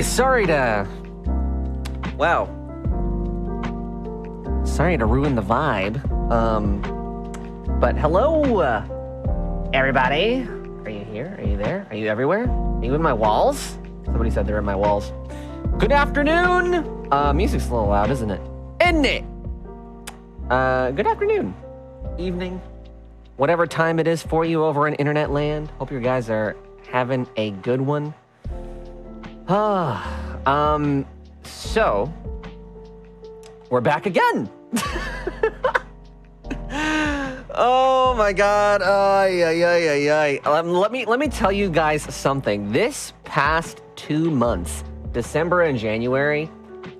sorry to... Wow. Sorry to ruin the vibe. But hello, everybody. Are you here? Are you there? Are you everywhere? Are you in my walls? Somebody said they're in my walls. Good afternoon. Music's a little loud, isn't it? Isn't it? Good afternoon. Evening. Whatever time it is for you over in internet land. Hope you guys are having a good one. So we're back again. Oh my God. Let me tell you guys something. This past 2 months, December and January,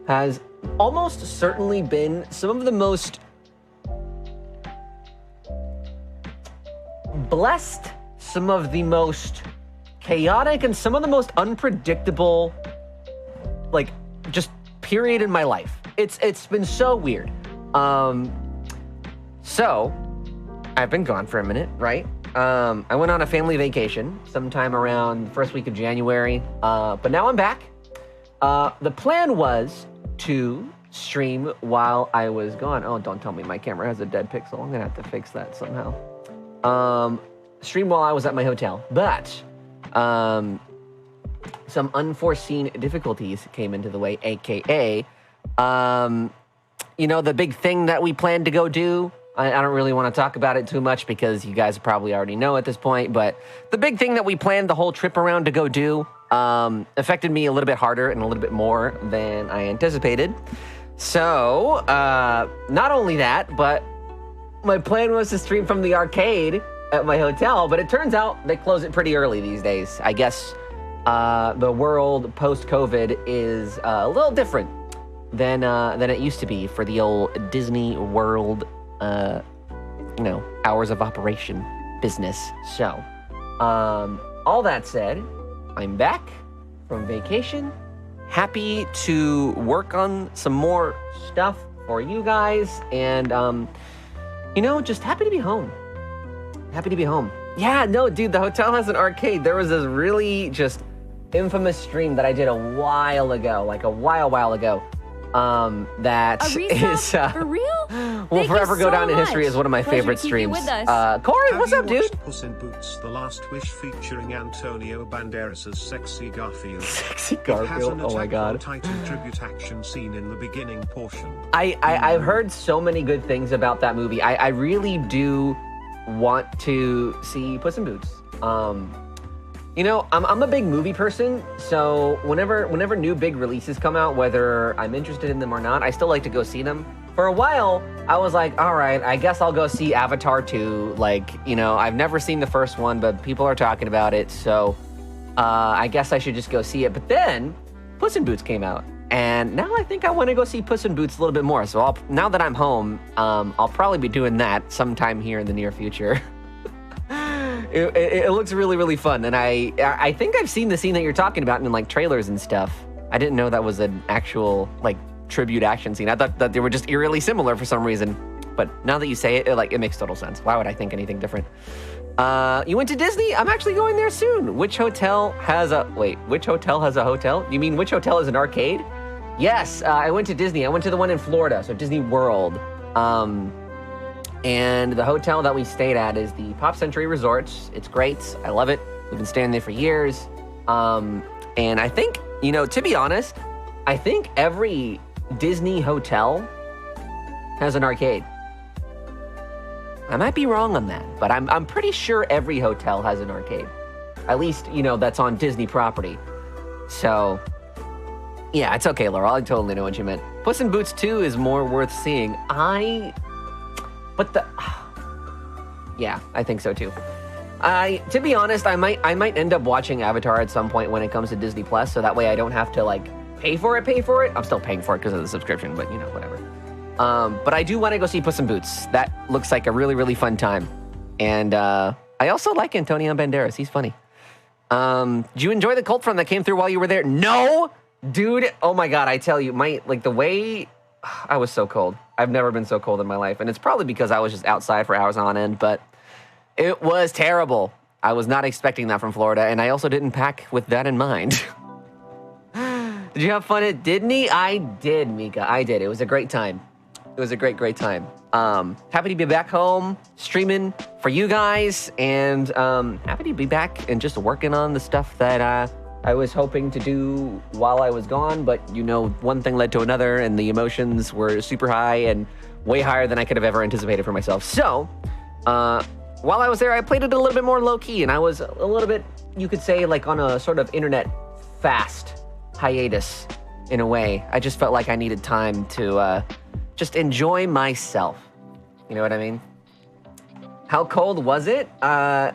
has almost certainly been some of the most blessed, some of the most chaotic, and some of the most unpredictable, like, just period in my life. It's been so weird. So I've been gone for a minute, right? I went on a family vacation sometime around the first week of January, but now I'm back. The plan was to stream while I was gone. Oh, don't tell me my camera has a dead pixel. I'm gonna have to fix that somehow. Stream while I was at my hotel, but some unforeseen difficulties came into the way, aka, you know, the big thing that we planned to go do. I don't really want to talk about it too much because you guys probably already know at this point, but the big thing that we planned the whole trip around to go do affected me a little bit harder and a little bit more than I anticipated. So, not only that, but my plan was to stream from the arcade at my hotel, but it turns out they close it pretty early these days. I guess the world post-COVID is a little different than it used to be for the old Disney World, you know, hours of operation business. So, all that said, I'm back from vacation, happy to work on some more stuff for you guys, and, you know, just happy to be home. Happy to be home. Yeah, no, dude, the hotel has an arcade. There was this really just infamous stream that I did a while ago, like a while ago. That is for real? Will forever go down in history as one of my favorite streams. Corey, what's up, dude? Puss in Boots: The Last Wish featuring Antonio Banderas' Sexy Garfield. Sexy Garfield. Oh my God. Titan tribute action scene in the beginning portion. I've heard so many good things about that movie. I really do want to see Puss in Boots. You know, I'm a big movie person, so whenever new big releases come out, whether I'm interested in them or not, I still like to go see them. For a while, I was like, all right, I guess I'll go see Avatar 2. Like, you know, I've never seen the first one, but people are talking about it, so I guess I should just go see it. But then, Puss in Boots came out, and now I think I want to go see Puss in Boots a little bit more. So now that I'm home, I'll probably be doing that sometime here in the near future. It looks really, really fun, and I think I've seen the scene that you're talking about in like trailers and stuff. I didn't know that was an actual like tribute action scene. I thought that they were just eerily similar for some reason, but now that you say it, it makes total sense. Why would I think anything different? You went to Disney? I'm actually going there soon. Which hotel has a hotel? You mean which hotel is an arcade? Yes, I went to Disney. I went to the one in Florida, so Disney World. And the hotel that we stayed at is the Pop Century Resorts. It's great. I love it. We've been staying there for years. And I think, you know, to be honest, I think every Disney hotel has an arcade. I might be wrong on that, but I'm pretty sure every hotel has an arcade. At least, you know, that's on Disney property. So, yeah, it's okay, Laura. I totally know what you meant. Puss in Boots 2 is more worth seeing. Yeah, I think so too. To be honest, I might end up watching Avatar at some point when it comes to Disney Plus, so that way I don't have to like pay for it. I'm still paying for it because of the subscription, but you know, whatever. But I do want to go see Puss in Boots. That looks like a really, really fun time. And I also like Antonio Banderas. He's funny. Did you enjoy the cult run that came through while you were there? No, dude. Oh my God, I tell you, the way I was so cold. I've never been so cold in my life. And it's probably because I was just outside for hours on end, but it was terrible. I was not expecting that from Florida, and I also didn't pack with that in mind. Did you have fun at Disney? I did, Mika. I did. It was a great time. It was a great time. Happy to be back home streaming for you guys, and happy to be back and just working on the stuff that I was hoping to do while I was gone, but you know, one thing led to another, and the emotions were super high and way higher than I could have ever anticipated for myself. So, while I was there, I played it a little bit more low-key, and I was a little bit, you could say, like on a sort of internet fast hiatus in a way. I just felt like I needed time to just enjoy myself. You know what I mean? How cold was it? I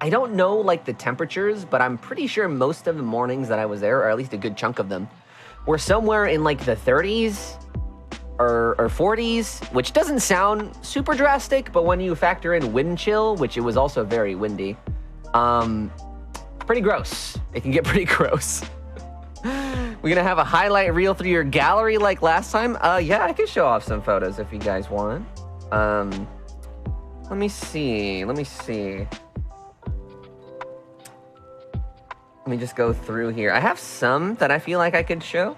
don't know like the temperatures, but I'm pretty sure most of the mornings that I was there, or at least a good chunk of them, were somewhere in like the 30s or 40s, which doesn't sound super drastic, but when you factor in wind chill, which it was also very windy, pretty gross. It can get pretty gross. We're gonna have a highlight reel through your gallery like last time. Yeah, I can show off some photos if you guys want. Let me see. Let me just go through here. I have some that I feel like I could show.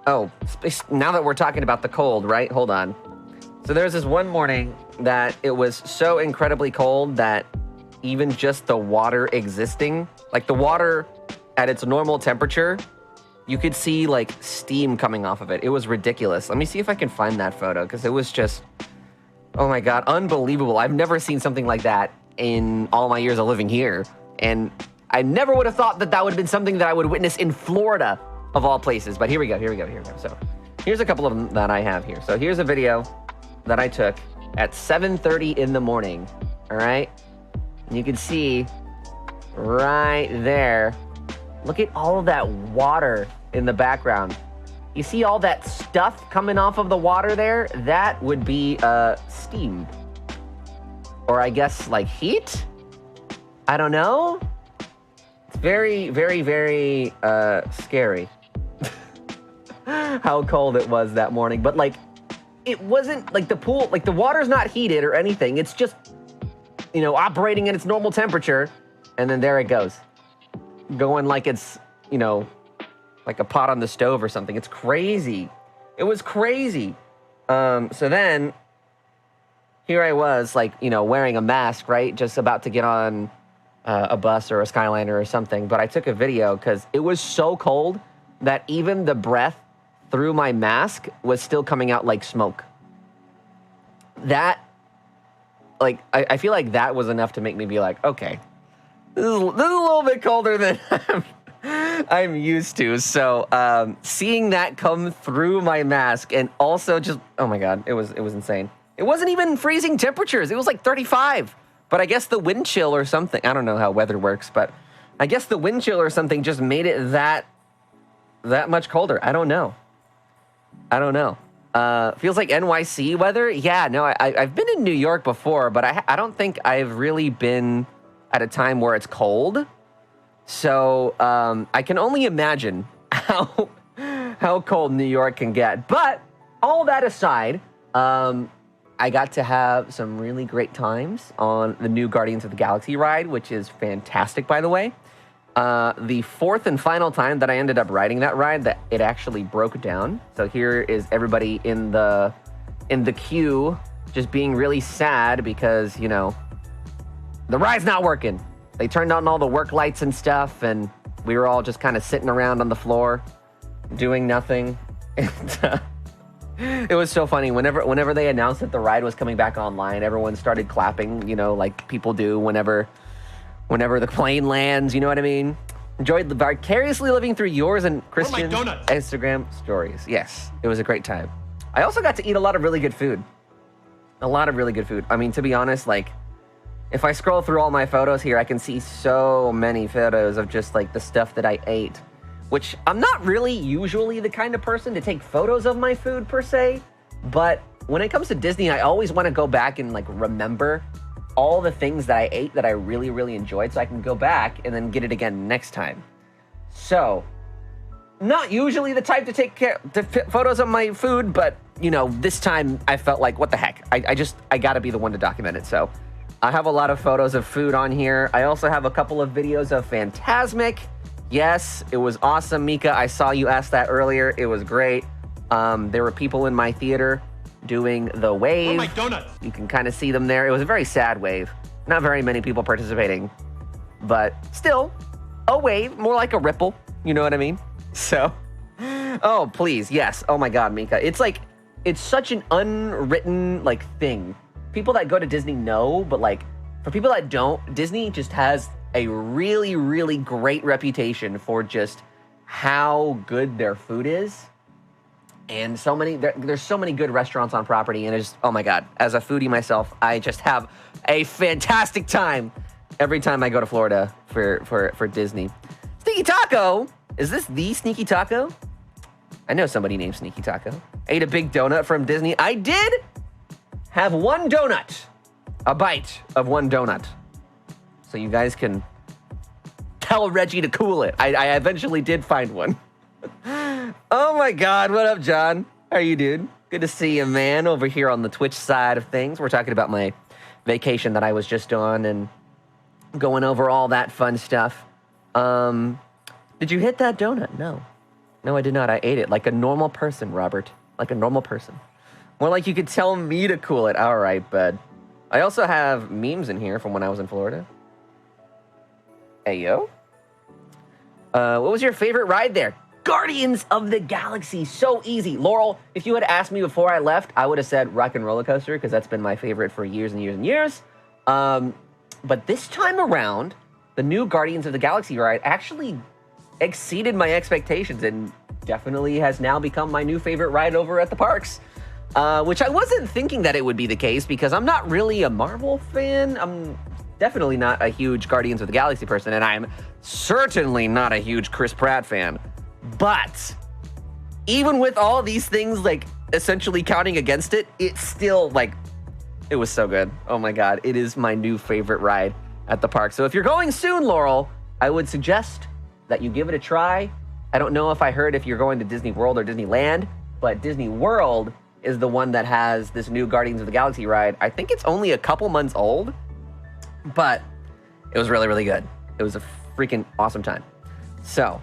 Oh, now that we're talking about the cold, right? Hold on. So there's this one morning that it was so incredibly cold that even just the water existing, like the water at its normal temperature, you could see like steam coming off of it. It was ridiculous. Let me see if I can find that photo, because it was just, oh my God, unbelievable. I've never seen something like that in all my years of living here. And I never would have thought that that would have been something that I would witness in Florida, of all places. But here we go. So here's a couple of them that I have here. So here's a video that I took at 7:30 in the morning. All right. And you can see right there, look at all of that water in the background. You see all that stuff coming off of the water there? That would be steam. Or I guess like heat? I don't know. It's very, very, very scary how cold it was that morning. But like, it wasn't like the pool, like the water's not heated or anything. It's just, you know, operating at its normal temperature. And then there it goes. Going like it's, you know, like a pot on the stove or something. It's crazy. It was crazy. So then here I was like, you know, wearing a mask, right? Just about to get on a bus or a Skyliner or something. But I took a video because it was so cold that even the breath through my mask was still coming out like smoke. That, like, I feel like that was enough to make me be like, okay, this is a little bit colder than I'm used to. So seeing that come through my mask, and also just, oh my God, it was insane. It wasn't even freezing temperatures. It was like 35. But I guess the wind chill or something, I don't know how weather works, but I guess the wind chill or something just made it that much colder. I don't know. Feels like NYC weather. Yeah, no, I've been in New York before, but I don't think I've really been at a time where it's cold. So I can only imagine how cold New York can get. But all that aside, I got to have some really great times on the new Guardians of the Galaxy ride, which is fantastic, by the way. The fourth and final time that I ended up riding that ride, that it actually broke down. So here is everybody in the queue just being really sad because, you know, the ride's not working. They turned on all the work lights and stuff, and we were all just kind of sitting around on the floor doing nothing. And it was so funny. Whenever they announced that the ride was coming back online, everyone started clapping, you know, like people do whenever the plane lands, you know what I mean? Enjoyed vicariously living through yours and Christian's Instagram stories. Yes, it was a great time. I also got to eat a lot of really good food. I mean, to be honest, like, if I scroll through all my photos here, I can see so many photos of just like the stuff that I ate, which I'm not really usually the kind of person to take photos of my food per se, but when it comes to Disney, I always want to go back and like remember all the things that I ate that I really, really enjoyed, so I can go back and then get it again next time. So, not usually the type to take photos of my food, but you know, this time I felt like, what the heck? I gotta be the one to document it. So I have a lot of photos of food on here. I also have a couple of videos of Phantasmic Yes, it was awesome, Mika. I saw you ask that earlier. It was great. There were people in my theater doing the wave. Oh, my donuts. You can kind of see them there. It was a very sad wave. Not very many people participating, but still a wave, more like a ripple. You know what I mean? So, oh, please. Yes. Oh my God, Mika. It's like, it's such an unwritten like thing. People that go to Disney know, but like for people that don't, Disney just has a really, really great reputation for just how good their food is. And so many, there's so many good restaurants on property, and it's just, oh my God, as a foodie myself, I just have a fantastic time every time I go to Florida for Disney. Sneaky Taco, is this the Sneaky Taco? I know somebody named Sneaky Taco. Ate a big donut from Disney. I did have one donut, a bite of one donut. So you guys can tell Reggie to cool it. I eventually did find one. Oh my God, what up, John? How are you, dude? Good to see you, man, over here on the Twitch side of things. We're talking about my vacation that I was just on and going over all that fun stuff. Did you hit that donut? No. No, I did not. I ate it like a normal person, Robert. Like a normal person. More like you could tell me to cool it. All right, bud. I also have memes in here from when I was in Florida. Hey, yo. What was your favorite ride there? Guardians of the Galaxy, so easy. Laurel, if you had asked me before I left, I would have said Rock and Roller Coaster because that's been my favorite for years and years and years. But this time around, the new Guardians of the Galaxy ride actually exceeded my expectations and definitely has now become my new favorite ride over at the parks. Which I wasn't thinking that it would be the case because I'm not really a Marvel fan. I'm definitely not a huge Guardians of the Galaxy person, and I'm certainly not a huge Chris Pratt fan. But even with all these things, like, essentially counting against it, it's still, like, it was so good. Oh my God, it is my new favorite ride at the park. So if you're going soon, Laurel, I would suggest that you give it a try. I don't know if I heard if you're going to Disney World or Disneyland, but Disney World is the one that has this new Guardians of the Galaxy ride. I think it's only a couple months old, but it was really, really good. It was a freaking awesome time. So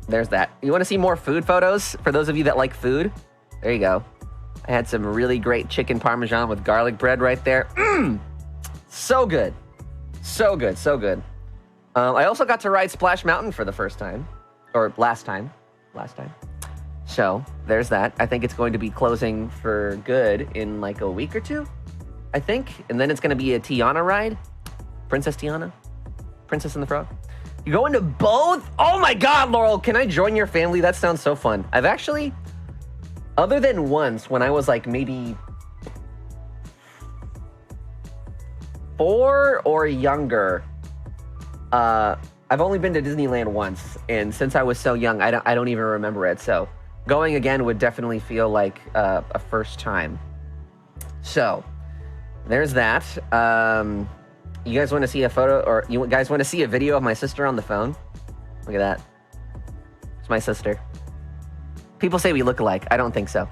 there's that. You want to see more food photos? For those of you that like food, there you go. I had some really great chicken parmesan with garlic bread right there. So good. So good, so good. I also got to ride Splash Mountain for the first time, or last time. So there's that. I think it's going to be closing for good in like a week or two, I think. And then it's going to be a Tiana ride. Princess Tiana. Princess and the Frog. You going to both? Oh my God, Laurel, can I join your family? That sounds so fun. I've actually, other than once when I was like maybe 4 or younger, I've only been to Disneyland once, and since I was so young, I don't even remember it. So going again would definitely feel like a first time. So there's that. You guys want to see a photo, or you guys want to see a video of my sister on the phone? Look at that. It's my sister. People say we look alike. I don't think so.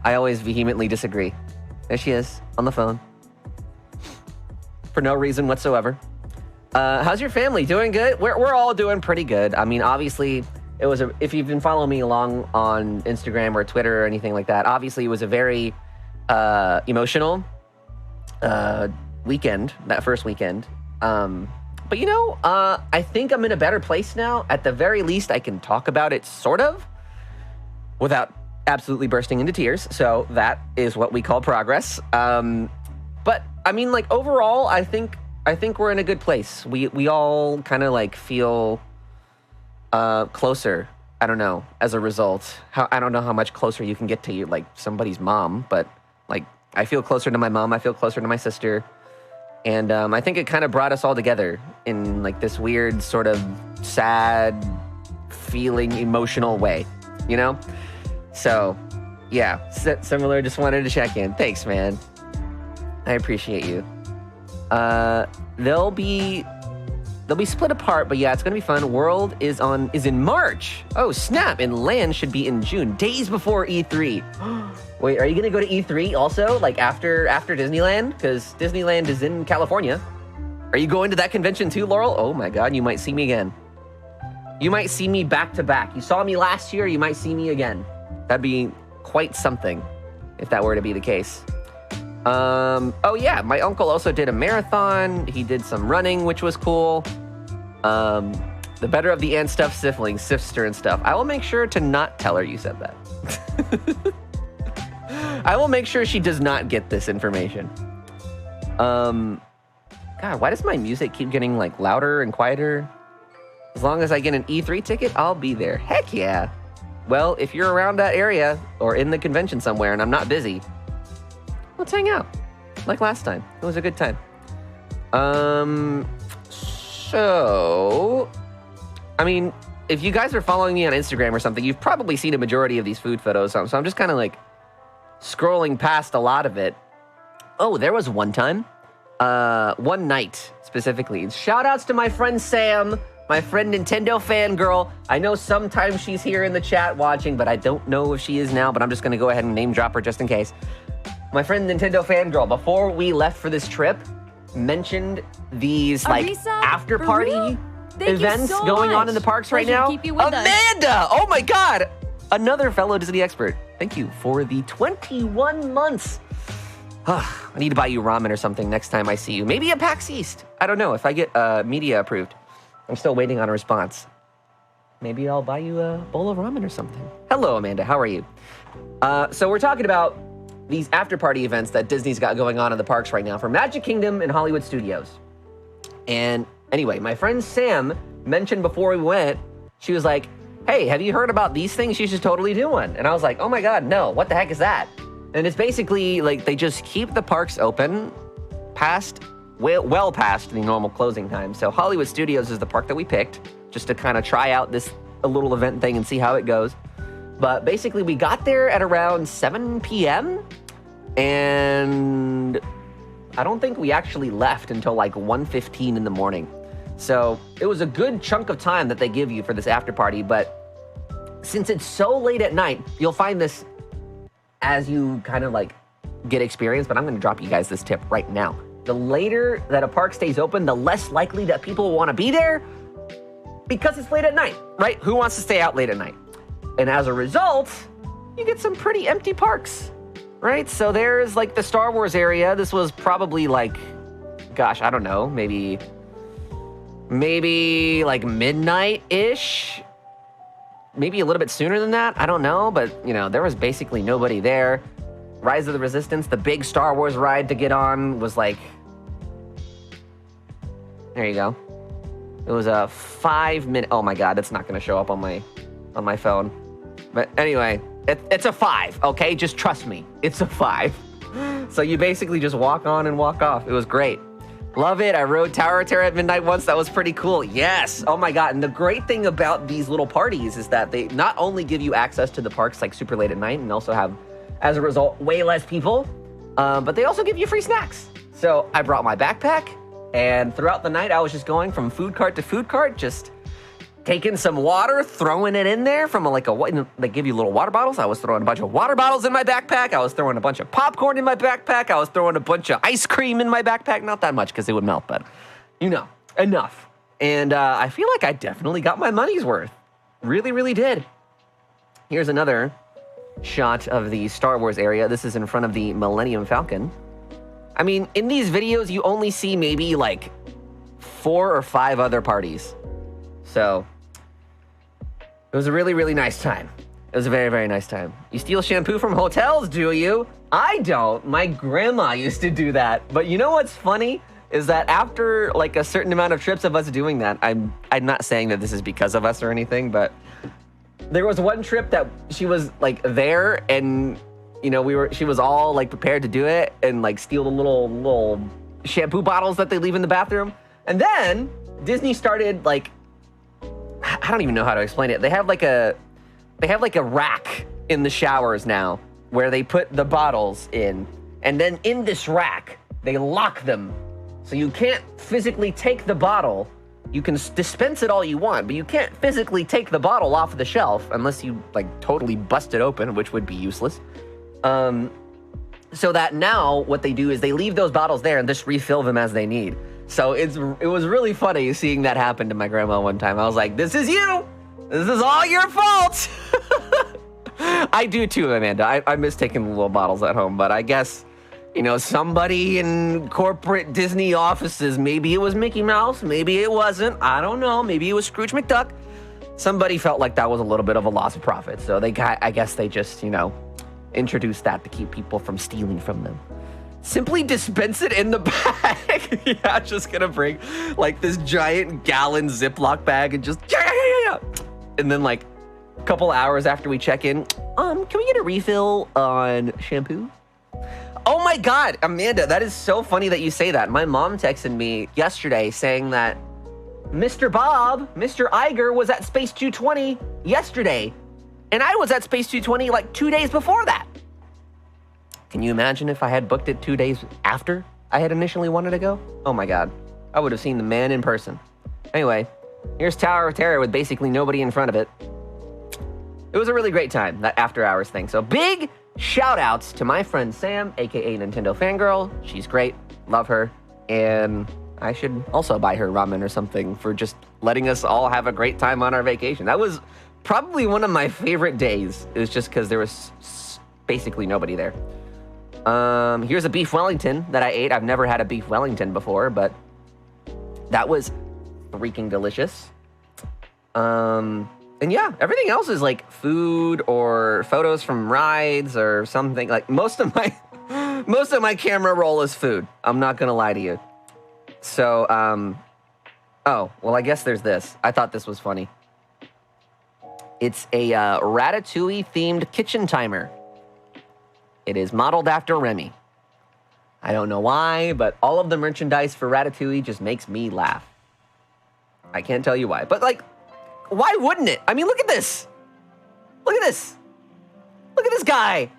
I always vehemently disagree. There she is on the phone. For no reason whatsoever. How's your family? Doing good? We're all doing pretty good. I mean, obviously, it was if you've been following me along on Instagram or Twitter or anything like that, obviously it was a very emotional weekend, that first weekend. But you know, I think I'm in a better place now. At the very least, I can talk about it sort of without absolutely bursting into tears. So that is what we call progress. But I mean, like, overall, I think we're in a good place. We all kind of like feel closer. I don't know, as a result. I don't know how much closer you can get to like somebody's mom, but like I feel closer to my mom. I feel closer to my sister. And I think it kind of brought us all together in like this weird sort of sad feeling emotional way, you know? So yeah, similar, just wanted to check in. Thanks, man. I appreciate you. They'll be split apart, but yeah, it's gonna be fun. World is in March. Oh snap! And Land should be in June, days before E3. Wait, are you gonna go to E3 also, like after Disneyland? Because Disneyland is in California. Are you going to that convention too, Laurel? Oh my God, you might see me again. You might see me back to back. You saw me last year, you might see me again. That'd be quite something if that were to be the case. Oh yeah, my uncle also did a marathon. He did some running, which was cool. The better of the and stuff siblings, sister and stuff. I will make sure to not tell her you said that. I will make sure she does not get this information. God, why does my music keep getting like louder and quieter? As long as I get an E3 ticket, I'll be there. Heck yeah. Well, if you're around that area or in the convention somewhere and I'm not busy, let's hang out like last time. It was a good time. So, I mean, if you guys are following me on Instagram or something, you've probably seen a majority of these food photos. So I'm just kind of like scrolling past a lot of it. Oh, there was one time, one night specifically. Shout outs to my friend Sam, my friend Nintendo fangirl. I know sometimes she's here in the chat watching, but I don't know if she is now, but I'm just going to go ahead and name drop her just in case. My friend Nintendo fangirl, before we left for this trip, mentioned these like Arisa, after party events so going on much. in the parks right Pleasure to now. keep you with us. Amanda! Oh my God! Another fellow Disney expert. Thank you for the 21 months. I need to buy you ramen or something next time I see you. Maybe a PAX East. I don't know if I get media approved. I'm still waiting on a response. Maybe I'll buy you a bowl of ramen or something. Hello, Amanda. How are you? So we're talking about these after-party events that Disney's got going on in the parks right now for Magic Kingdom and Hollywood Studios. And anyway, my friend Sam mentioned before we went, she was like, hey, have you heard about these things she's just totally doing? And I was like, oh my God, no, what the heck is that? And it's basically like they just keep the parks open well past the normal closing time. So Hollywood Studios is the park that we picked just to kind of try out this a little event thing and see how it goes. But basically we got there at around 7 p.m. and I don't think we actually left until like 1:15 in the morning. So it was a good chunk of time that they give you for this after party. But since it's so late at night, you'll find this as you kind of like get experience, but I'm going to drop you guys this tip right now. The later that a park stays open, the less likely that people want to be there because it's late at night, right? Who wants to stay out late at night? And as a result, you get some pretty empty parks, right? So there's like the Star Wars area. This was probably like, gosh, I don't know, maybe like midnight-ish. Maybe a little bit sooner than that. I don't know, but you know, there was basically nobody there. Rise of the Resistance, the big Star Wars ride to get on was like, there you go. It was a 5-minute, oh my God, that's not gonna show up on my phone. But anyway, it's a 5, okay? Just trust me, it's a 5. So you basically just walk on and walk off. It was great. Love it. I rode Tower of Terror at midnight once. That was pretty cool. Yes. Oh my God. And the great thing about these little parties is that they not only give you access to the parks like super late at night and also have, as a result, way less people, but they also give you free snacks. So I brought my backpack and throughout the night, I was just going from food cart to food cart, just taking some water, throwing it in there from they give you little water bottles. I was throwing a bunch of water bottles in my backpack. I was throwing a bunch of popcorn in my backpack. I was throwing a bunch of ice cream in my backpack. Not that much because it would melt, but you know, enough. And I feel like I definitely got my money's worth. Really, really did. Here's another shot of the Star Wars area. This is in front of the Millennium Falcon. I mean, in these videos, you only see maybe like 4 or 5 other parties. So it was a really, really nice time. It was a very, very nice time. You steal shampoo from hotels, do you? I don't. My grandma used to do that. But you know what's funny is that after like a certain amount of trips of us doing that, I'm not saying that this is because of us or anything, but there was one trip that she was like there and you know, she was all like prepared to do it and like steal the little shampoo bottles that they leave in the bathroom. And then Disney started like, I don't even know how to explain it. They have like a rack in the showers now where they put the bottles in. And then in this rack, they lock them. So you can't physically take the bottle. You can dispense it all you want, but you can't physically take the bottle off the shelf unless you like totally bust it open, which would be useless. So that now what they do is they leave those bottles there and just refill them as they need. So it was really funny seeing that happen to my grandma one time. I was like, this is you. This is all your fault. I do too, Amanda. I miss taking the little bottles at home, but I guess, you know, somebody in corporate Disney offices, maybe it was Mickey Mouse, maybe it wasn't. I don't know. Maybe it was Scrooge McDuck. Somebody felt like that was a little bit of a loss of profit. So I guess they just, you know, introduced that to keep people from stealing from them. Simply dispense it in the bag. Yeah, just gonna bring like this giant gallon Ziploc bag and just and then like a couple hours after we check in, can we get a refill on shampoo? Oh my God, Amanda, that is so funny that you say that. My mom texted me yesterday saying that Mr. Bob, Mr. Iger was at Space 220 yesterday, and I was at Space 220 like 2 days before that. Can you imagine if I had booked it 2 days after I had initially wanted to go? Oh my God, I would have seen the man in person. Anyway, here's Tower of Terror with basically nobody in front of it. It was a really great time, that after hours thing. So big shout outs to my friend Sam, AKA Nintendo Fangirl. She's great, love her. And I should also buy her ramen or something for just letting us all have a great time on our vacation. That was probably one of my favorite days. It was just because there was basically nobody there. Here's a beef Wellington that I ate. I've never had a beef Wellington before, but that was freaking delicious. And yeah, everything else is like food or photos from rides or something. Like most of my camera roll is food. I'm not gonna lie to you. So, oh, well, I guess there's this. I thought this was funny. It's a Ratatouille themed kitchen timer. It is modeled after Remy. I don't know why, but all of the merchandise for Ratatouille just makes me laugh. I can't tell you why, but like, why wouldn't it? I mean, look at this. Look at this. Look at this guy.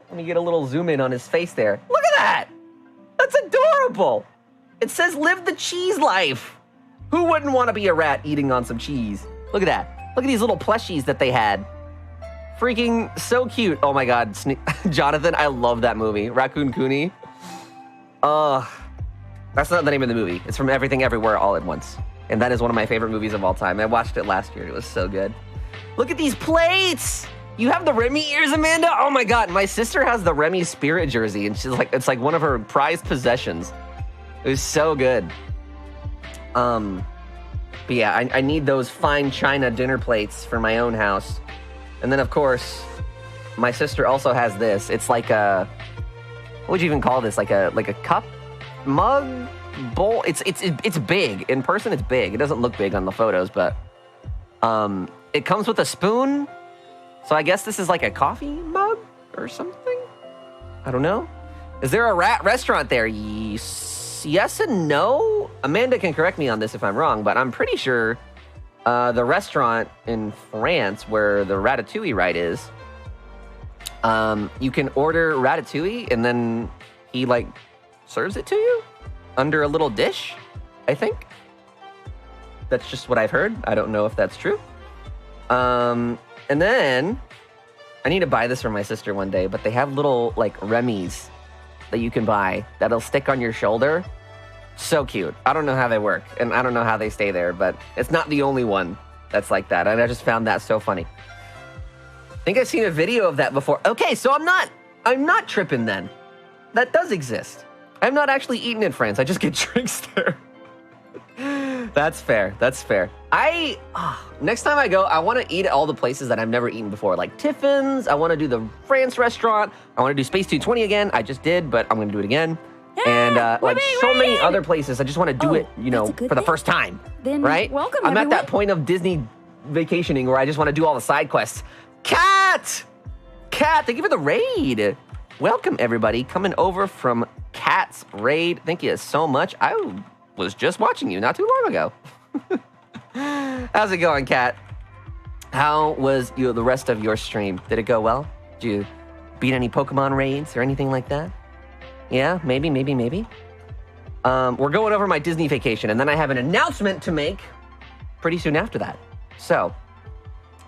Let me get a little zoom in on his face there. Look at that. That's adorable. It says live the cheese life. Who wouldn't want to be a rat eating on some cheese? Look at that. Look at these little plushies that they had. Freaking so cute. Oh my God. Jonathan, I love that movie. Raccoon Cooney. That's not the name of the movie. It's from Everything Everywhere All at Once. And that is one of my favorite movies of all time. I watched it last year. It was so good. Look at these plates. You have the Remy ears, Amanda? Oh my God. My sister has the Remy Spirit jersey, and she's like, it's like one of her prized possessions. It was so good. But yeah, I need those fine china dinner plates for my own house. And then, of course, my sister also has this. It's like a, what would you even call this? Like a cup, mug, bowl. It's big. In person, it's big. It doesn't look big on the photos, but it comes with a spoon. So I guess this is like a coffee mug or something. I don't know. Is there a rat restaurant there? Yes and no. Amanda can correct me on this if I'm wrong, but I'm pretty sure the restaurant in France where the Ratatouille ride is, you can order Ratatouille and then he like serves it to you under a little dish, I think. That's just what I've heard. I don't know if that's true. And then I need to buy this for my sister one day, but they have little like Remy's that you can buy that'll stick on your shoulder. So cute. I don't know how they work, and I don't know how they stay there, but it's not the only one that's like that, and I just found that so funny. I think I've seen a video of that before. Okay, so I'm not tripping then. That does exist. I'm not actually eating in France. I just get drinks there. That's fair. That's fair. Next time I go, I want to eat at all the places that I've never eaten before, like Tiffin's. I want to do the France restaurant. I want to do Space 220 again. I just did, but I'm going to do it again. And like so many other places, I just want to do it, you know, for the first time, then right? Welcome, I'm everyone. at that point of Disney vacationing where I just want to do all the side quests. Kat, thank you for the raid. Welcome, everybody, coming over from Kat's raid. Thank you so much. I was just watching you not too long ago. How's it going, Kat? How was the rest of your stream? Did it go well? Did you beat any Pokemon raids or anything like that? Yeah, maybe. We're going over my Disney vacation, and then I have an announcement to make pretty soon after that. So,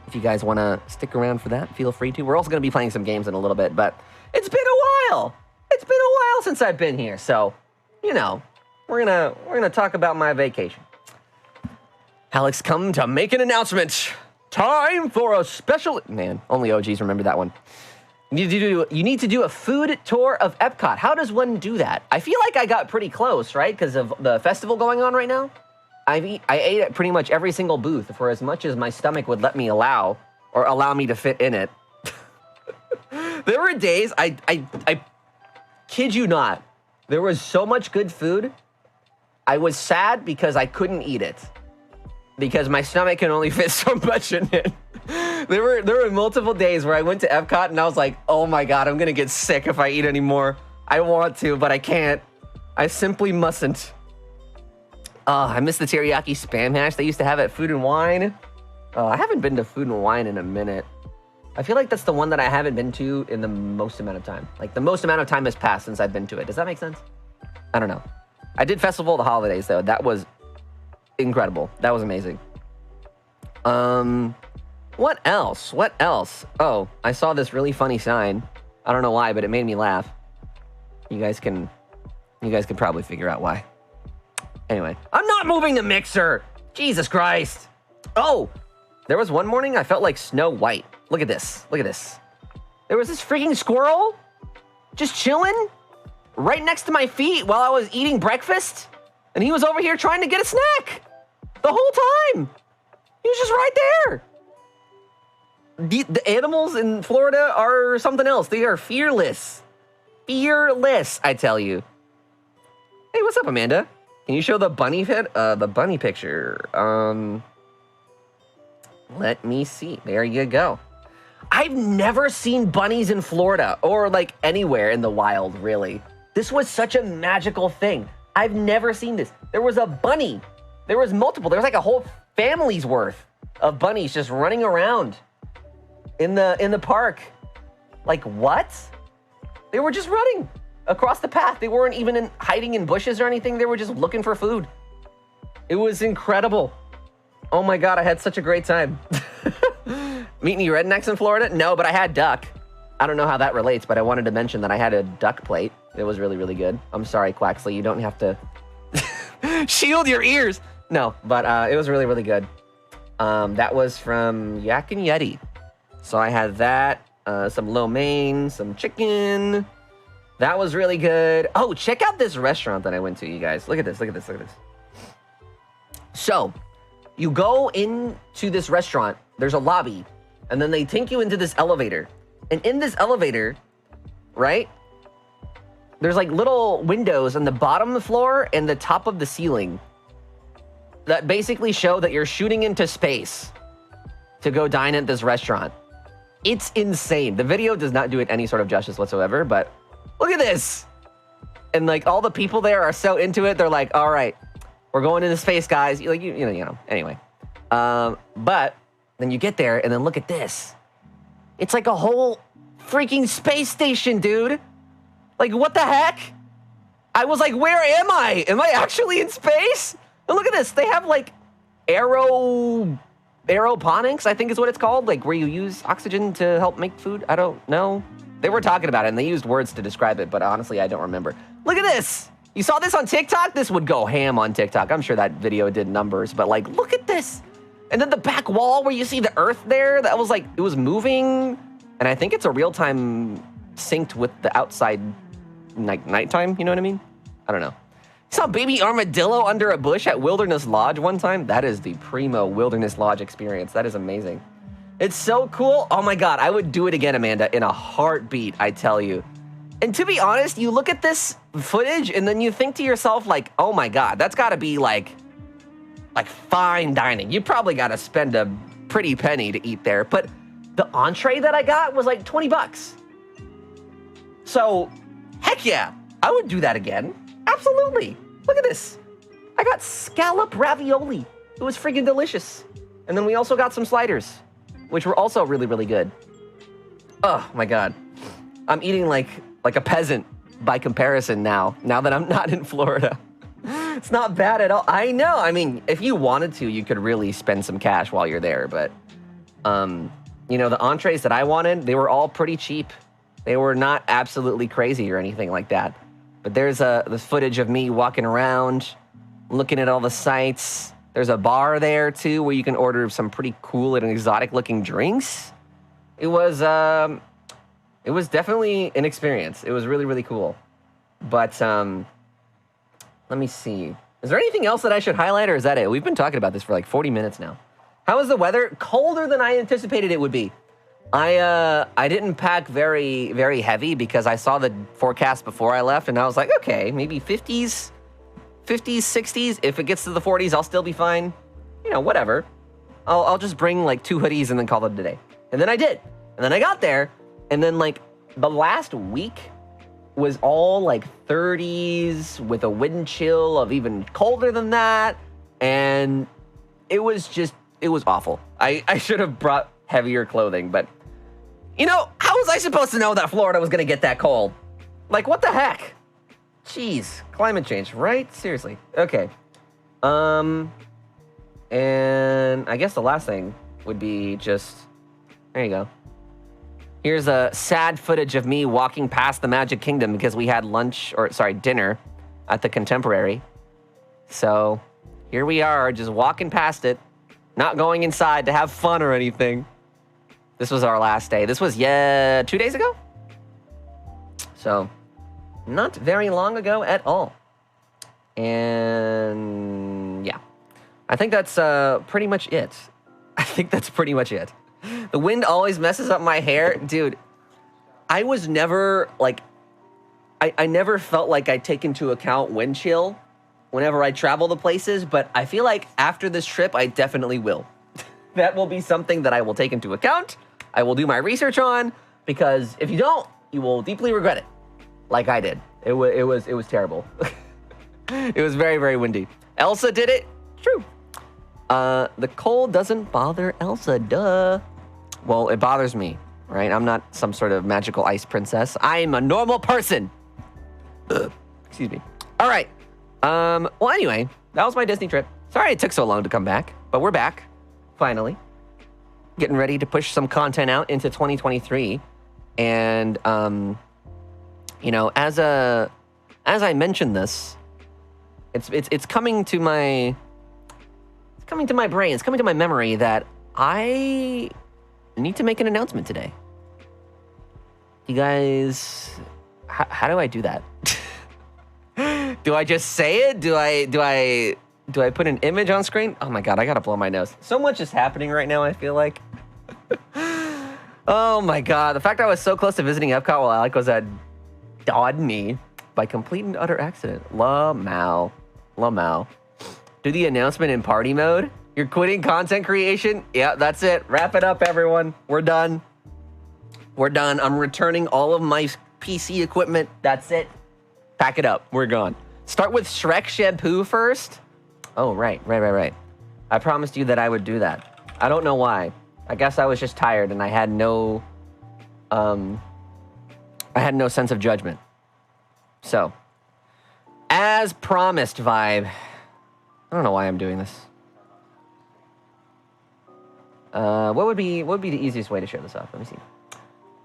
if you guys want to stick around for that, feel free to. We're also going to be playing some games in a little bit, but it's been a while. It's been a while since I've been here, so, you know, we're gonna talk about my vacation. Alex, come to make an announcement. Time for a special... Man, only OGs remember that one. You need to do a food tour of Epcot. How does one do that? I feel like I got pretty close, right? Because of the festival going on right now. I ate at pretty much every single booth for as much as my stomach would let me allow me to fit in it. There were days, I kid you not, there was so much good food. I was sad because I couldn't eat it. Because my stomach can only fit so much in it. There were multiple days where I went to Epcot and I was like, oh my God, I'm gonna get sick if I eat anymore. I want to, but I can't. I simply mustn't. I miss the teriyaki Spam hash they used to have at Food and Wine. I haven't been to Food and Wine in a minute. I feel like that's the one that I haven't been to in the most amount of time. Like the most amount of time has passed since I've been to it. Does that make sense? I don't know. I did Festival of the Holidays though. That was incredible. That was amazing. What else? What else? Oh, I saw this really funny sign. I don't know why, but it made me laugh. You guys can probably figure out why. Anyway, I'm not moving the mixer. Jesus Christ. Oh, there was one morning I felt like Snow White. Look at this. Look at this. There was this freaking squirrel just chilling right next to my feet while I was eating breakfast. And he was over here trying to get a snack the whole time. He was just right there. The animals in Florida are something else. They are fearless. Fearless, I tell you. Hey, what's up, Amanda? Can you show the bunny picture? Let me see. There you go. I've never seen bunnies in Florida or like anywhere in the wild, really. This was such a magical thing. I've never seen this. There was a bunny. There was multiple. There was like a whole family's worth of bunnies just running around in the park. Like what? They were just running across the path. They weren't even hiding in bushes or anything. They were just looking for food. It was incredible. Oh my God, I had such a great time. Meet any rednecks in Florida? No, but I had duck. I don't know how that relates, but I wanted to mention that I had a duck plate. It was really, really good. I'm sorry, Quaxley, you don't have to shield your ears. No, but it was really, really good. That was from Yak and Yeti. So I had that, some lo mein, some chicken. That was really good. Oh, check out this restaurant that I went to, you guys. Look at this, look at this, look at this. So, you go into this restaurant, there's a lobby, and then they take you into this elevator. And in this elevator, right, there's like little windows on the bottom of the floor and the top of the ceiling that basically show that you're shooting into space to go dine at this restaurant. It's insane. The video does not do it any sort of justice whatsoever, but look at this. And like all the people there are so into it. They're like, all right, we're going into space, guys. Like, you know, anyway. But then you get there and then look at this. It's like a whole freaking space station, dude. Like, what the heck? I was like, where am I? Am I actually in space? And look at this. They have like aeroponics, I think is what it's called. Like where you use oxygen to help make food. I don't know. They were talking about it and they used words to describe it, but honestly, I don't remember. Look at this. You saw this on TikTok? This would go ham on TikTok. I'm sure that video did numbers, but like, look at this. And then the back wall where you see the earth there, that was like, it was moving. And I think it's a real-time synced with the outside nighttime, you know what I mean? I don't know. Saw baby armadillo under a bush at Wilderness Lodge one time. That is the primo Wilderness Lodge experience. That is amazing. It's so cool. Oh my God, I would do it again, Amanda, in a heartbeat, I tell you. And to be honest, you look at this footage and then you think to yourself like, oh my God, that's gotta be like fine dining. You probably gotta spend a pretty penny to eat there. But the entree that I got was like 20 bucks. So, heck yeah, I would do that again. Absolutely. Look at this. I got scallop ravioli. It was freaking delicious. And then we also got some sliders, which were also really, really good. Oh my God. I'm eating like a peasant by comparison now that I'm not in Florida. It's not bad at all. I know. I mean, if you wanted to, you could really spend some cash while you're there. But, you know, the entrees that I wanted, they were all pretty cheap. They were not absolutely crazy or anything like that. But there's this footage of me walking around, looking at all the sights. There's a bar there too where you can order some pretty cool and exotic looking drinks. It was definitely an experience. It was really, really cool. But let me see. Is there anything else that I should highlight, or is that it? We've been talking about this for like 40 minutes now. How was the weather? Colder than I anticipated it would be. I didn't pack very, very heavy because I saw the forecast before I left, and I was like, okay, maybe 50s, 60s. If it gets to the 40s, I'll still be fine. You know, whatever. I'll just bring like 2 hoodies and then call it a day. And then I did. And then I got there, and then like the last week was all like 30s with a wind chill of even colder than that. And it was awful. I should have brought heavier clothing, but you know, how was I supposed to know that Florida was going to get that cold? Like, what the heck? Jeez, climate change, right? Seriously. Okay. And I guess the last thing would be just, there you go. Here's a sad footage of me walking past the Magic Kingdom because we had dinner at the Contemporary. So here we are, just walking past it, not going inside to have fun or anything. This was our last day. This was, 2 days ago? So, not very long ago at all. And, yeah. I think that's pretty much it. The wind always messes up my hair. Dude, I was never, like, I never felt like I take into account wind chill whenever I travel to places, but I feel like after this trip, I definitely will. That will be something that I will take into account. I will do my research on, because if you don't, you will deeply regret it, like I did. It was terrible. It was very, very windy. Elsa did it. True. The cold doesn't bother Elsa, duh. Well, it bothers me, right? I'm not some sort of magical ice princess. I'm a normal person. Excuse me. All right. Well, anyway, that was my Disney trip. Sorry it took so long to come back, but we're back, finally. Getting ready to push some content out into 2023. And, you know, as I mentioned this, it's coming to my brain, it's coming to my memory that I need to make an announcement today. You guys, how do I do that? Do I just say it? Do I put an image on screen? Oh my God, I gotta blow my nose. So much is happening right now, I feel like. Oh my God, the fact I was so close to visiting Epcot while Alec was at Dodney by complete and utter accident. Lamau. Do the announcement in party mode. You're quitting content creation? Yeah, that's it. Wrap it up, everyone. We're done. I'm returning all of my PC equipment. That's it. Pack it up. We're gone. Start with Shrek shampoo first. Oh, right. I promised you that I would do that. I don't know why. I guess I was just tired and I had no sense of judgment. So, as promised, Vibe. I don't know why I'm doing this. What would be the easiest way to show this off? Let me see.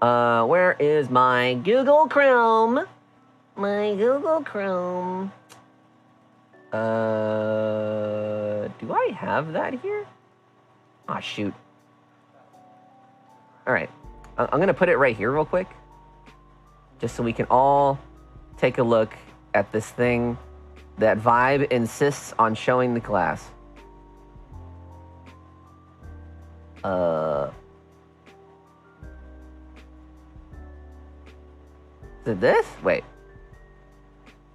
Where is my Google Chrome? Do I have that here? Ah, shoot. All right. I'm going to put it right here real quick, just so we can all take a look at this thing that Vibe insists on showing the class. Is it this? Wait.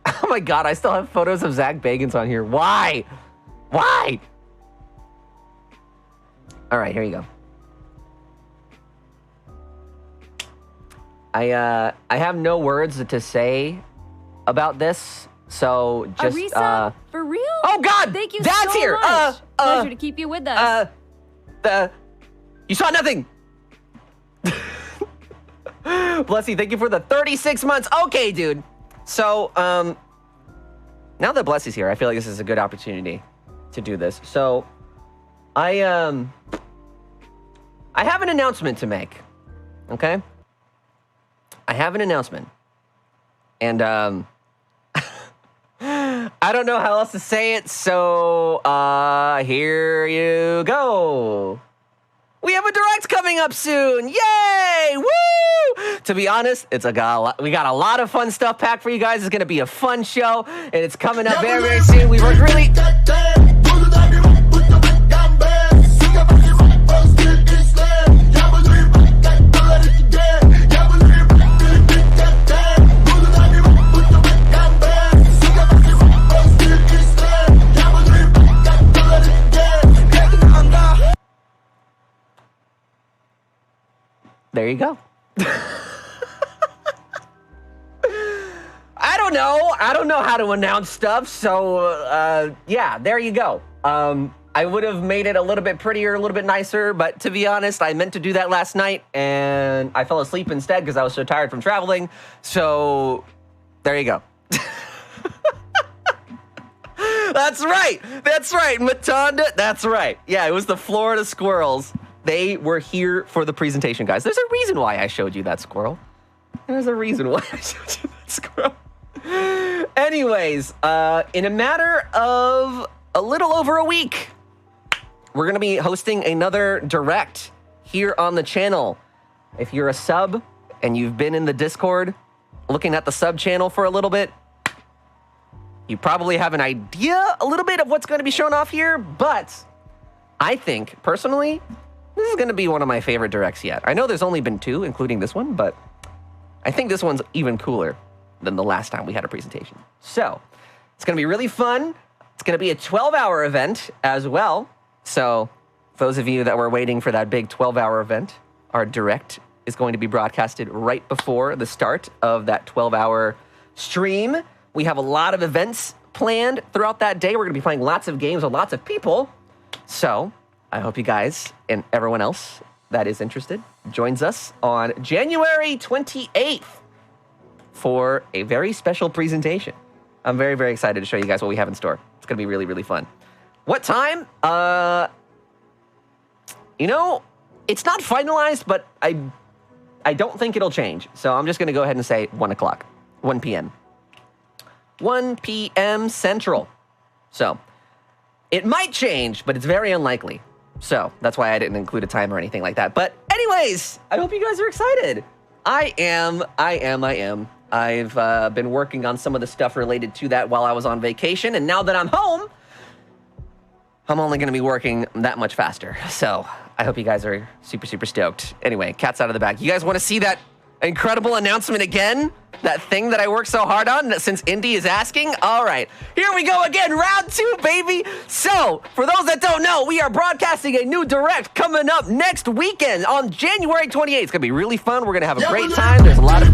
Oh my God, I still have photos of Zach Bagans on here. Why? All right, here you go. I have no words to say about this, so just Arisa, for real? Oh God, thank you Dad's so here. much. Pleasure to keep you with us. You saw nothing. Bless you. Thank you for the 36 months. Okay, dude. So, now that Bless is here, I feel like this is a good opportunity to do this. So, I have an announcement to make. Okay? I have an announcement. And, I don't know how else to say it, so here you go. We have a direct coming up soon. Yay! Woo! To be honest, we got a lot of fun stuff packed for you guys. It's going to be a fun show, and it's coming up very, very soon. We worked really... There you go. I don't know how to announce stuff, so yeah, there you go. I would have made it a little bit prettier, a little bit nicer, but to be honest, I meant to do that last night, and I fell asleep instead because I was so tired from traveling, so there you go. That's right, Matanda, that's right. Yeah, it was the Florida Squirrels. They were here for the presentation, guys. There's a reason why I showed you that squirrel. There's a reason why I showed you that squirrel. Anyways, in a matter of a little over a week, we're going to be hosting another direct here on the channel. If you're a sub and you've been in the Discord looking at the sub channel for a little bit, you probably have an idea a little bit of what's going to be shown off here, but I think, personally, this is going to be one of my favorite directs yet. I know there's only been 2, including this one, but I think this one's even cooler than the last time we had a presentation. So, it's going to be really fun. It's going to be a 12-hour event as well. So, those of you that were waiting for that big 12-hour event, our direct is going to be broadcasted right before the start of that 12-hour stream. We have a lot of events planned throughout that day. We're going to be playing lots of games with lots of people. So, I hope you guys and everyone else that is interested joins us on January 28th for a very special presentation. I'm very, very excited to show you guys what we have in store. It's going to be really, really fun. What time? You know, it's not finalized, but I don't think it'll change. So I'm just going to go ahead and say 1 o'clock, 1 p.m. 1 p.m. Central. So it might change, but it's very unlikely. So that's why I didn't include a time or anything like that. But anyways, I hope you guys are excited. I am. I've been working on some of the stuff related to that while I was on vacation. And now that I'm home, I'm only going to be working that much faster. So I hope you guys are super, super stoked. Anyway, cat's out of the bag. You guys want to see that incredible announcement again? That thing that I worked so hard on since Indy is asking? All right, here we go again, round 2, baby. So, for those that don't know, we are broadcasting a new direct coming up next weekend on January 28th. It's going to be really fun. We're going to have a great time. There's a lot of...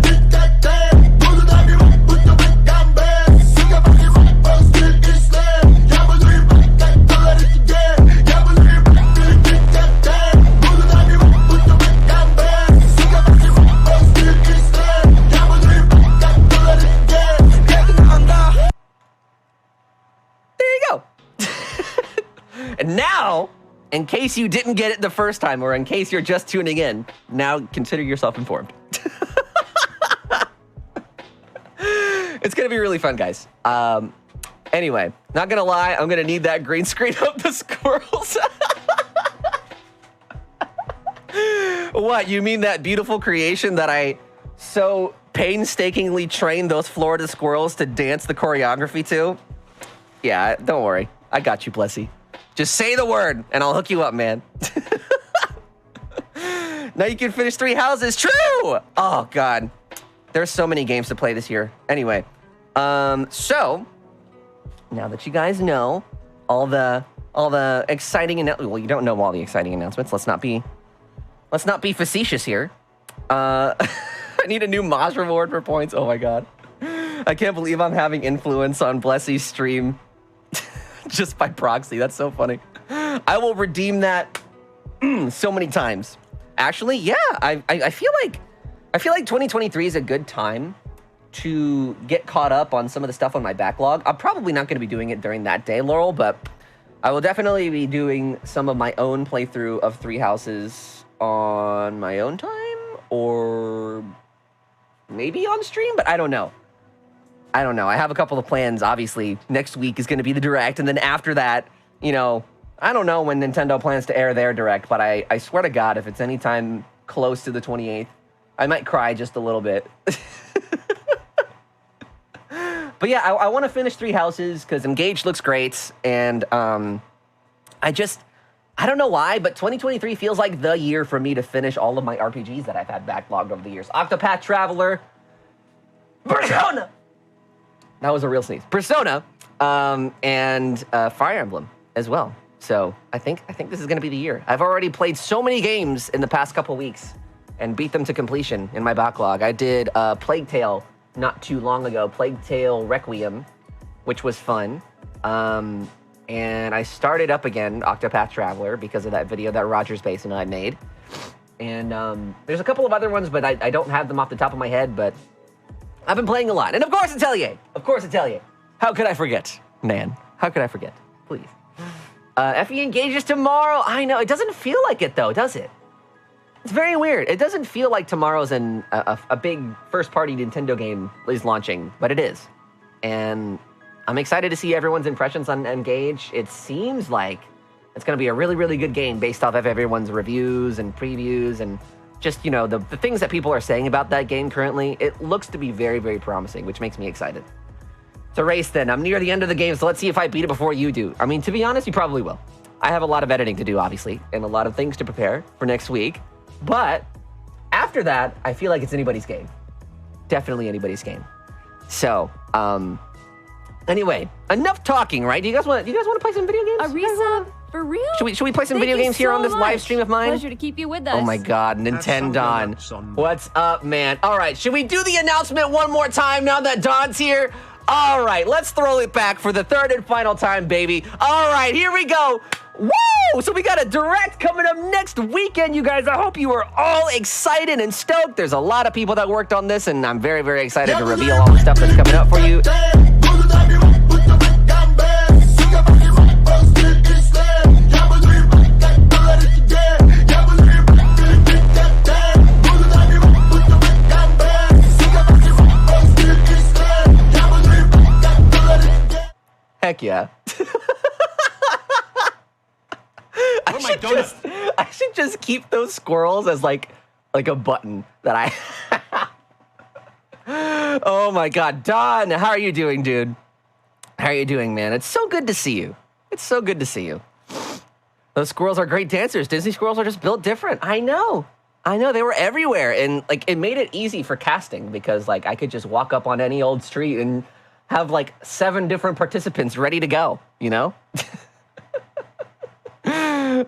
And now, in case you didn't get it the first time, or in case you're just tuning in, now consider yourself informed. It's going to be really fun, guys. Anyway, not going to lie, I'm going to need that green screen of the squirrels. What, you mean that beautiful creation that I so painstakingly trained those Florida squirrels to dance the choreography to? Yeah, don't worry. I got you, Blessy. Just say the word, and I'll hook you up, man. Now you can finish 3 houses. True! Oh, God. There's so many games to play this year. Anyway, so, now that you guys know all the exciting announcements, well, you don't know all the exciting announcements. Let's not be facetious here. I need a new Moz reward for points. Oh, my God. I can't believe I'm having influence on Blessy's stream. Just by proxy. That's so funny. I will redeem that so many times. Actually, yeah, I feel like 2023 is a good time to get caught up on some of the stuff on my backlog. I'm probably not going to be doing it during that day, Laurel, but I will definitely be doing some of my own playthrough of 3 houses on my own time, or maybe on stream, but I don't know. I don't know. I have a couple of plans. Obviously, next week is going to be the Direct, and then after that, you know, I don't know when Nintendo plans to air their Direct, but I swear to God, if it's anytime close to the 28th, I might cry just a little bit. But yeah, I want to finish 3 Houses because Engage looks great, and I don't know why, but 2023 feels like the year for me to finish all of my RPGs that I've had backlogged over the years. Octopath Traveler, Persona! That was a real sneeze. Persona, and Fire Emblem as well. So I think this is going to be the year. I've already played so many games in the past couple weeks and beat them to completion in my backlog. I did Plague Tale not too long ago, Plague Tale Requiem, which was fun. And I started up again Octopath Traveler because of that video that Rogers Bass and I made. And there's a couple of other ones, but I don't have them off the top of my head, but I've been playing a lot. And of course Atelier. Of course Atelier. How could I forget, man? How could I forget? Please. FE engages tomorrow. I know. It doesn't feel like it, though, does it? It's very weird. It doesn't feel like tomorrow's a big first-party Nintendo game is launching, but it is. And I'm excited to see everyone's impressions on Engage. It seems like it's going to be a really, really good game based off of everyone's reviews and previews and just, you know, the things that people are saying about that game currently. It looks to be very, very promising, which makes me excited. It's a race then. I'm near the end of the game, so let's see if I beat it before you do. I mean, to be honest, you probably will. I have a lot of editing to do, obviously, and a lot of things to prepare for next week. But after that, I feel like it's anybody's game. Definitely anybody's game. So, anyway, enough talking, right? Do you guys want to play some video games? Arisa, for real? Should we play some video games here on this live stream of mine? Pleasure to keep you with us. Oh my God, Nintendo. What's up, man? All right, should we do the announcement one more time now that Don's here? All right, let's throw it back for the third and final time, baby. All right, here we go. Woo! So we got a Direct coming up next weekend, you guys. I hope you are all excited and stoked. There's a lot of people that worked on this, and I'm very, very excited to reveal all the stuff that's coming up for you. Heck yeah. I should just keep those squirrels as like a button that I... Oh my God. Don, how are you doing, dude? How are you doing, man? It's so good to see you. It's so good to see you. Those squirrels are great dancers. Disney squirrels are just built different. I know. They were everywhere. And like, it made it easy for casting because like I could just walk up on any old street and have like 7 different participants ready to go, you know?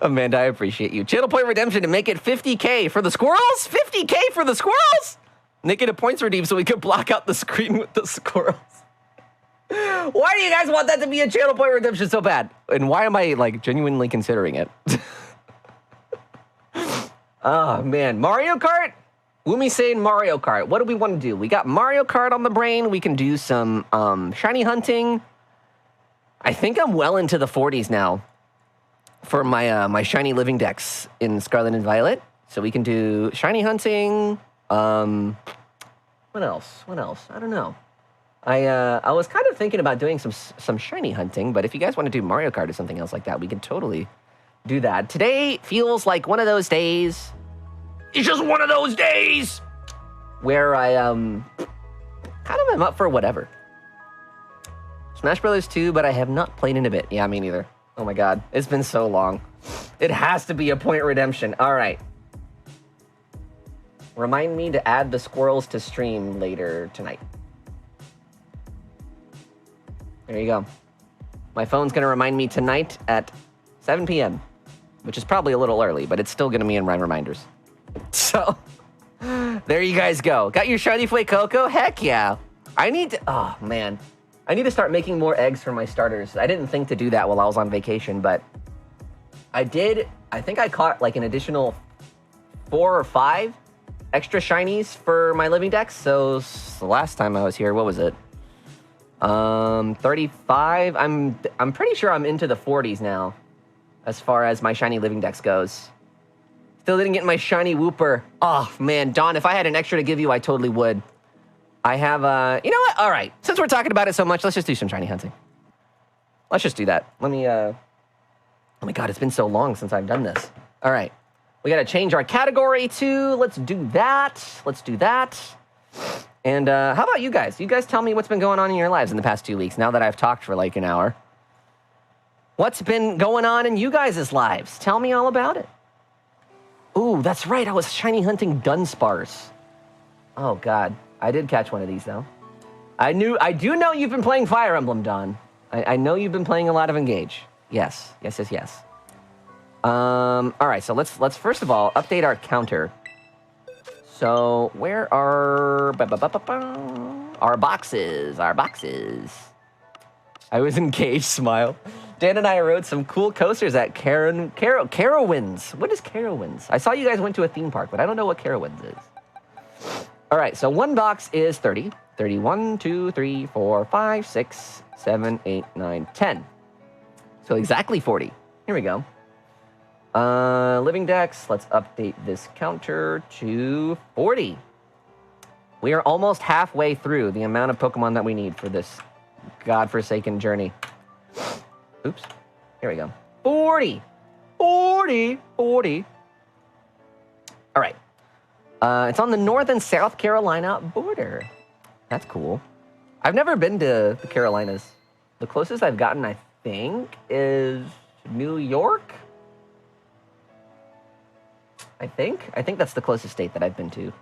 Amanda, I appreciate you. Channel point redemption to make it 50K for the squirrels? 50K for the squirrels? Make it a points redeem so we can block out the screen with the squirrels. Why do you guys want that to be a channel point redemption so bad? And why am I like genuinely considering it? Oh man, Mario Kart? Wumi saying Mario Kart. What do we want to do? We got Mario Kart on the brain. We can do some shiny hunting. I think I'm well into the 40s now for my shiny living decks in Scarlet and Violet. So we can do shiny hunting. What else? I don't know. I was kind of thinking about doing some shiny hunting, but if you guys want to do Mario Kart or something else like that, we can totally do that. Today feels like one of those days. It's just one of those days where I kind of am up for whatever. Smash Brothers 2, but I have not played in a bit. Yeah, me neither. Oh my God, it's been so long. It has to be a point redemption. All right. Remind me to add the squirrels to stream later tonight. There you go. My phone's going to remind me tonight at 7 p.m., which is probably a little early, but it's still going to be in my reminders. So, there you guys go. Got your shiny Flake Cocoa? Heck yeah. I need to, oh man. I need to start making more eggs for my starters. I didn't think to do that while I was on vacation, but I did. I think I caught like an additional 4 or 5 extra shinies for my living decks. So the last time I was here, what was it? 35. I'm pretty sure I'm into the 40s now as far as my shiny living decks goes. Still didn't get my shiny Wooper. Oh man, Don, if I had an extra to give you, I totally would. I have, you know what? All right. Since we're talking about it so much, let's just do some shiny hunting. Let's just do that. Let me, oh my God, it's been so long since I've done this. All right. We got to change our category to, let's do that. Let's do that. And how about you guys? You guys tell me what's been going on in your lives in the past 2 weeks, now that I've talked for like an hour. What's been going on in you guys' lives? Tell me all about it. Ooh, that's right. I was shiny hunting dudunsparce. Oh, God. I did catch one of these, though. I do know you've been playing Fire Emblem, Dawn. I know you've been playing a lot of Engage. Yes. All right, so let's first of all update our counter. So where are our boxes? Our boxes. I was engaged. Smile. Dan and I rode some cool coasters at Carowinds. What is Carowinds? I saw you guys went to a theme park, but I don't know what Carowinds is. All right, so one box is 30. 31, 2, 3, 4, 5, 6, 7, 8, 9, 10. So exactly 40. Here we go. Living Dex, let's update this counter to 40. We are almost halfway through the amount of Pokemon that we need for this godforsaken journey. Oops. Here we go. 40. 40. 40. All right. It's on the North and South Carolina border. That's cool. I've never been to the Carolinas. The closest I've gotten, I think, is New York. I think that's the closest state that I've been to.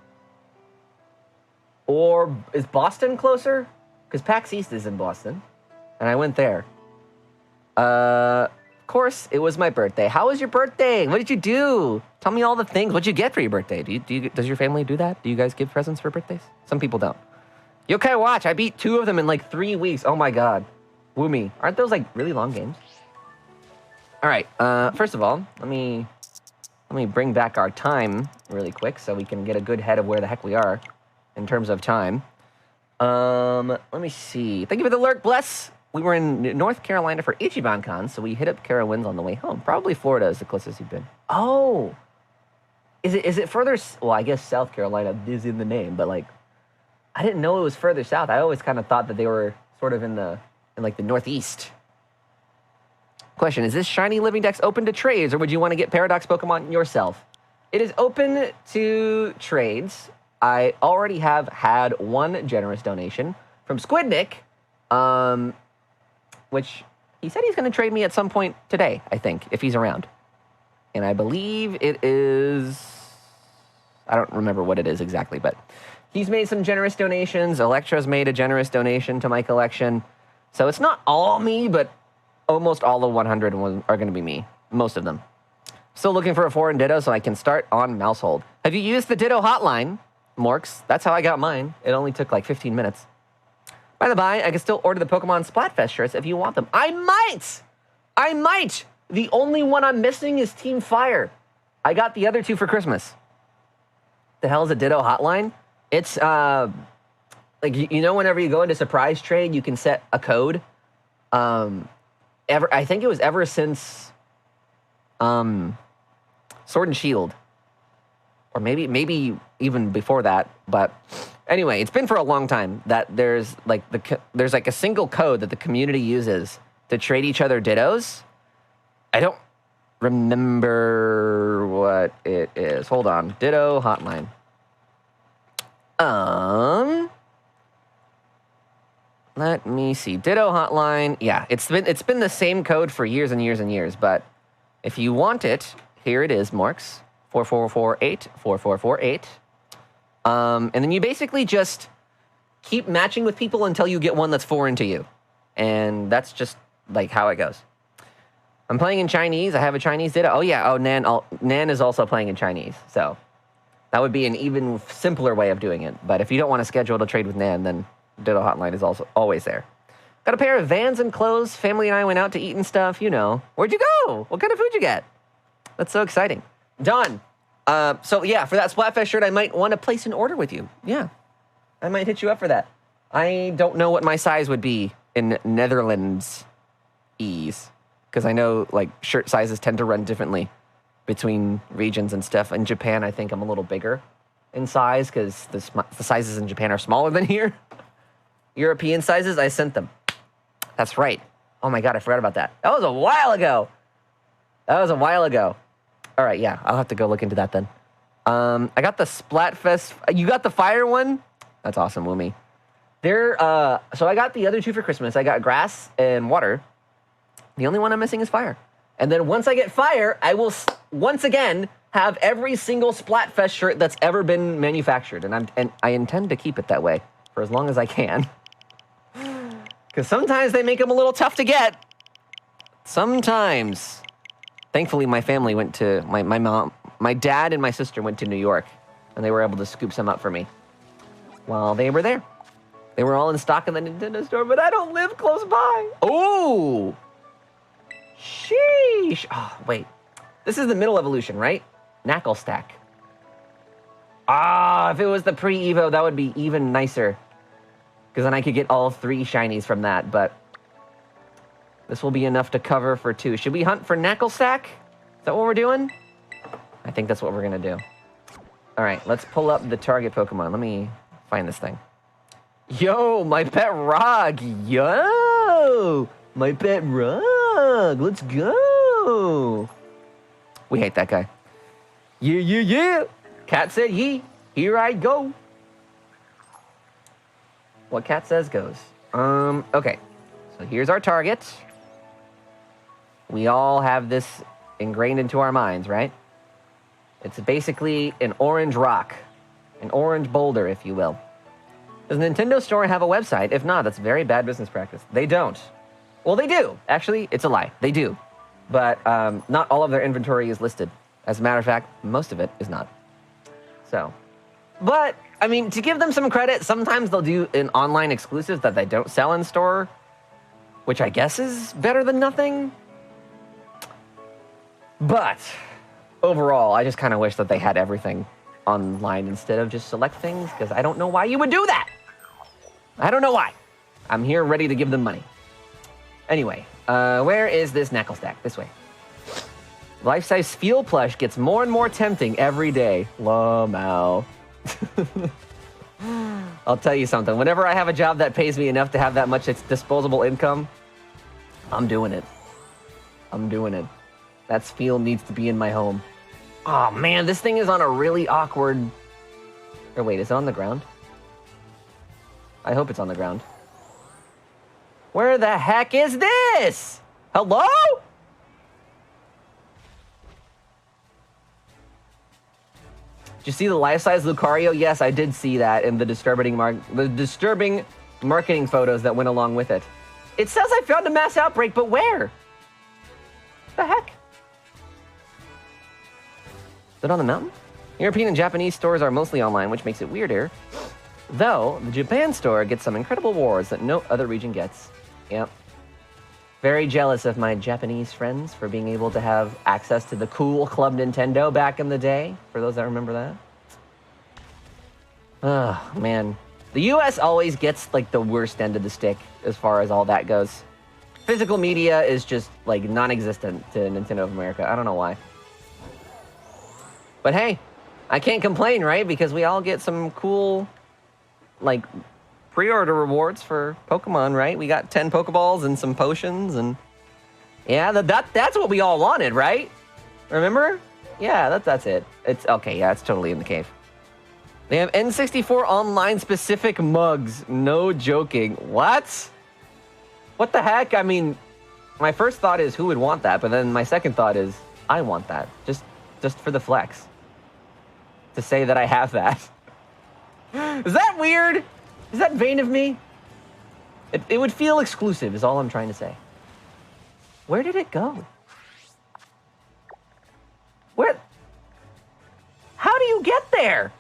Or is Boston closer? Because PAX East is in Boston, and I went there. Of course, it was my birthday. How was your birthday? What did you do? Tell me all the things. What'd you get for your birthday? Does your family do that? Do you guys give presents for birthdays? Some people don't. Yokai Watch, I beat 2 of them in like 3 weeks. Oh my God. Woomy. Aren't those like really long games? All right, first of all, let me bring back our time really quick so we can get a good head of where the heck we are in terms of time. Let me see. Thank you for the lurk, bless. We were in North Carolina for Ichiban Con, so we hit up Carowinds on the way home. Probably Florida is the closest you've been. Oh, is it further? Well, I guess South Carolina is in the name, but like, I didn't know it was further south. I always kind of thought that they were sort of in like the Northeast. Question, is this shiny Living Dex open to trades, or would you want to get Paradox Pokemon yourself? It is open to trades. I already have had one generous donation from Squidnick, which he said he's going to trade me at some point today, I think, if he's around. And I believe it is, I don't remember what it is exactly, but he's made some generous donations. Electra's made a generous donation to my collection. So it's not all me, but almost all the 100 are going to be me. Most of them. Still looking for a foreign Ditto so I can start on Mousehold. Have you used the Ditto hotline, Morks? That's how I got mine. It only took like 15 minutes. By the by, I can still order the Pokemon Splatfest shirts if you want them. I might! The only one I'm missing is Team Fire. I got the other 2 for Christmas. The hell is a Ditto hotline? It's, like, you know, whenever you go into surprise trade, you can set a code. I think it was ever since Sword and Shield, or maybe even before that. But anyway, it's been for a long time that there's like a single code that the community uses to trade each other Dittos. I don't remember what it is. Hold on, Ditto hotline. Let me see. Ditto hotline. Yeah, it's been the same code for years and years and years. But if you want it, here it is, Morks. 4448 4448. And then you basically just keep matching with people until you get one that's foreign to you, and that's just like how it goes. I'm playing in Chinese. I have a Chinese Ditto. Oh yeah. Oh, Nan is also playing in Chinese. So that would be an even simpler way of doing it. But if you don't want to schedule to trade with Nan, then Ditto hotline is also always there. Got a pair of Vans and clothes. Family and I went out to eat and stuff, you know. Where'd you go? What kind of food you get? That's so exciting. Done. So yeah, for that Splatfest shirt, I might want to place an order with you. Yeah, I might hit you up for that. I don't know what my size would be in Netherlands ease, because I know like shirt sizes tend to run differently between regions and stuff. In Japan, I think I'm a little bigger. in size because the sizes in Japan are smaller than here. European sizes, I sent them. That's right. Oh my God, I forgot about that. That was a while ago. All right, yeah, I'll have to go look into that then. I got the Splatfest. You got the fire one? That's awesome, Woomy. So I got the other two for Christmas. I got grass and water. The only one I'm missing is fire. And then once I get fire, I will once again have every single Splatfest shirt that's ever been manufactured. And I intend to keep it that way for as long as I can. Because sometimes they make them a little tough to get. Sometimes. Thankfully, my family went to, my mom, my dad and my sister went to New York, and they were able to scoop some up for me while they were there. They were all in stock in the Nintendo store, but I don't live close by. Oh! Sheesh. Oh, wait. This is the middle evolution, right? Knackle stack. Ah, if it was the pre-Evo, that would be even nicer. Because then I could get all 3 shinies from that, but this will be enough to cover for 2. Should we hunt for Knackle stack? Is that what we're doing? I think that's what we're going to do. All right, let's pull up the target Pokemon. Let me find this thing. Yo, my pet Rog. Yo, my pet Rog. Let's go. We hate that guy. Yeah. Cat said ye. Here I go. What Cat says goes. Okay. So here's our target. We all have this ingrained into our minds, right? It's basically an orange rock. An orange boulder, if you will. Does Nintendo Store have a website? If not, that's very bad business practice. They don't. Well, they do. Actually, it's a lie. They do. But not all of their inventory is listed. As a matter of fact, most of it is not. So, but, I mean, to give them some credit, sometimes they'll do an online exclusive that they don't sell in store, which I guess is better than nothing. But overall, I just kind of wish that they had everything online instead of just select things, because I don't know why you would do that. I don't know why. I'm here ready to give them money. Anyway, where is this Knackle stack? This way. Life-size Feel plush gets more and more tempting every day. Lamau. I'll tell you something. Whenever I have a job that pays me enough to have that much disposable income, I'm doing it. I'm doing it. That Feel needs to be in my home. Oh man, this thing is on a really awkward... Or wait, is it on the ground? I hope it's on the ground. Where the heck is this? Hello? Did you see the life-size Lucario? Yes, I did see that in the disturbing marketing photos that went along with it. It says I found a mass outbreak, but where? The heck? Is it on the mountain? European and Japanese stores are mostly online, which makes it weirder. Though, the Japan store gets some incredible rewards that no other region gets. Yep. Very jealous of my Japanese friends for being able to have access to the cool Club Nintendo back in the day, for those that remember that. Oh, man. The US always gets, like, the worst end of the stick as far as all that goes. Physical media is just, like, non-existent to Nintendo of America. I don't know why. But hey, I can't complain, right? Because we all get some cool, like, pre-order rewards for Pokemon, right? We got 10 Pokeballs and some potions, and yeah, that's what we all wanted, right? Remember? Yeah, that's it. It's okay. Yeah, it's totally in the cave. They have N64 online specific mugs. No joking. What? What the heck? I mean, my first thought is who would want that, but then my second thought is I want that just for the flex. To say that I have that. Is that weird? Is that vain of me? It would feel exclusive is all I'm trying to say. Where did it go? Where? How do you get there?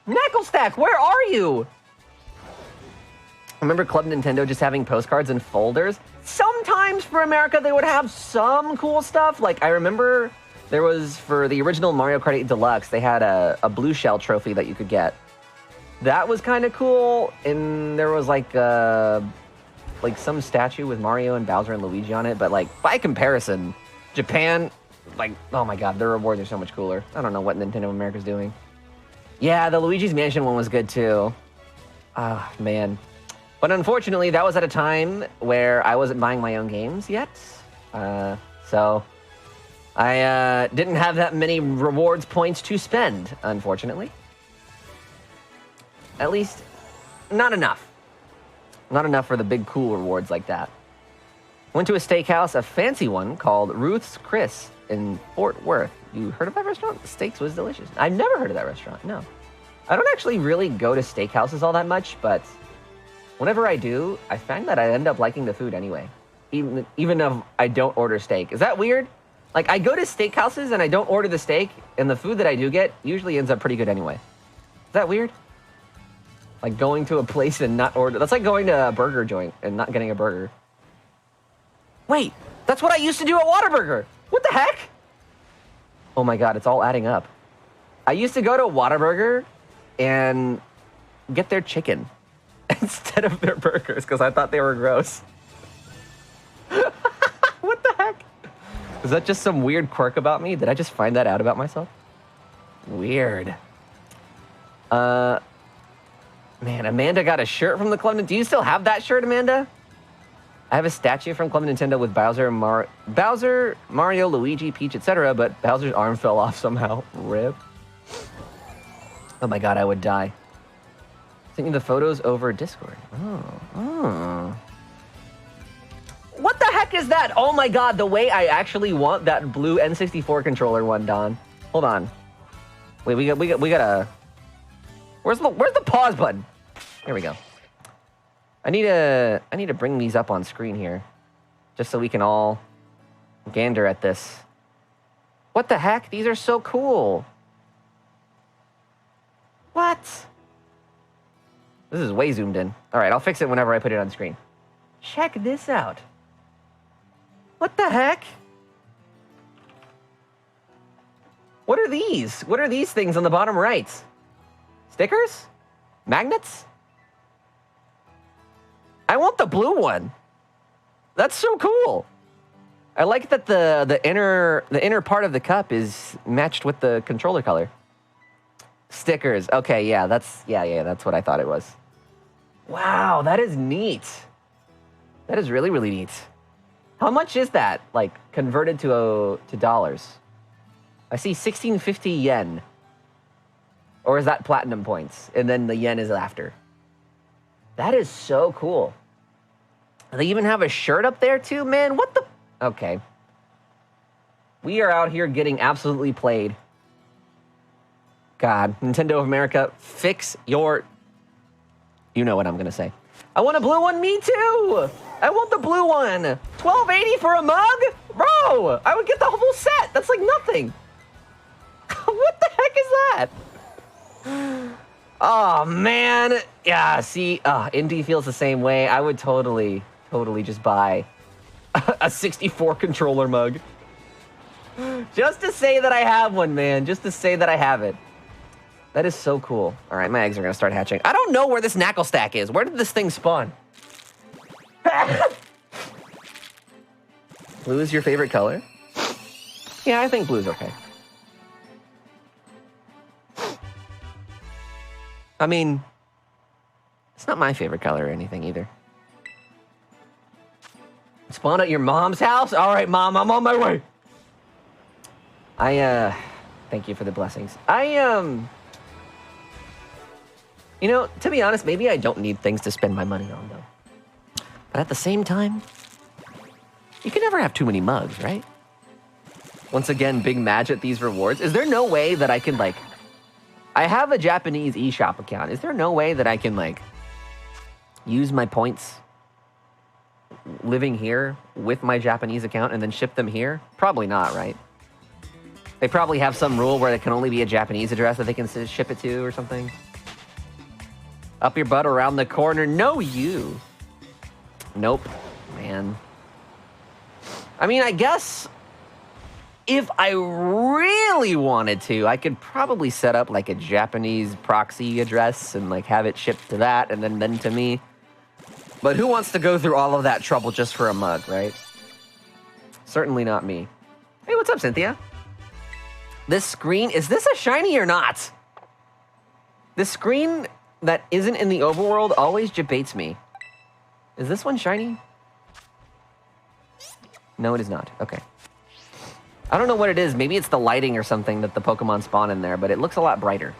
Knackle where are you? Remember Club Nintendo just having postcards and folders? Sometimes for America they would have some cool stuff. Like I remember there was, for the original Mario Kart 8 Deluxe, they had a blue shell trophy that you could get. That was kind of cool, and there was like some statue with Mario and Bowser and Luigi on it, but like by comparison, Japan, like, oh my god, their rewards are so much cooler. I don't know what Nintendo America's doing. Yeah, the Luigi's Mansion one was good too. Ah, man. But unfortunately, that was at a time where I wasn't buying my own games yet. So I didn't have that many rewards points to spend, unfortunately. At least, not enough. Not enough for the big cool rewards like that. Went to a steakhouse, a fancy one called Ruth's Chris in Fort Worth. You heard of that restaurant? The steaks was delicious. I've never heard of that restaurant, no. I don't actually really go to steakhouses all that much, but whenever I do, I find that I end up liking the food anyway. Even if I don't order steak. Is that weird? Like, I go to steakhouses and I don't order the steak, and the food that I do get usually ends up pretty good anyway. Is that weird? Like going to a place and not order. That's like going to a burger joint and not getting a burger. Wait, that's what I used to do at Whataburger. What the heck? Oh my God, it's all adding up. I used to go to Whataburger and get their chicken instead of their burgers because I thought they were gross. What the heck? Is that just some weird quirk about me? Did I just find that out about myself? Weird. Man, Amanda got a shirt from the Club Nintendo. Do you still have that shirt, Amanda? I have a statue from Club Nintendo with Bowser, Mario, Luigi, Peach, etc., but Bowser's arm fell off somehow. Rip. Oh my God, I would die. Sending the photos over Discord. Oh. What the heck is that? Oh my God, the way I actually want that blue N64 controller one, Don. Hold on. Wait, we gotta. Where's the pause button? Here we go. I need to bring these up on screen here, just so we can all gander at this. What the heck? These are so cool. What? This is way zoomed in. All right, I'll fix it whenever I put it on screen. Check this out. What the heck? What are these? What are these things on the bottom right? Stickers? Magnets? I want the blue one. That's so cool. I like that the inner part of the cup is matched with the controller color. Stickers. Okay, yeah, that's what I thought it was. Wow, that is neat. That is really, really neat. How much is that, like, converted to dollars? I see 1650 yen. Or is that platinum points? And then the yen is after. That is so cool. They even have a shirt up there too, man. What the? Okay. We are out here getting absolutely played. God, Nintendo of America, fix your... You know what I'm going to say. I want a blue one, me too. I want the blue one. $12.80 for a mug? Bro, I would get the whole set. That's like nothing. What the heck is that? Oh, man. Yeah, see, Indy feels the same way. I would totally just buy a 64 controller mug. Just to say that I have one, man. Just to say that I have it. That is so cool. All right, my eggs are going to start hatching. I don't know where this knackle stack is. Where did this thing spawn? Blue is your favorite color? Yeah, I think blue's okay. I mean, it's not my favorite color or anything either. Spawn at your mom's house? All right, Mom, I'm on my way. Thank you for the blessings. You know, to be honest, maybe I don't need things to spend my money on, though. But at the same time, you can never have too many mugs, right? Once again, big match at these rewards. Is there no way that I can, like... I have a Japanese eShop account. Is there no way that I can, like, use my points living here with my Japanese account and then ship them here? Probably not, right? They probably have some rule where it can only be a Japanese address that they can ship it to or something. Up your butt around the corner. No, you. Nope, man. I mean, I guess if I really wanted to, I could probably set up like a Japanese proxy address and like have it shipped to that and then to me. But who wants to go through all of that trouble just for a mug, right? Certainly not me. Hey, what's up, Cynthia? This screen, is this a shiny or not? The screen that isn't in the overworld always debates me. Is this one shiny? No, it is not. Okay. I don't know what it is. Maybe it's the lighting or something that the Pokemon spawn in there, but it looks a lot brighter.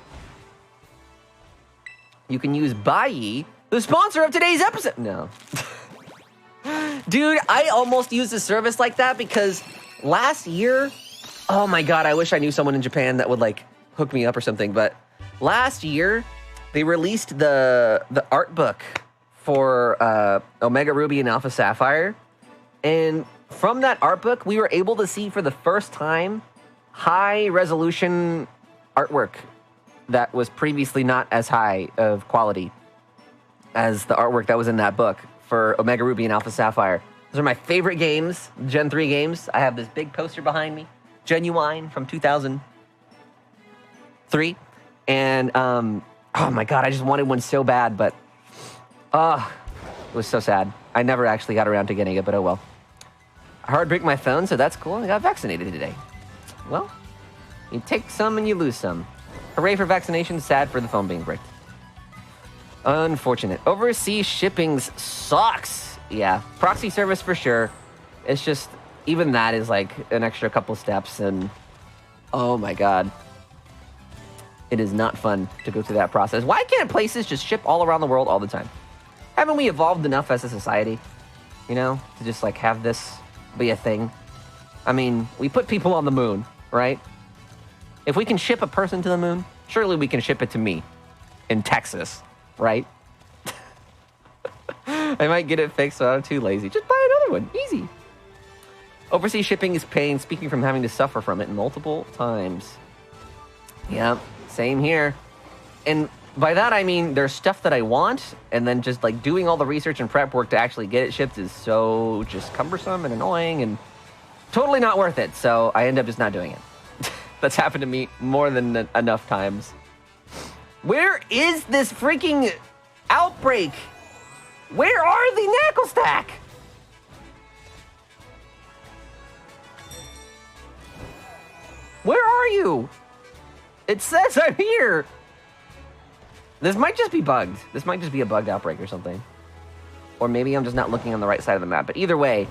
You can use Buyee, the sponsor of today's episode. No. Dude, I almost used a service like that because last year, oh my God, I wish I knew someone in Japan that would like hook me up or something. But last year, they released the art book for Omega Ruby and Alpha Sapphire. And from that art book, we were able to see for the first time high resolution artwork that was previously not as high of quality as the artwork that was in that book for Omega Ruby and Alpha Sapphire. Those are my favorite games, Gen 3 games. I have this big poster behind me, Genuine from 2003. And, oh my God, I just wanted one so bad, but, it was so sad. I never actually got around to getting it, but oh well. I hard bricked my phone, so that's cool. I got vaccinated today. Well, you take some and you lose some. Hooray for vaccination, sad for the phone being bricked. Unfortunate. Overseas shippings sucks. Yeah, proxy service for sure. It's just, even that is like an extra couple steps and oh my God. It is not fun to go through that process. Why can't places just ship all around the world all the time? Haven't we evolved enough as a society, you know, to just like have this be a thing? I mean, we put people on the moon, right? If we can ship a person to the moon, surely we can ship it to me in Texas, right? I might get it fixed, so I'm too lazy. Just buy another one, easy. Overseas shipping is pain, speaking from having to suffer from it multiple times. Yeah, same here. And by that, I mean, there's stuff that I want, and then just like doing all the research and prep work to actually get it shipped is so just cumbersome and annoying and totally not worth it. So I end up just not doing it. That's happened to me more than enough times. Where is this freaking outbreak? Where are the knackle stack? Where are you? It says I'm here. This might just be bugged. This might just be a bugged outbreak or something. Or maybe I'm just not looking on the right side of the map. But either way,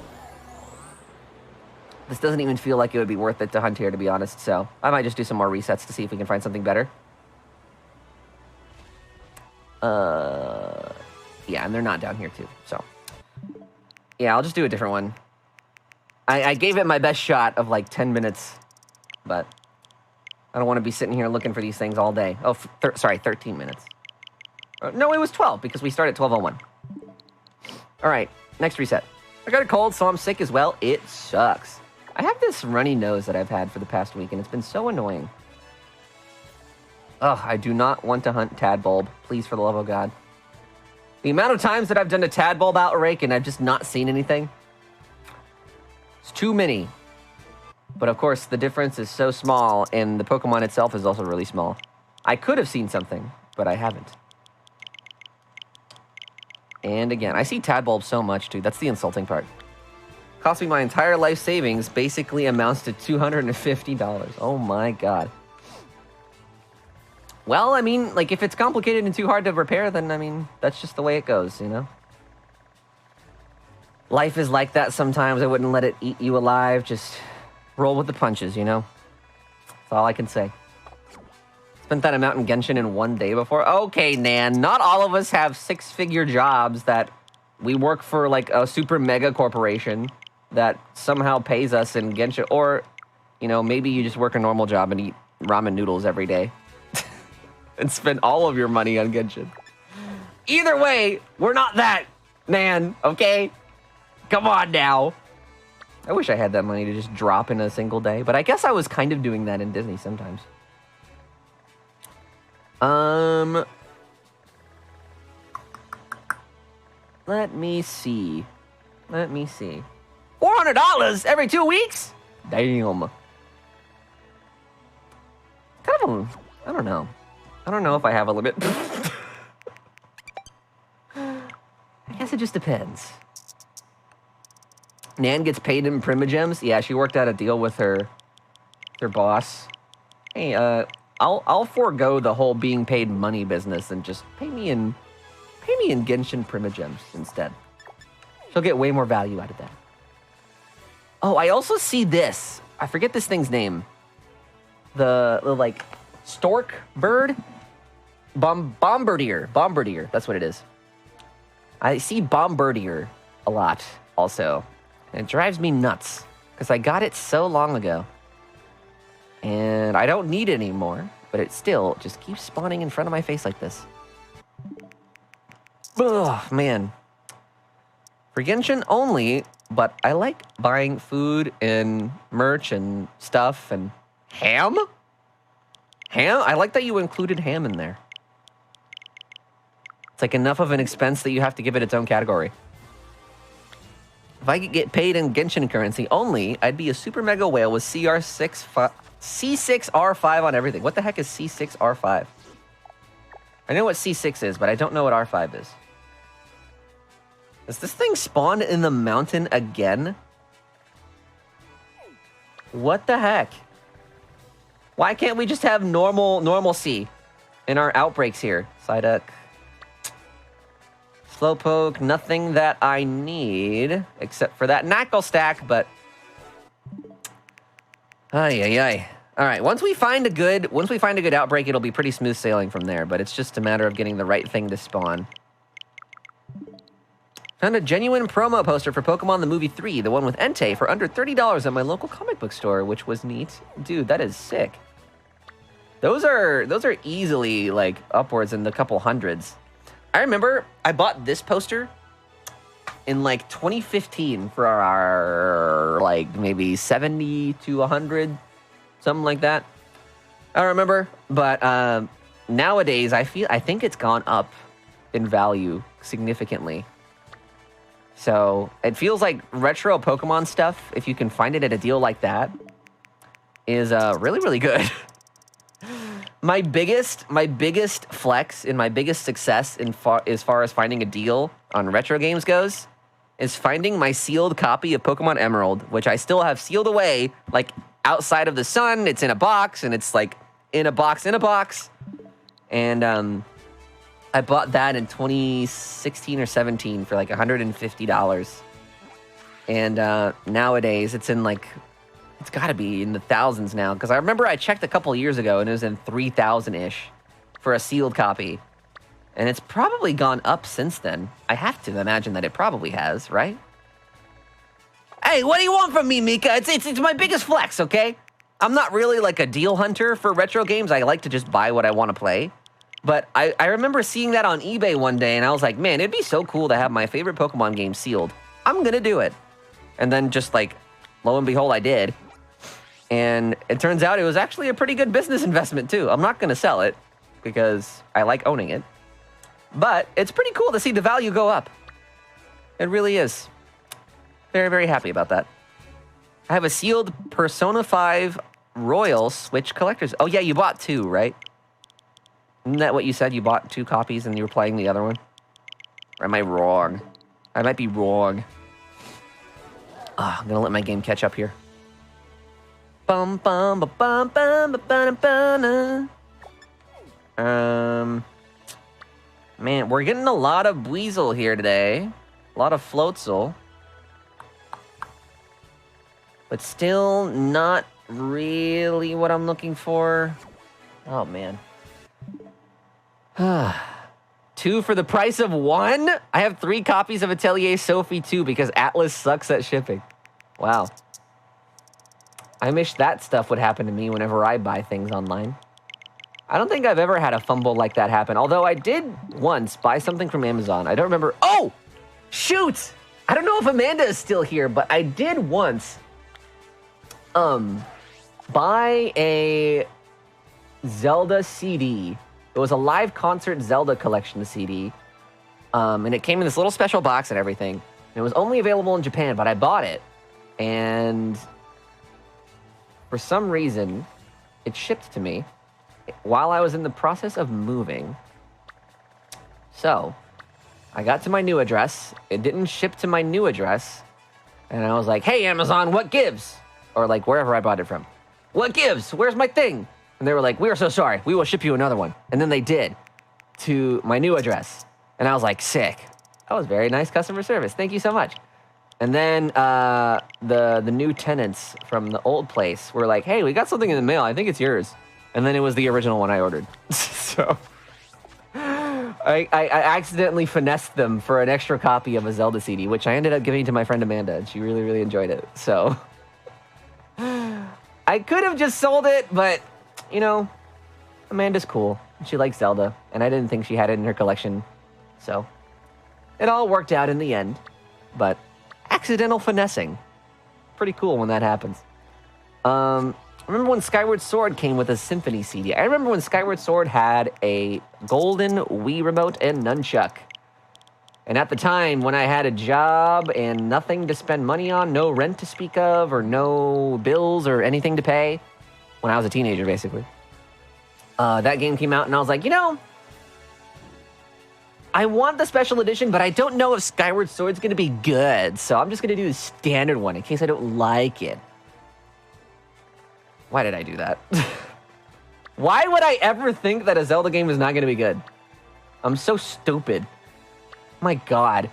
this doesn't even feel like it would be worth it to hunt here, to be honest. So I might just do some more resets to see if we can find something better. Yeah, and they're not down here too. So yeah, I'll just do a different one. I gave it my best shot of like 10 minutes, but I don't want to be sitting here looking for these things all day. Oh, sorry, 13 minutes. No, it was 12 because we started at 12:01. All right, next reset. I got a cold, so I'm sick as well. It sucks. I have this runny nose that I've had for the past week, and it's been so annoying. Ugh, I do not want to hunt tadbulb. Please, for the love of God. The amount of times that I've done a tadbulb outbreak and I've just not seen anything, it's too many. But of course, the difference is so small, and the Pokemon itself is also really small. I could have seen something, but I haven't. And again, I see tadbulb so much, too. That's the insulting part. Cost me my entire life savings, basically amounts to $250. Oh my God. Well, I mean, like, if it's complicated and too hard to repair, then, I mean, that's just the way it goes, you know? Life is like that sometimes. I wouldn't let it eat you alive. Just roll with the punches, you know? That's all I can say. Spent that amount in Genshin in one day before. Okay, Nan, not all of us have six-figure jobs that we work for, like, a super mega corporation that somehow pays us in Genshin. Or, you know, maybe you just work a normal job and eat ramen noodles every day and spend all of your money on Genshin. Either way, we're not that, Nan, okay? Come on now. I wish I had that money to just drop in a single day, but I guess I was kind of doing that in Disney sometimes. Let me see. $400 every 2 weeks? Damn. Kind of, I don't know. I don't know if I have a limit. I guess it just depends. Nan gets paid in Primogems. Yeah, she worked out a deal with her boss. Hey, I'll I'll forego the whole being paid money business and just pay me in Genshin Primogems instead. She'll get way more value out of that. Oh, I also see this. I forget this thing's name. The like stork bird? Bombardier. Bombardier. That's what it is. I see Bombardier a lot also. And it drives me nuts because I got it so long ago. And I don't need it anymore, but it still just keeps spawning in front of my face like this. Ugh, man. For Genshin only, but I like buying food and merch and stuff and ham. Ham? I like that you included ham in there. It's like enough of an expense that you have to give it its own category. If I could get paid in Genshin currency only, I'd be a super mega whale with C6R5 on everything. What the heck is C6R5? I know what C6 is, but I don't know what R5 is. Does this thing spawn in the mountain again? What the heck? Why can't we just have normalcy in our outbreaks here? Psyduck. Slowpoke, nothing that I need except for that knuckle stack, but ay. All right, once we find a good outbreak, it'll be pretty smooth sailing from there, but it's just a matter of getting the right thing to spawn. Found a genuine promo poster for Pokemon the Movie 3, the one with Entei, for under $30 at my local comic book store, which was neat. Dude, that is sick. Those are easily like upwards in the couple hundreds. I remember I bought this poster in like 2015 for our like maybe 70 to 100, something like that. I don't remember, but nowadays I think it's gone up in value significantly. So it feels like retro Pokemon stuff, if you can find it at a deal like that, is really, really good. My biggest flex and my biggest success as far as finding a deal on retro games goes is finding my sealed copy of Pokemon Emerald, which I still have sealed away, like outside of the sun. It's in a box, and it's like in a box. And I bought that in 2016 or 17 for like $150. And nowadays it's in like, it's got to be in the thousands now, because I remember I checked a couple years ago and it was in 3,000-ish for a sealed copy. And it's probably gone up since then. I have to imagine that it probably has, right? Hey, what do you want from me, Mika? It's my biggest flex, okay? I'm not really like a deal hunter for retro games. I like to just buy what I want to play. But I remember seeing that on eBay one day, and I was like, man, it'd be so cool to have my favorite Pokemon game sealed. I'm going to do it. And then just like, lo and behold, I did. And it turns out it was actually a pretty good business investment too. I'm not going to sell it because I like owning it. But it's pretty cool to see the value go up. It really is. Very, very happy about that. I have a sealed Persona 5 Royal Switch Collector's. Oh yeah, you bought 2, right? Isn't that what you said? You bought 2 copies and you were playing the other one? Or am I wrong? I might be wrong. I'm gonna let my game catch up here. Bum bum ba bum bum ba bum ba. Man, we're getting a lot of Weasel here today. A lot of Floatzel. But still not really what I'm looking for. Oh, man. 2 for the price of 1? I have 3 copies of Atelier Sophie 2 because Atlas sucks at shipping. Wow. I wish that stuff would happen to me whenever I buy things online. I don't think I've ever had a fumble like that happen, although I did once buy something from Amazon. I don't remember. Oh! Shoot! I don't know if Amanda is still here, but I did once buy a Zelda CD. It was a live concert Zelda collection CD. And it came in this little special box and everything. And it was only available in Japan, but I bought it. And for some reason, it shipped to me while I was in the process of moving. So, I got to my new address. It didn't ship to my new address. And I was like, hey, Amazon, what gives? Or like wherever I bought it from. What gives? Where's my thing? And they were like, we are so sorry. We will ship you another one. And then they did to my new address. And I was like, sick. That was very nice customer service. Thank you so much. And then the new tenants from the old place were like, hey, we got something in the mail. I think it's yours. And then it was the original one I ordered. So I accidentally finessed them for an extra copy of a Zelda CD, which I ended up giving to my friend Amanda, and she really, really enjoyed it. So I could have just sold it, but, you know, Amanda's cool. She likes Zelda, and I didn't think she had it in her collection. So it all worked out in the end, but accidental finessing. Pretty cool when that happens. Remember when Skyward Sword came with a Symphony CD? I remember when Skyward Sword had a golden Wii remote and nunchuck. And at the time, when I had a job and nothing to spend money on, no rent to speak of, or no bills or anything to pay, when I was a teenager, basically, that game came out, and I was like, you know, I want the special edition, but I don't know if Skyward Sword's going to be good, so I'm just going to do the standard one in case I don't like it. Why did I do that? Why would I ever think that a Zelda game is not going to be good? I'm so stupid. My God.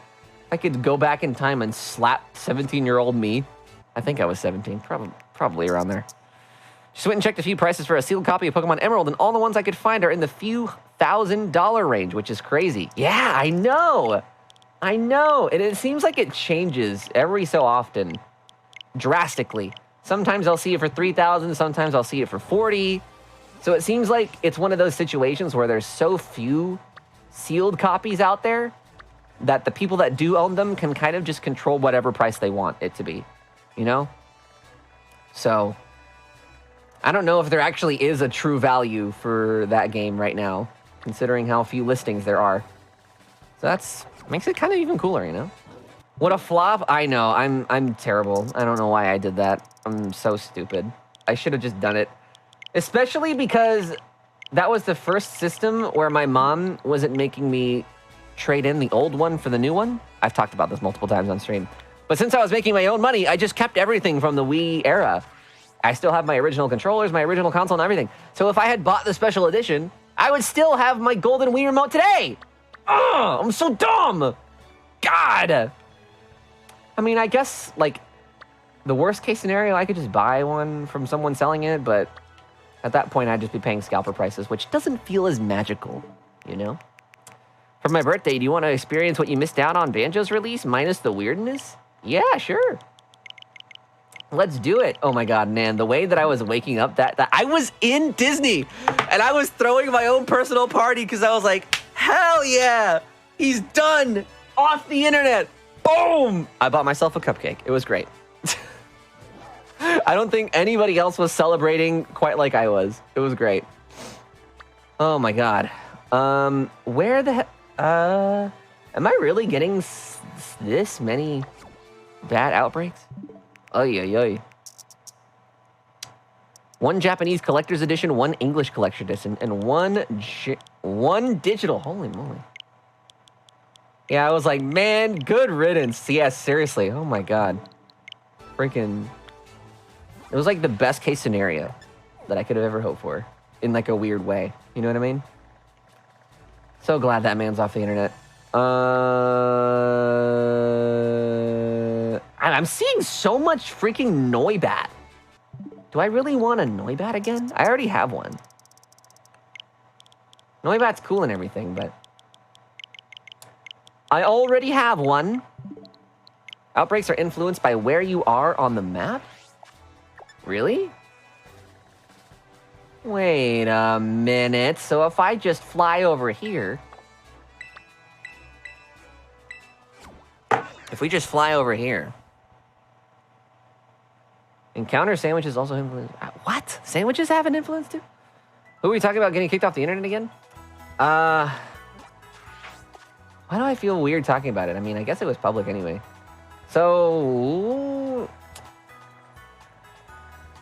I could go back in time and slap 17-year-old me. I think I was 17. Probably around there. Just went and checked a few prices for a sealed copy of Pokemon Emerald, and all the ones I could find are in the few $1,000 range, which is crazy. Yeah, I know. I know. And it seems like it changes every so often. Drastically. Sometimes I'll see it for 3,000, sometimes I'll see it for 40. So it seems like it's one of those situations where there's so few sealed copies out there that the people that do own them can kind of just control whatever price they want it to be, you know? So I don't know if there actually is a true value for that game right now, considering how few listings there are. So that's makes it kind of even cooler, you know? What a flop. I know, I'm terrible. I don't know why I did that. I'm so stupid. I should have just done it. Especially because that was the first system where my mom wasn't making me trade in the old one for the new one. I've talked about this multiple times on stream. But since I was making my own money, I just kept everything from the Wii era. I still have my original controllers, my original console, and everything. So if I had bought the special edition, I would still have my golden Wii remote today. Ugh, I'm so dumb. God. I mean, I guess, like, the worst case scenario, I could just buy one from someone selling it, but at that point, I'd just be paying scalper prices, which doesn't feel as magical, you know? For my birthday, do you want to experience what you missed out on Banjo's release, minus the weirdness? Yeah, sure. Let's do it. Oh my God, man, the way that I was waking up, that I was in Disney, and I was throwing my own personal party because I was like, hell yeah, he's done, off the internet. Boom! I bought myself a cupcake. It was great. I don't think anybody else was celebrating quite like I was. It was great. Oh my God. Where the heck? Am I really getting this many bad outbreaks? Oy, oy, oy. One Japanese collector's edition, one English collector's edition, and one digital. Holy moly. Yeah, I was like, man, good riddance. Yeah, seriously. Oh my God. Freaking. It was like the best case scenario that I could have ever hoped for in like a weird way. You know what I mean? So glad that man's off the internet. I'm seeing so much freaking Noibat. Do I really want a Noibat again? I already have one. Noibat's cool and everything, but I already have one. Outbreaks are influenced by where you are on the map? Really? Wait a minute. So if I just fly over here... If we just fly over here... Encounter sandwiches also influence... What? Sandwiches have an influence too? Who are we talking about getting kicked off the internet again? Why do I feel weird talking about it? I mean, I guess it was public anyway. So...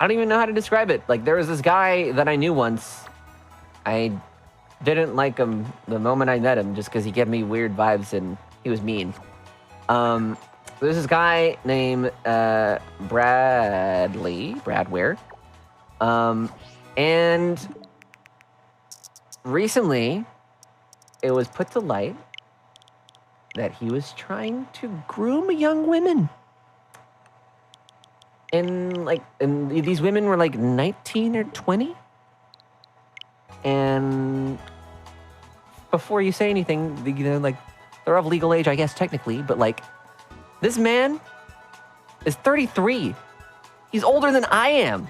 I don't even know how to describe it. Like, there was this guy that I knew once. I didn't like him the moment I met him just because he gave me weird vibes and he was mean. There's this guy named Bradware. And recently, it was put to light that he was trying to groom young women. And these women were like 19 or 20. And before you say anything, they're of legal age, I guess, technically, but like, this man is 33. He's older than I am.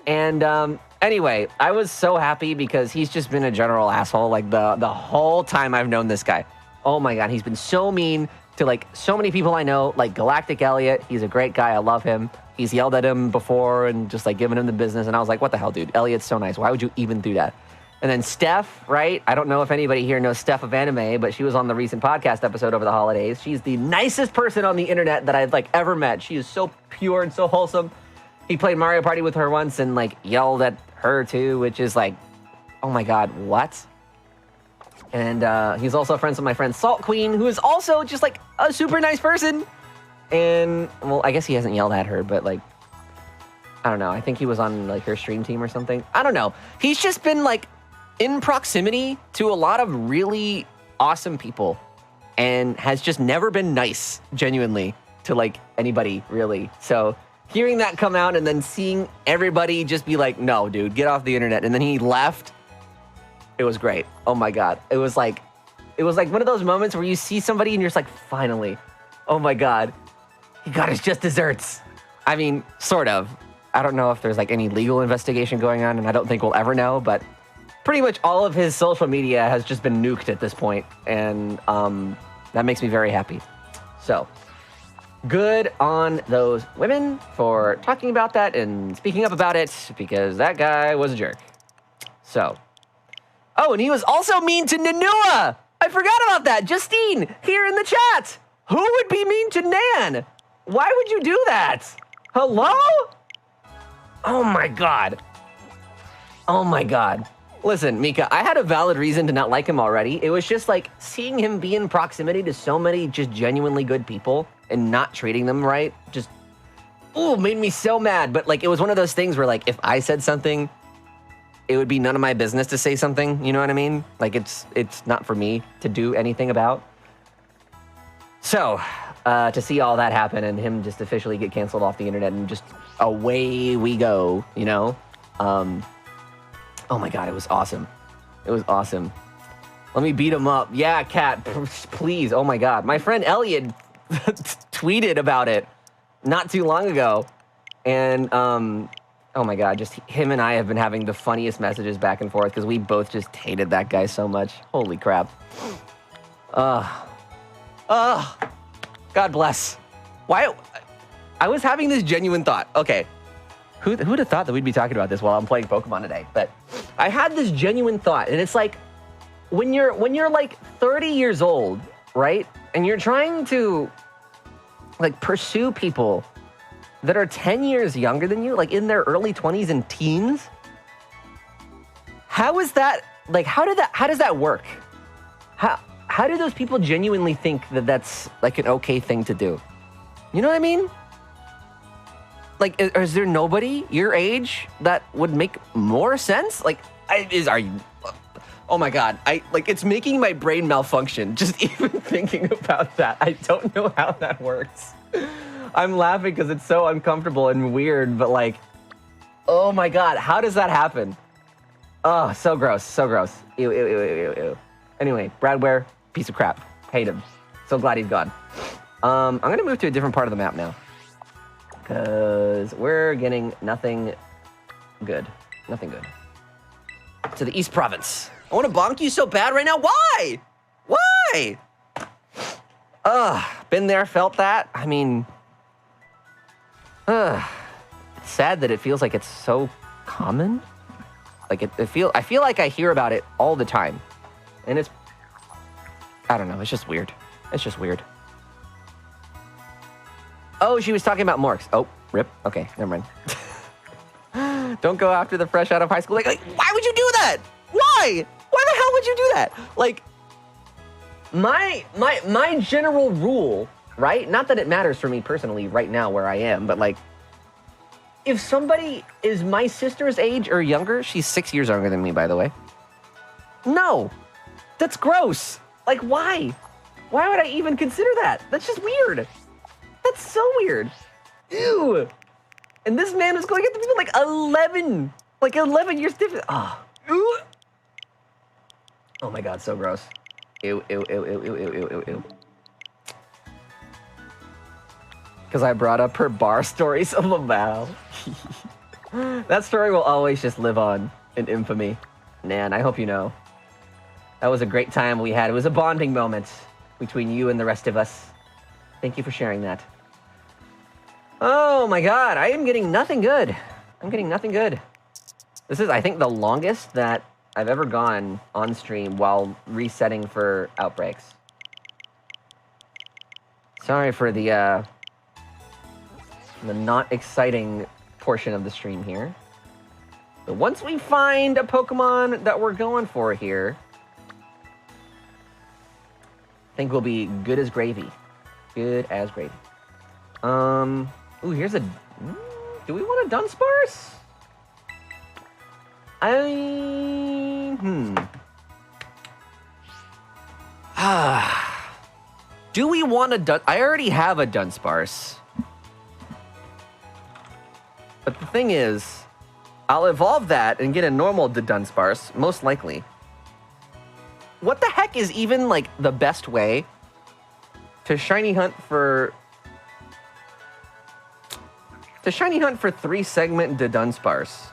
And anyway, I was so happy because he's just been a general asshole like the whole time I've known this guy. Oh my God, he's been so mean to like so many people I know, like Galactic Elliot. He's a great guy. I love him. He's yelled at him before and just like giving him the business. And I was like, what the hell, dude? Elliot's so nice. Why would you even do that? And then Steph, right? I don't know if anybody here knows Steph of Anime, but she was on the recent podcast episode over the holidays. She's the nicest person on the internet that I've like ever met. She is so pure and so wholesome. He played Mario Party with her once and like yelled at her too, which is like, oh my God, what? And he's also friends with my friend Salt Queen, who is also just like a super nice person. And well, I guess he hasn't yelled at her, but like, I don't know. I think he was on like her stream team or something. I don't know. He's just been like in proximity to a lot of really awesome people and has just never been nice, genuinely, to like anybody really. So hearing that come out and then seeing everybody just be like, no, dude, get off the internet. And then he left. It was great. Oh my God. It was like one of those moments where you see somebody and you're just like, finally, oh my God, he got his just desserts. I mean, sort of. I don't know if there's like any legal investigation going on, and I don't think we'll ever know, but pretty much all of his social media has just been nuked at this point, and that makes me very happy. So, good on those women for talking about that and speaking up about it, because that guy was a jerk. So, oh, and he was also mean to Nanua. I forgot about that. Justine, here in the chat. Who would be mean to Nan? Why would you do that? Hello? Oh my God. Oh my God. Listen, Mika, I had a valid reason to not like him already. It was just like seeing him be in proximity to so many just genuinely good people and not treating them right just, ooh, made me so mad. But like, it was one of those things where like, if I said something, it would be none of my business to say something. You know what I mean? Like it's not for me to do anything about. So, to see all that happen and him just officially get canceled off the internet and just away we go, you know? Oh my God, it was awesome. It was awesome. Let me beat him up. Yeah, Kat, please. Oh my God. My friend Elliot tweeted about it not too long ago. And, oh my God, just him and I have been having the funniest messages back and forth because we both just hated that guy so much. Holy crap. God bless. Why? I was having this genuine thought. Okay, who'd have thought that we'd be talking about this while I'm playing Pokemon today? But I had this genuine thought, and it's like when you're like 30 years old, right? And you're trying to like pursue people that are 10 years younger than you, like in their early 20s and teens. How is that? Like, how does that work? How do those people genuinely think that that's like an okay thing to do? You know what I mean? Like, is there nobody your age that would make more sense? Like, oh my God, it's making my brain malfunction just even thinking about that. I don't know how that works. I'm laughing because it's so uncomfortable and weird, but like, oh my God, how does that happen? Oh, so gross, so gross. Ew, ew, ew, ew, ew. Anyway, Brad Ware, piece of crap. Hate him. So glad he's gone. I'm gonna move to a different part of the map now, because we're getting nothing good. Nothing good. To the East Province. I want to bonk you so bad right now. Why? Why? Been there, felt that. I mean, it's sad that it feels like it's so common. Like I feel like I hear about it all the time, and it's, I don't know. It's just weird. It's just weird. Oh, she was talking about Morks. Oh, rip. Okay, never mind. Don't go after the fresh out of high school. Like, why would you do that? Why? Why the hell would you do that? Like, my general rule, right? Not that it matters for me personally right now where I am, but like, if somebody is my sister's age or younger, she's 6 years younger than me, by the way. No, that's gross. Like, why? Why would I even consider that? That's just weird. That's so weird. Ew. And this man is going at the people like 11. Like 11 years different. Ah. Oh. Oh my God, so gross. Ew, ew, ew, ew, ew, ew, ew, ew. Because I brought up her bar stories of Laval. That story will always just live on in infamy. Man, I hope you know. That was a great time we had. It was a bonding moment between you and the rest of us. Thank you for sharing that. Oh my God, I am getting nothing good. I'm getting nothing good. This is, I think, the longest that I've ever gone on stream while resetting for outbreaks. Sorry for the not exciting portion of the stream here. But once we find a Pokemon that we're going for here, I think we'll be good as gravy. Good as gravy. Ooh, here's a... Do we want a dunsparce? Do we want a I already have a dunsparce. But the thing is, I'll evolve that and get a normal dudunsparce, most likely. What the heck is even, like, the best way to shiny hunt for... To shiny hunt for 3-segment dudunsparce?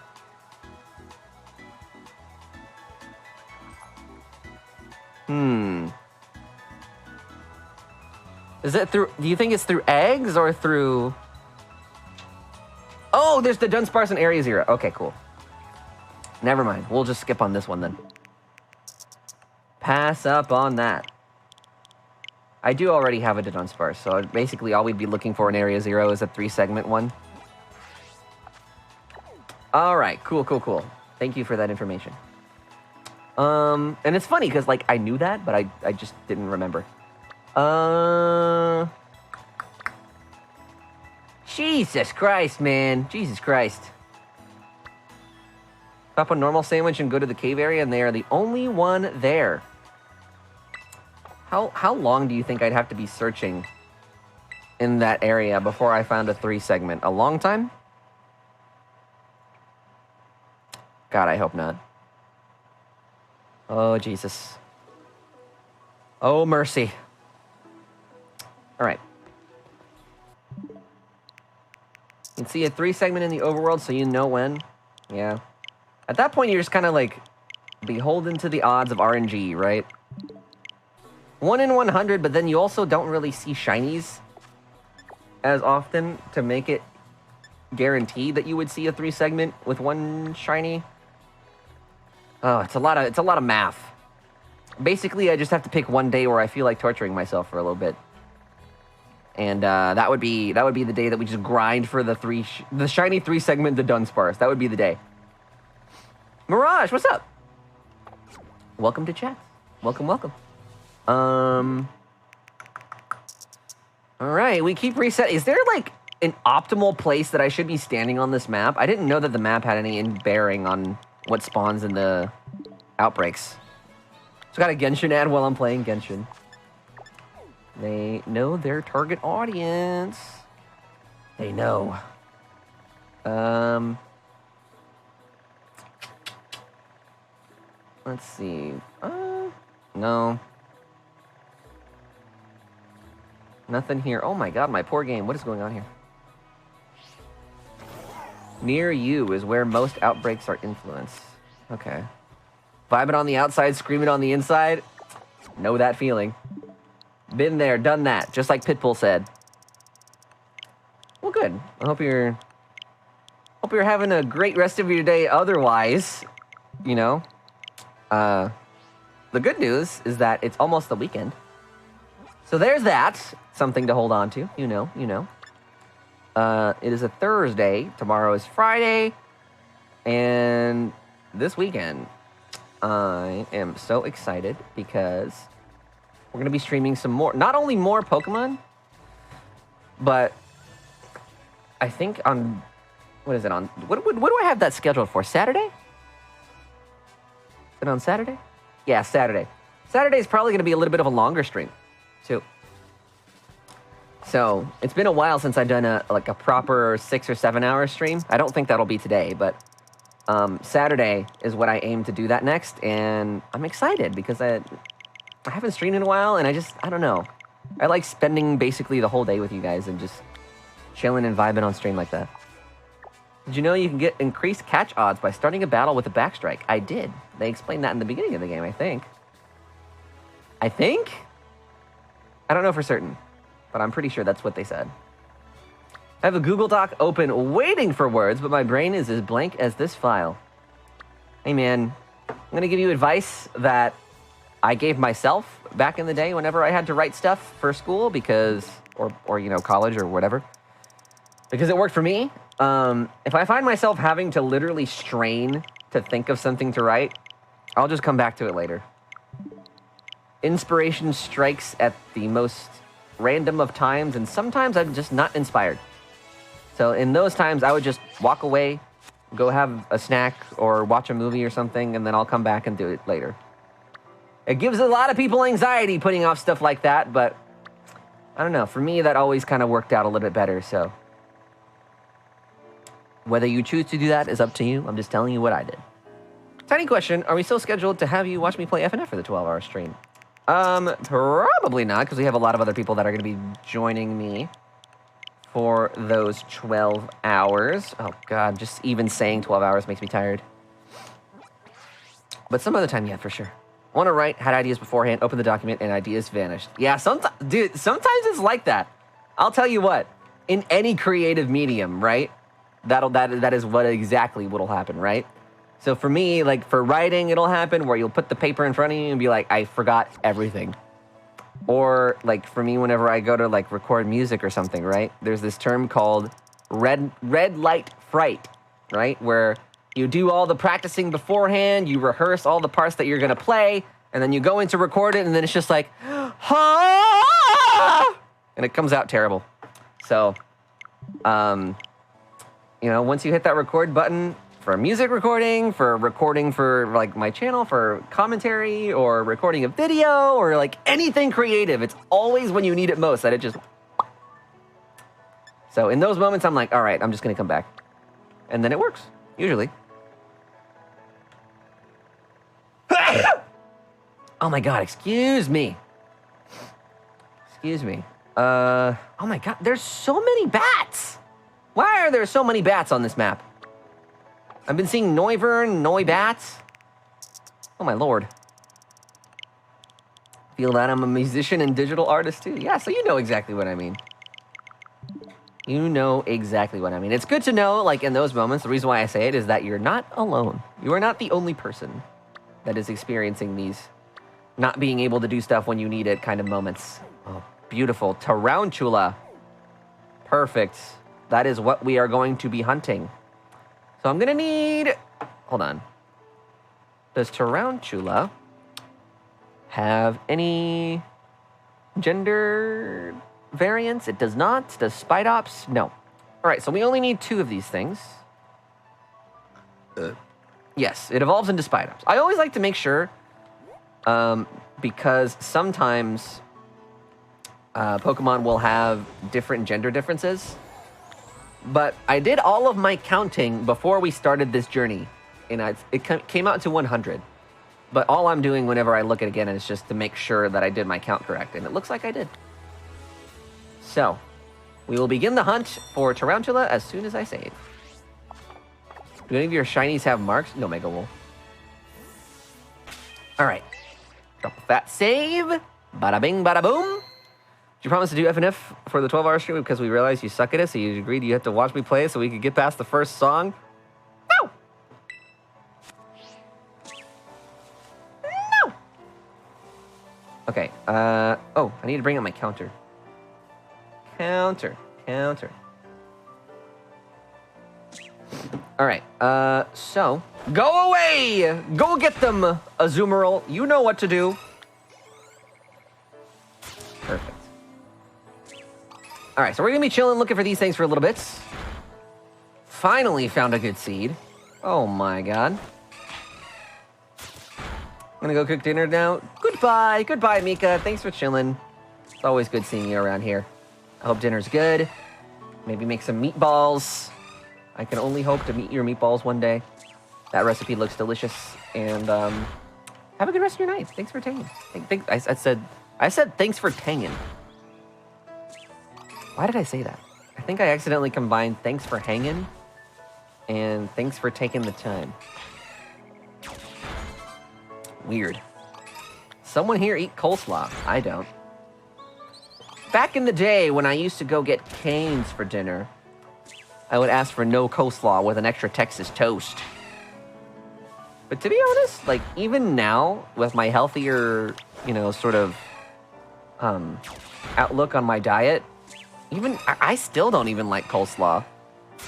Is it through... Do you think it's through eggs or through... Oh, there's the dunsparce in Area 0. Okay, cool. Never mind. We'll just skip on this one then. Pass up on that. I do already have a dudunsparce, so basically all we'd be looking for in Area 0 is a 3-segment one. All right, cool, cool, cool. Thank you for that information. And it's funny because, like, I knew that, but I just didn't remember. Jesus Christ, man. Jesus Christ. Pop a normal sandwich and go to the cave area, and they are the only one there. How long do you think I'd have to be searching in that area before I found a 3-segment? A long time? God, I hope not. Oh, Jesus. Oh, mercy. All right. You can see a 3-segment in the overworld, so you know when. Yeah. At that point, you're just kind of like beholden to the odds of RNG, right? 1 in 100, but then you also don't really see shinies as often to make it guaranteed that you would see a 3-segment with 1 shiny. Oh, it's a lot of math. Basically, I just have to pick one day where I feel like torturing myself for a little bit. And that would be the day that we just grind for the shiny 3-segment, the dunsparce. That would be the day. Mirage, what's up? Welcome to chat. Welcome, welcome. All right, we keep reset. Is there like an optimal place that I should be standing on this map? I didn't know that the map had any bearing on what spawns in the outbreaks. So got a Genshin ad while I'm playing Genshin. They know their target audience. They know. Let's see. No. Nothing here. Oh my God, my poor game. What is going on here? Near you is where most outbreaks are influenced. Okay. Vibe it on the outside, scream it on the inside. Know that feeling. Been there, done that, just like Pitbull said. Well, good. I hope you're having a great rest of your day otherwise, you know. The good news is that it's almost the weekend. So there's that. Something to hold on to. You know. It is a Thursday. Tomorrow is Friday. And this weekend, I am so excited because we're going to be streaming some more. Not only more Pokemon, but I think on What is it on? What do I have that scheduled for? Saturday? Is it on Saturday? Yeah, Saturday. Saturday is probably going to be a little bit of a longer stream, too. So it's been a while since I've done a proper 6 or 7 hour stream. I don't think that'll be today, but Saturday is what I aim to do that next, and I'm excited because I haven't streamed in a while, and I don't know. I like spending basically the whole day with you guys and just chilling and vibing on stream like that. Did you know you can get increased catch odds by starting a battle with a backstrike? I did. They explained that in the beginning of the game, I think. I don't know for certain, but I'm pretty sure that's what they said. I have a Google Doc open waiting for words, but my brain is as blank as this file. Hey man, I'm gonna give you advice that I gave myself back in the day whenever I had to write stuff for school because, or you know, college or whatever. Because it worked for me. If I find myself having to literally strain to think of something to write, I'll just come back to it later. Inspiration strikes at the most random of times, and sometimes I'm just not inspired. So in those times, I would just walk away, go have a snack, or watch a movie or something, and then I'll come back and do it later. It gives a lot of people anxiety putting off stuff like that, but I don't know. For me, that always kind of worked out a little bit better, so whether you choose to do that is up to you. I'm just telling you what I did. Tiny question, are we still scheduled to have you watch me play FNF for the 12-hour stream? Probably not, because we have a lot of other people that are going to be joining me for those 12 hours. Oh, God, just even saying 12 hours makes me tired. But some other time, yeah, for sure. Want to write, had ideas beforehand, open the document, and ideas vanished. Yeah, sometimes it's like that. I'll tell you what, in any creative medium, right? That is what exactly what'll happen, right? So for me, like for writing, it'll happen where you'll put the paper in front of you and be like, I forgot everything. Or like for me, whenever I go to like record music or something, right? There's this term called red light fright, right? Where you do all the practicing beforehand, you rehearse all the parts that you're gonna play, and then you go in to record it, and then it's just like, ha! And it comes out terrible. So, you know, once you hit that record button, for music recording for like my channel, for commentary, or recording a video, or like anything creative, it's always when you need it most that it just... So in those moments, I'm like, all right, I'm just gonna come back. And then it works, usually. Oh my God, excuse me. Excuse me. Oh my God, there's so many bats. Why are there so many bats on this map? I've been seeing Noivern, Noibats. Oh my Lord. Feel that I'm a musician and digital artist too. Yeah, so you know exactly what I mean. You know exactly what I mean. It's good to know, like in those moments, the reason why I say it is that you're not alone. You are not the only person that is experiencing these not being able to do stuff when you need it kind of moments. Oh, beautiful. Tarantula. Perfect. That is what we are going to be hunting. So I'm gonna need, hold on. Does tarantula have any gender variants? It does not. Does spidops? No. All right, so we only need 2 of these things. Yes, it evolves into spidops. I always like to make sure, because sometimes Pokemon will have different gender differences. But I did all of my counting before we started this journey, and it came out to 100. But all I'm doing whenever I look at it again is just to make sure that I did my count correct, and it looks like I did. So, we will begin the hunt for Tarantula as soon as I save. Do any of your shinies have marks? No, Mega Wool. All right. Drop that save. Bada bing, bada boom. Did you promise to do FNF for the 12-hour stream because we realized you suck at it, so you agreed you had to watch me play so we could get past the first song? No! No! Okay, oh, I need to bring up my counter. Counter. All right, so, go away! Go get them, Azumarill. You know what to do. Perfect. All right, so we're gonna be chilling, looking for these things for a little bit. Finally found a good seed. Oh my god. I'm gonna go cook dinner now. Goodbye. Goodbye, Mika. Thanks for chilling. It's always good seeing you around here. I hope dinner's good. Maybe make some meatballs. I can only hope to meet your meatballs one day. That recipe looks delicious. And have a good rest of your night. Thanks for tanging. I said thanks for tanging. Why did I say that? I think I accidentally combined thanks for hanging and thanks for taking the time. Weird. Someone here eat coleslaw. I don't. Back in the day when I used to go get Cane's for dinner, I would ask for no coleslaw with an extra Texas toast. But to be honest, like, even now, with my healthier, you know, sort of outlook on my diet, even I still don't even like coleslaw.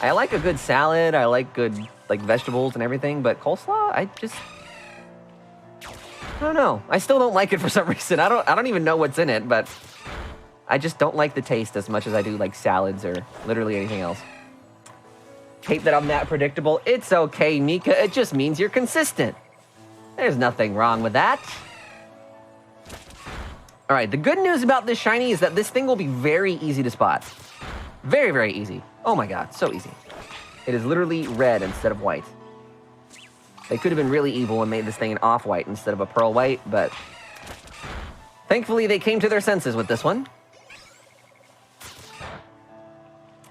I like a good salad, I like good, like, vegetables and everything, but coleslaw, I don't know. I still don't like it for some reason. I don't even know what's in it, but I just don't like the taste as much as I do like salads or literally anything else. Hate that I'm that predictable. It's okay, Mika. It just means you're consistent. There's nothing wrong with that. All right, the good news about this shiny is that this thing will be very easy to spot. Very, very easy. Oh my god, so easy. It is literally red instead of white. They could have been really evil and made this thing an off-white instead of a pearl white, but thankfully they came to their senses with this one.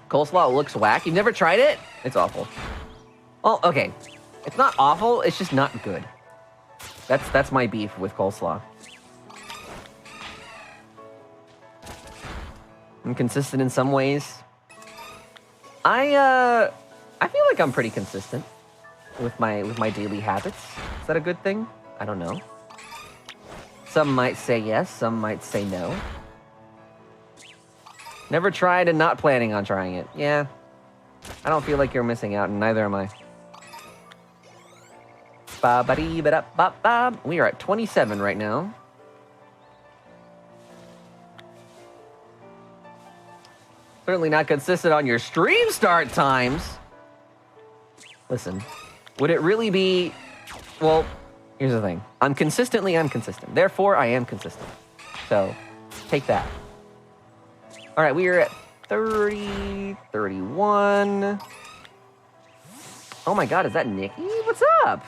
Coleslaw looks whack. You've never tried it? It's awful. Oh, okay. It's not awful, it's just not good. That's my beef with coleslaw. I'm consistent in some ways. I feel like I'm pretty consistent with my daily habits. Is that a good thing? I don't know. Some might say yes, some might say no. Never tried and not planning on trying it. Yeah. I don't feel like you're missing out, and neither am I. Ba-ba-dee-ba-da-ba-ba. We are at 27 right now. Certainly not consistent on your stream start times. Listen, would it really be... Well, here's the thing. I'm consistently inconsistent. Therefore, I am consistent. So, take that. All right, we are at 30, 31. Oh my god, is that Nikki? What's up?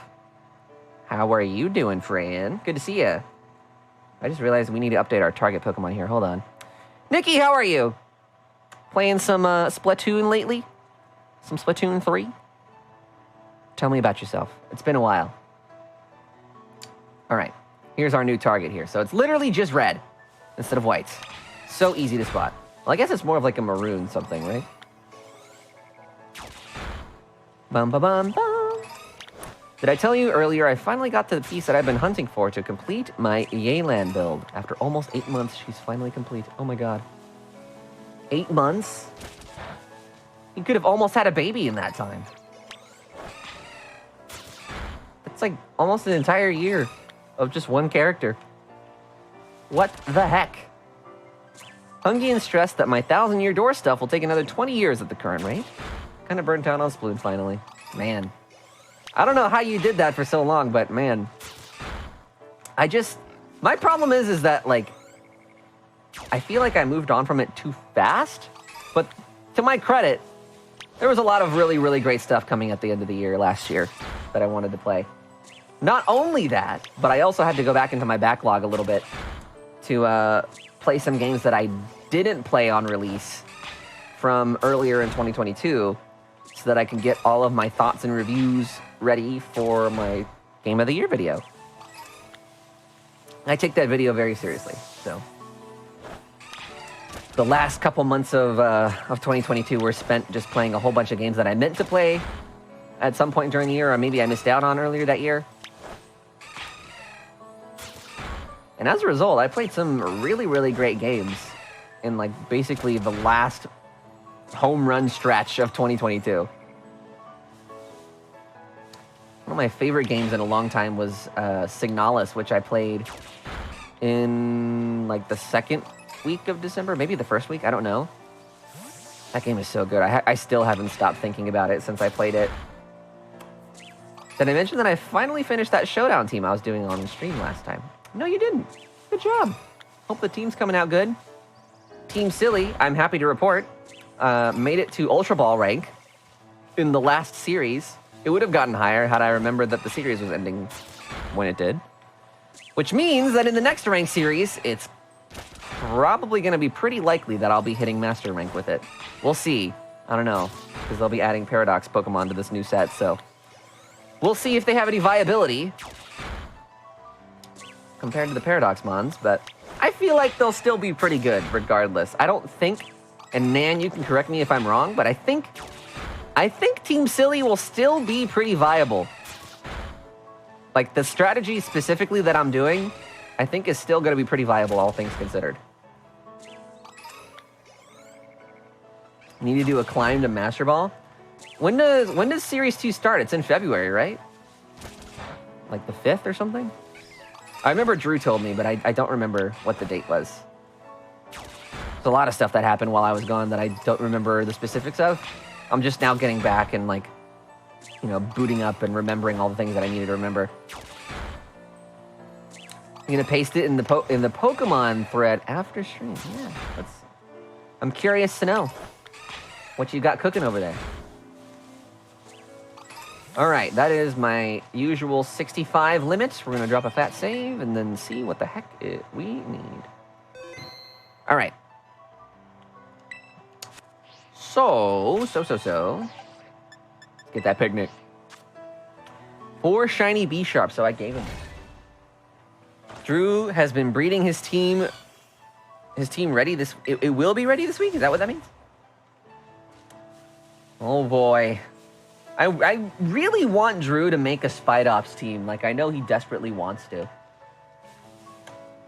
How are you doing, friend? Good to see you. I just realized we need to update our target Pokemon here. Hold on. Nikki, how are you? Playing some Splatoon lately? Some Splatoon 3? Tell me about yourself. It's been a while. All right, here's our new target here. So it's literally just red instead of white. So easy to spot. Well, I guess it's more of like a maroon something, right? Bum, ba, bum, bum. Did I tell you earlier I finally got to the piece that I've been hunting for to complete my Yelan build? After almost 8 months, she's finally complete. Oh my god. 8 months? You could have almost had a baby in that time. It's like almost an entire year of just one character. What the heck? Hungian stressed that my 1,000-year door stuff will take another 20 years at the current rate. Kind of burnt out on Sploon finally. Man. I don't know how you did that for so long, but man. My problem is that, like, I feel like I moved on from it too fast. But to my credit, there was a lot of really, really great stuff coming at the end of the year last year that I wanted to play. Not only that, but I also had to go back into my backlog a little bit to play some games that I didn't play on release from earlier in 2022 so that I can get all of my thoughts and reviews ready for my Game of the Year video. I take that video very seriously, so. The last couple months of 2022 were spent just playing a whole bunch of games that I meant to play at some point during the year, or maybe I missed out on earlier that year. And as a result, I played some really, really great games in, like, basically the last home run stretch of 2022. One of my favorite games in a long time was Signalis, which I played in, like, the second week of December, maybe the first week, I don't know. That game is so good. I still haven't stopped thinking about it since I played it. Did I mention that I finally finished that showdown team I was doing on the stream last time? No, you didn't. Good job. Hope the team's coming out good. Team Silly, I'm happy to report, made it to Ultra Ball rank in the last series. It would have gotten higher had I remembered that the series was ending when it did. Which means that in the next rank series, it's probably going to be pretty likely that I'll be hitting Master Rank with it. We'll see. I don't know, because they'll be adding Paradox Pokemon to this new set, so we'll see if they have any viability compared to the Paradox Mons, but I feel like they'll still be pretty good regardless. I don't think, and Nan, you can correct me if I'm wrong, but I think Team Silly will still be pretty viable. Like, the strategy specifically that I'm doing, I think is still going to be pretty viable, all things considered. Need to do a climb to Master Ball? When does Series 2 start? It's in February, right? Like the 5th or something? I remember Drew told me, but I don't remember what the date was. There's a lot of stuff that happened while I was gone that I don't remember the specifics of. I'm just now getting back and, like, you know, booting up and remembering all the things that I needed to remember. I'm gonna paste it in the Pokemon thread after stream. Yeah, I'm curious to know what you got cooking over there. All right, that is my usual 65 limit. We're gonna drop a fat save and then see what the heck we need. All right. So. Let's get that picnic. 4 shiny B-Sharp, so I gave him. Drew has been breeding his team ready this... It will be ready this week? Is that what that means? Oh, boy. I really want Drew to make a Spidops team. Like, I know he desperately wants to.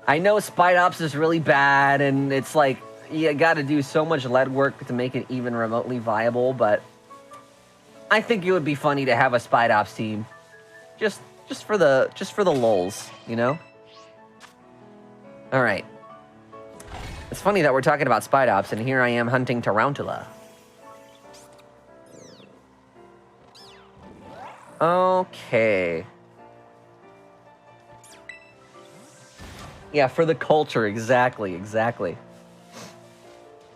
I know Spidops is really bad, and it's like, you gotta do so much lead work to make it even remotely viable, but I think it would be funny to have a Spidops team. Just for the lulz, you know? All right. It's funny that we're talking about Spidops, and here I am hunting Tarantula. Okay. Yeah, for the culture, exactly.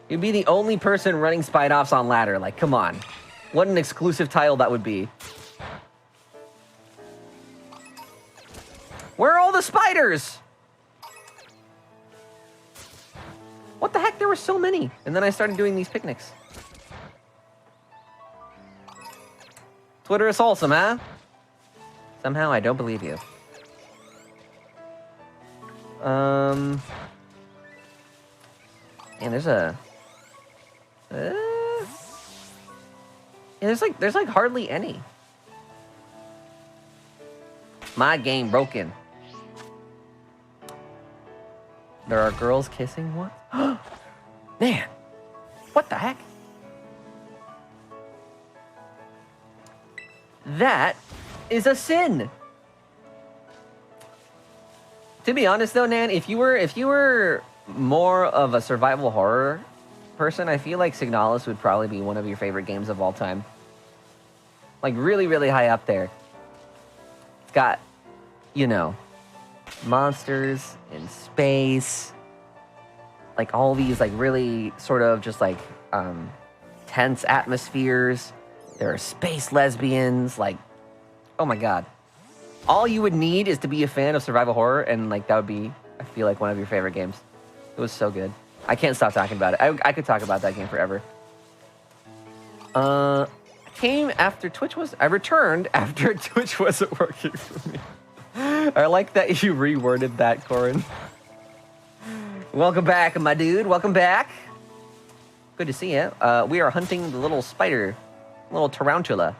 You'd be the only person running Spidops on ladder. Like, come on. What an exclusive title that would be. Where are all the spiders? What the heck? There were so many. And then I started doing these picnics. Twitter is wholesome, huh? Somehow I don't believe you. And there's a... yeah, there's like hardly any. My game broken. There are girls kissing what? Man, what the heck? That is a sin. To be honest though, Nan, if you were more of a survival horror person, I feel like Signalis would probably be one of your favorite games of all time. Like really, really high up there. It's got, you know, monsters in space, like all these like really sort of just like tense atmospheres. There are space lesbians, like, oh my god. All you would need is to be a fan of survival horror, and like that would be, I feel like, one of your favorite games. It was so good. I can't stop talking about it. I could talk about that game forever. I returned after Twitch wasn't working for me. I like that you reworded that, Corin. Welcome back, my dude. Welcome back. Good to see you. We are hunting the little spider, little tarantula.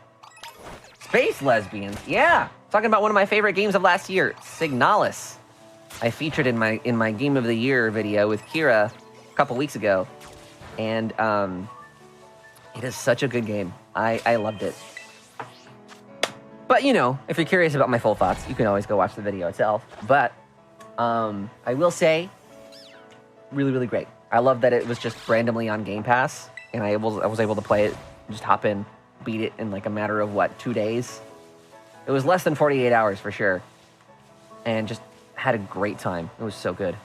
Space lesbians. Yeah. Talking about one of my favorite games of last year, Signalis. I featured in my Game of the Year video with Kira a couple weeks ago. And it is such a good game. I loved it. But, you know, if you're curious about my full thoughts, you can always go watch the video itself. But I will say, really, really great. I love that it was just randomly on Game Pass. and I was able to play it, just hop in, beat it in like a matter of, what, 2 days? It was less than 48 hours for sure. And just had a great time. It was so good.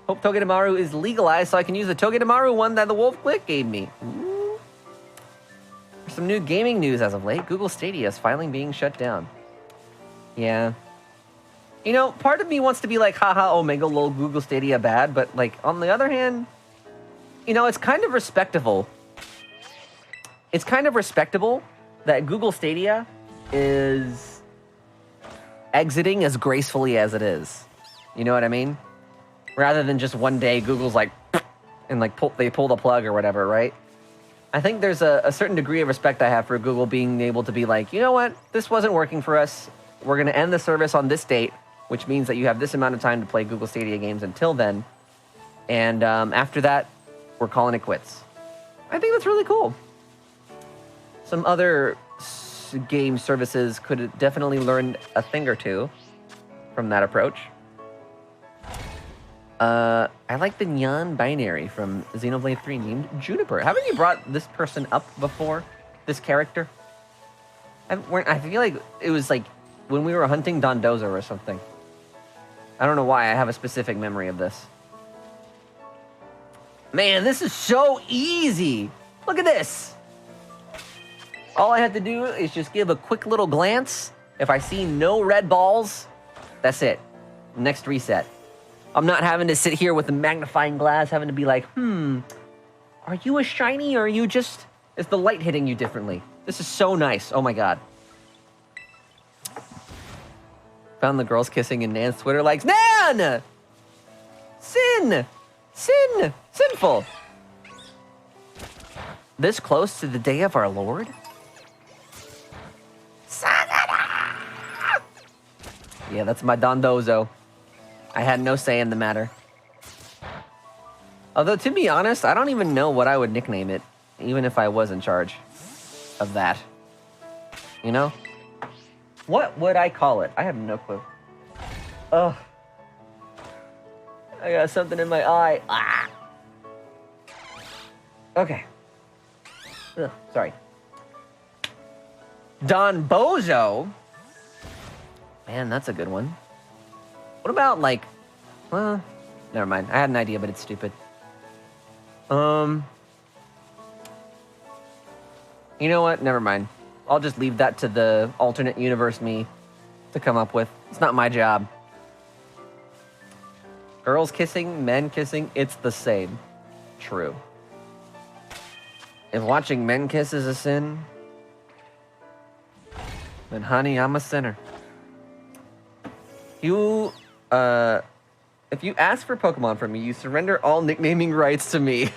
Hope Togedemaru is legalized so I can use the Togedemaru one that the Wolf Click gave me. Ooh. There's some new gaming news as of late. Google Stadia is finally being shut down. Yeah. You know, part of me wants to be like, haha, Omega lol, Google Stadia bad, but like, on the other hand, you know, it's kind of respectable. It's kind of respectable that Google Stadia is exiting as gracefully as it is. You know what I mean? Rather than just one day Google's like, and like they pull the plug or whatever, right? I think there's a certain degree of respect I have for Google being able to be like, you know what? This wasn't working for us. We're going to end the service on this date, which means that you have this amount of time to play Google Stadia games until then. And after that, we're calling it quits. I think that's really cool. Some other game services could definitely learn a thing or two from that approach. I like the neon binary from Xenoblade 3 named Juniper. Haven't you brought this person up before? This character? I feel like it was like when we were hunting Dondozo or something. I don't know why. I have a specific memory of this. Man, this is so easy. Look at this. All I have to do is just give a quick little glance. If I see no red balls, that's it. Next reset. I'm not having to sit here with a magnifying glass, having to be like, are you a shiny or are you just... Is the light hitting you differently? This is so nice. Oh my god. Found the girls kissing in Nan's Twitter likes. Nan! Sin! Sin! Sinful! This close to the day of our Lord? Yeah, that's my Dondozo. I had no say in the matter. Although, to be honest, I don't even know what I would nickname it, even if I was in charge of that. You know? What would I call it? I have no clue. Ugh. I got something in my eye. Ah. Okay. Ugh, sorry. Don Bozo? Man, that's a good one. What about, like... never mind. I had an idea, but it's stupid. You know what? Never mind. I'll just leave that to the alternate universe me to come up with. It's not my job. Girls kissing, men kissing, it's the same. True. If watching men kiss is a sin, then honey, I'm a sinner. If you ask for Pokemon from me, you surrender all nicknaming rights to me.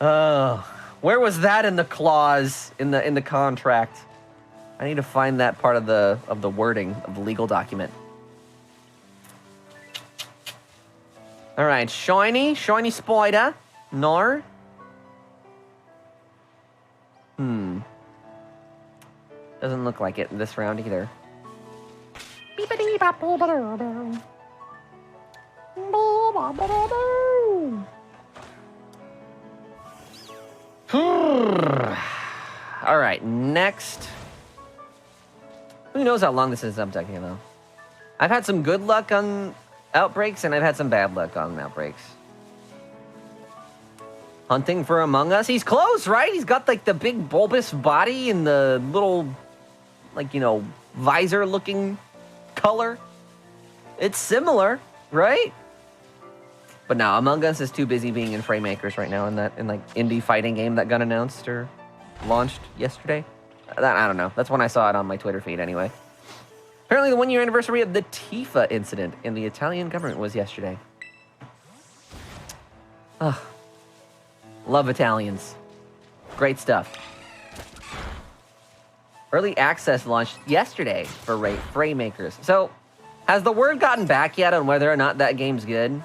Oh, where was that in the clause in the contract? I need to find that part of the wording of the legal document. All right, shiny spider, Nar. Doesn't look like it in this round either. All right, next. Who knows how long this is up taking though? I've had some good luck on outbreaks, and I've had some bad luck on outbreaks. Hunting for Among Us. He's close, right? He's got like the big bulbous body and the little, like, you know, visor-looking color. It's similar, right? But no, Among Us is too busy being in Framemakers right now in that like indie fighting game that got announced or launched yesterday. I don't know. That's when I saw it on my Twitter feed anyway. Apparently the 1-year anniversary of the Tifa incident in the Italian government was yesterday. Ugh. Love Italians. Great stuff. Early access launched yesterday for Framemakers. So, has the word gotten back yet on whether or not that game's good?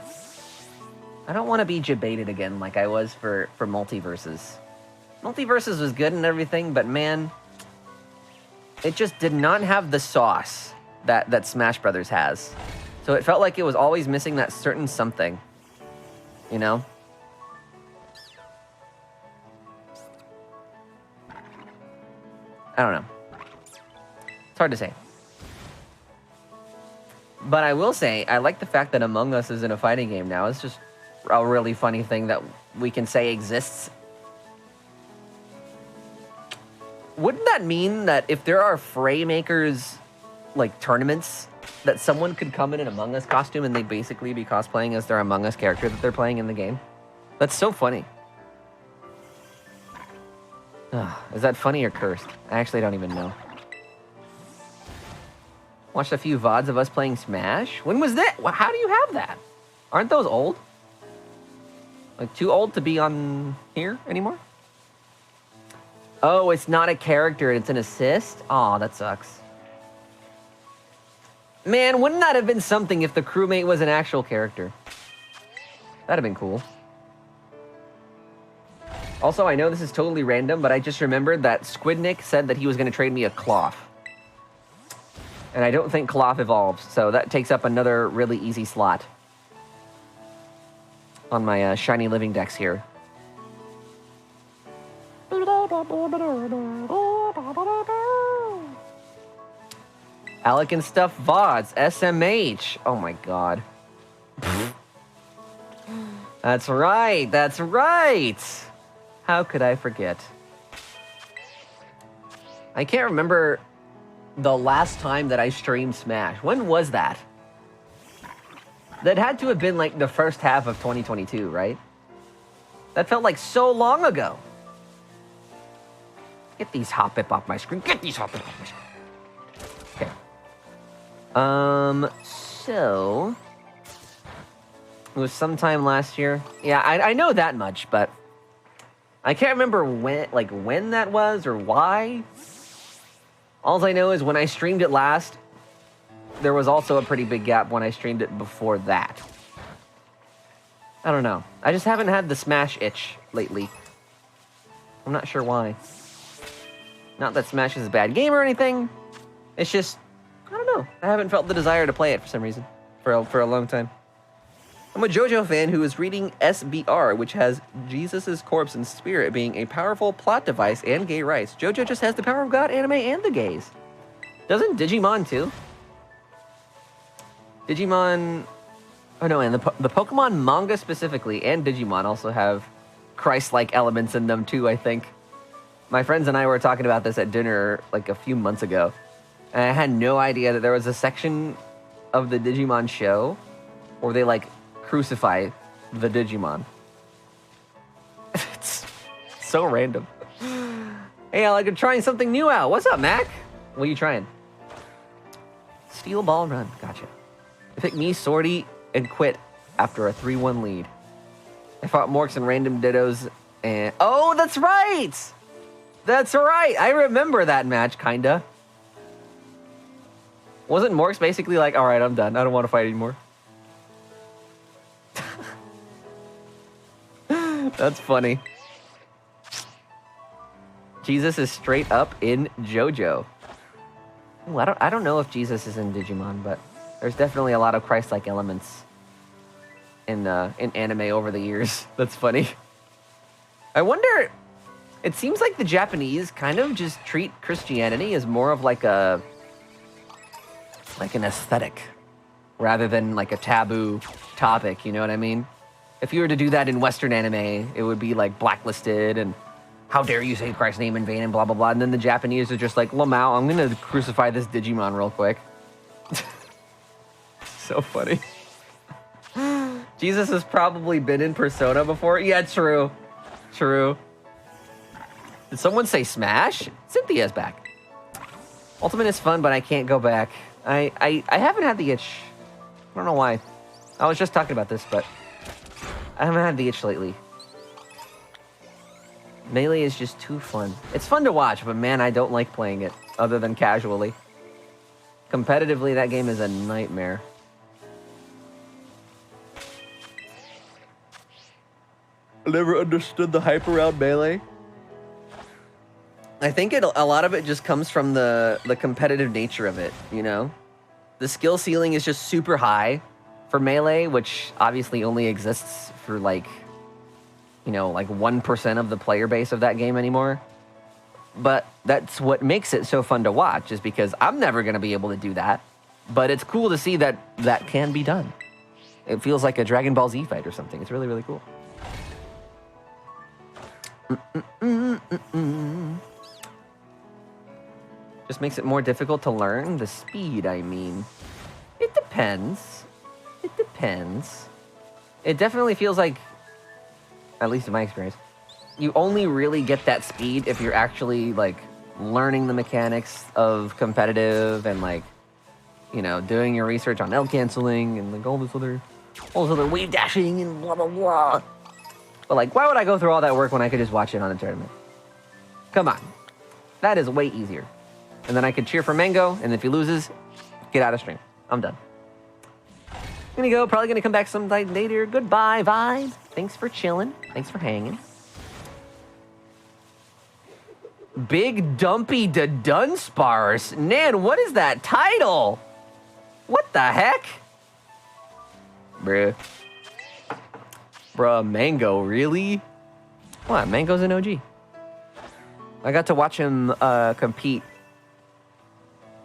I don't want to be debated again like I was for Multiverses. Multiverses was good and everything, but man, it just did not have the sauce that Smash Brothers has. So it felt like it was always missing that certain something. you know? I don't know. It's hard to say. But I will say, I like the fact that Among Us is in a fighting game now. It's just a really funny thing that we can say exists. Wouldn't that mean that if there are Fray Makers, like, tournaments, that someone could come in an Among Us costume and they'd basically be cosplaying as their Among Us character that they're playing in the game? That's so funny. Is that funny or cursed? I actually don't even know. Watched a few VODs of us playing Smash. When was that? How do you have that? Aren't those old? Like, too old to be on here anymore? Oh, it's not a character, it's an assist? Aw, that sucks. Man, wouldn't that have been something if the crewmate was an actual character? That'd have been cool. Also, I know this is totally random, but I just remembered that Squidnick said that he was going to trade me a cloth. And I don't think cloth evolves, so that takes up another really easy slot on my shiny living dex here. alecandstuff VODs, SMH. Oh my god. That's right, that's right. How could I forget? I can't remember the last time that I streamed Smash. When was that? That had to have been like the first half of 2022, right? That felt like so long ago. Get these Hoppip off my screen. Get these Hoppip off my screen. Okay. So it was sometime last year. Yeah, I know that much, but I can't remember when that was or why. All I know is when I streamed it last, there was also a pretty big gap when I streamed it before that. I don't know. I just haven't had the Smash itch lately. I'm not sure why. Not that Smash is a bad game or anything. It's just, I don't know. I haven't felt the desire to play it for some reason. For a long time. I'm a JoJo fan who is reading SBR, which has Jesus' corpse and spirit being a powerful plot device and gay rights. JoJo just has the power of God, anime, and the gays. Doesn't Digimon too? Digimon... Oh no, and the Pokemon manga specifically, and Digimon also have Christ-like elements in them too, I think. My friends and I were talking about this at dinner like a few months ago. And I had no idea that there was a section of the Digimon show where they like crucify the Digimon. It's so random. Hey, Alec, I'm trying something new out. What's up, Mac? What are you trying? Steel ball run. Gotcha. I picked me, Swordy, and quit after a 3-1 lead. I fought Morks and random Dittos and... Oh, that's right! That's right! I remember that match, kinda. Wasn't Morks basically like, alright, I'm done. I don't want to fight anymore. That's funny. Jesus is straight up in JoJo. Ooh, I don't know if Jesus is in Digimon, but there's definitely a lot of Christ-like elements in anime over the years. That's funny. I wonder, it seems like the Japanese kind of just treat Christianity as more of like an aesthetic rather than like a taboo topic, you know what I mean? If you were to do that in Western anime, it would be like blacklisted and how dare you say Christ's name in vain and blah, blah, blah. And then the Japanese are just like, Lamau, I'm going to crucify this Digimon real quick. So funny. Jesus has probably been in Persona before. Yeah, true. True. Did someone say Smash? Cynthia's back. Ultimate is fun, but I can't go back. I haven't had the itch. I don't know why. I was just talking about this, but I haven't had the itch lately. Melee is just too fun. It's fun to watch, but man, I don't like playing it, other than casually. Competitively, that game is a nightmare. I never understood the hype around Melee. I think a lot of it just comes from the competitive nature of it, you know? The skill ceiling is just super high, for Melee, which obviously only exists for like, you know, like 1% of the player base of that game anymore. But that's what makes it so fun to watch, is because I'm never going to be able to do that. But it's cool to see that that can be done. It feels like a Dragon Ball Z fight or something. It's really, really cool. Just makes it more difficult to learn. The speed, I mean. It depends. It depends. It definitely feels like, at least in my experience, you only really get that speed if you're actually, like, learning the mechanics of competitive and, like, you know, doing your research on L canceling and, like, all this other wave dashing and blah, blah, blah. But, like, why would I go through all that work when I could just watch it on a tournament? Come on. That is way easier. And then I could cheer for Mango, and if he loses, get out of stream. I'm done. Gonna go, probably gonna come back sometime later. Goodbye, Vibe. Thanks for chilling. Thanks for hanging. Big Dumpy dudunsparce. Nan, what is that title? What the heck? Bruh. Bruh, Mango, really? What, Mango's an OG. I got to watch him compete.